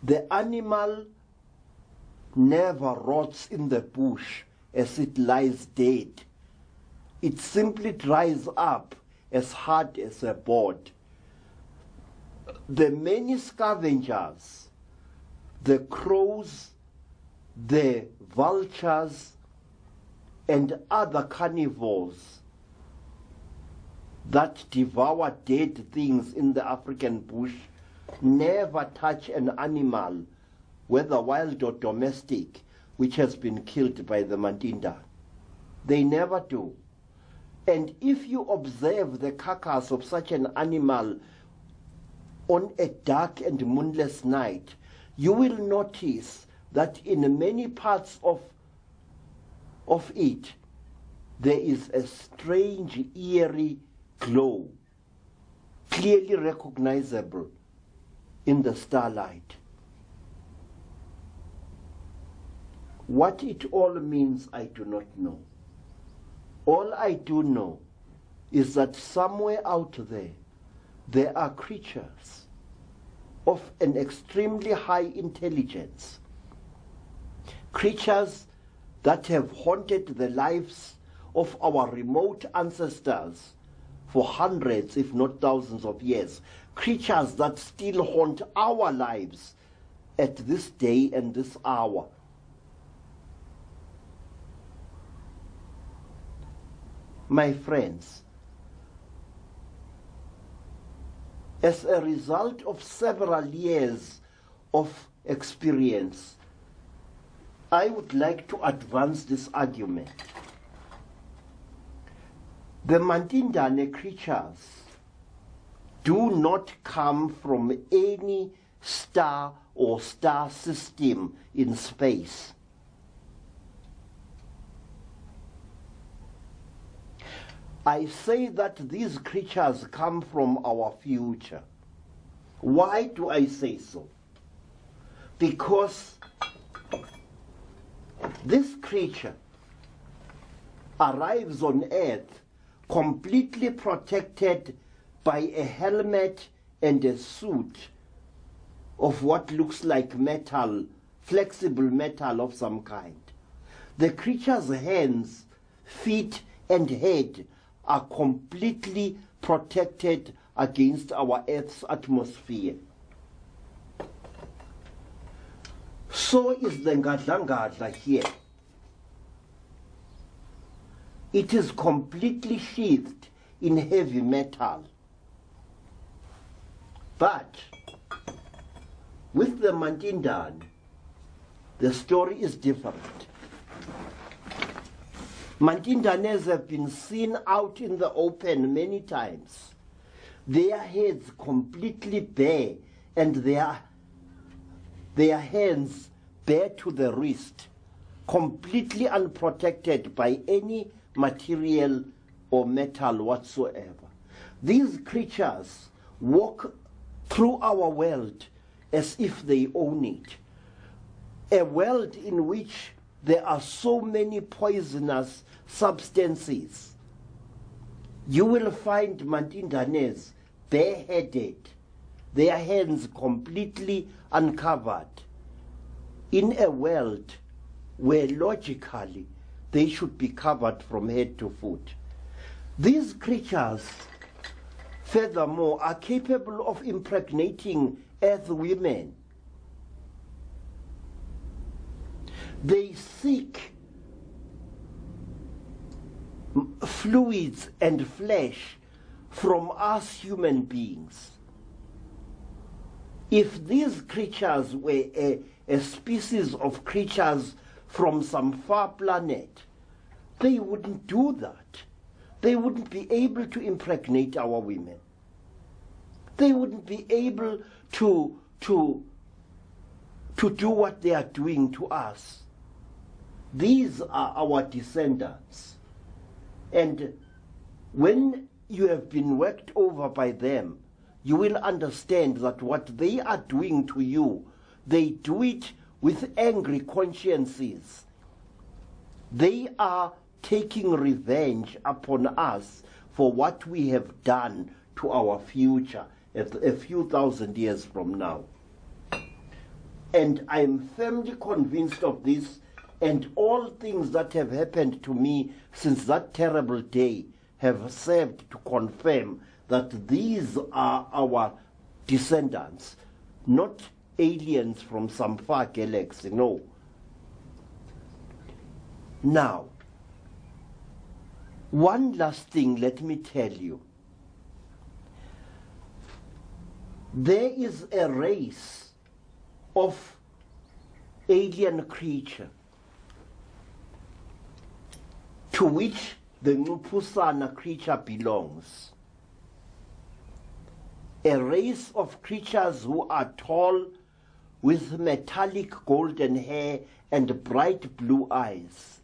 the animal never rots in the bush as it lies dead. It simply dries up as hard as a board. The many scavengers, the crows, the vultures, and other carnivores that devour dead things in the African bush never touch an animal, whether wild or domestic, which has been killed by the Mandinda. They never do. And if you observe the carcass of such an animal on a dark and moonless night, you will notice that in many parts of it, there is a strange, eerie glow, clearly recognizable in the starlight. What it all means, I do not know. All I do know is that somewhere out there are creatures of an extremely high intelligence, creatures that have haunted the lives of our remote ancestors for hundreds, if not thousands of years, creatures that still haunt our lives at this day and this hour. My friends, as a result of several years of experience, I would like to advance this argument. The Mantindane creatures do not come from any star or star system in space. I say that these creatures come from our future. Why do I say so? Because this creature arrives on Earth completely protected by a helmet and a suit of what looks like metal, flexible metal of some kind. The creature's hands, feet, and head are completely protected against our Earth's atmosphere. So is the Ngadla here. It is completely sheathed in heavy metal. But with the Mantindane, the story is different. Mantindanes have been seen out in the open many times, their heads completely bare and their hands bare to the wrist, completely unprotected by any material or metal whatsoever. These creatures walk through our world as if they own it, a world in which there are so many poisonous substances. You will find Mantindanes bareheaded, their hands completely uncovered, in a world where logically they should be covered from head to foot. These creatures, furthermore, are capable of impregnating earth women. They seek fluids and flesh from us human beings. If these creatures were a species of creatures from some far planet, they wouldn't do that. they wouldn't be able to impregnate our women. They wouldn't be able to do what they are doing to us. These are our descendants. And when you have been worked over by them, you will understand that what they are doing to you, they do it with angry consciences. They are taking revenge upon us for what we have done to our future a few thousand years from now. And I am firmly convinced of this, and all things that have happened to me since that terrible day have served to confirm that these are our descendants, not aliens from some far galaxy, no. Now, one last thing, let me tell you. There is a race of alien creature to which the Ngupusana creature belongs. A race of creatures who are tall, with metallic golden hair and bright blue eyes.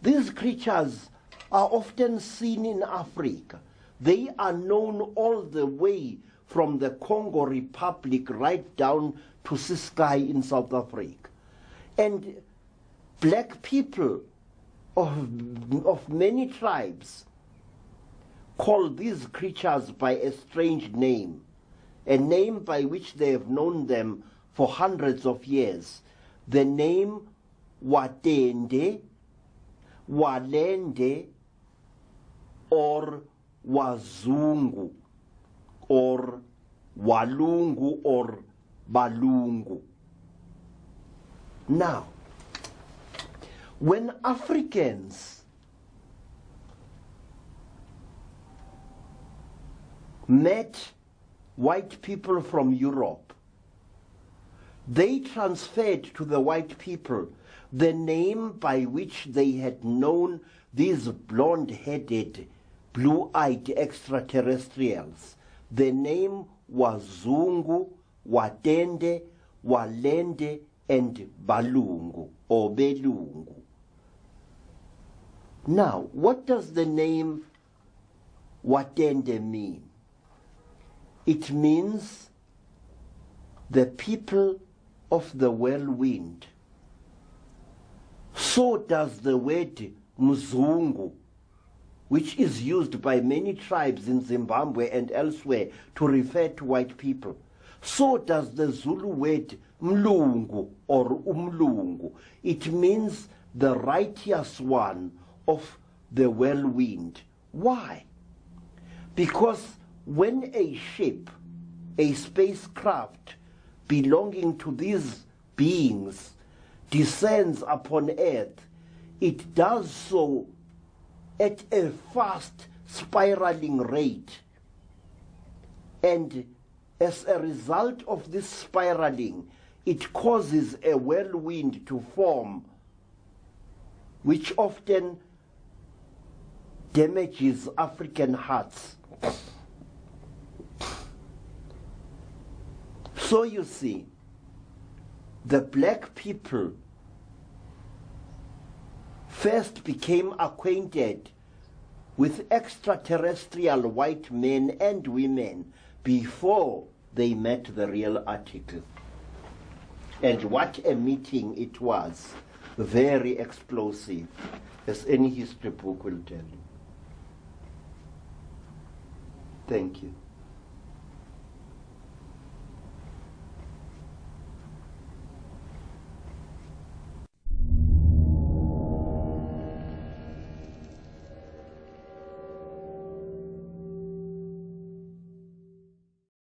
These creatures are often seen in Africa. They are known all the way from the Congo Republic right down to Ciskei in South Africa. And black people of many tribes call these creatures by a strange name, a name by which they have known them for hundreds of years. The name Watende, Walende, or Wazungu, or Walungu, or Balungu. Now, when Africans met white people from Europe, they transferred to the white people the name by which they had known these blonde-headed, blue-eyed extraterrestrials. The name was Zungu, Watende, Walende, and Balungu, or Belungu. Now, what does the name Watende mean? It means the people of the whirlwind. So does the word Mzungu, which is used by many tribes in Zimbabwe and elsewhere to refer to white people. So does the Zulu word Mlungu or Umlungu. It means the righteous one of the whirlwind. Why? Because when a ship, a spacecraft belonging to these beings descends upon Earth, it does so at a fast spiraling rate. And as a result of this spiraling, it causes a whirlwind to form, which often damages African hearts. So you see, the black people first became acquainted with extraterrestrial white men and women before they met the real article. And what a meeting it was, very explosive, as any history book will tell you. Thank you.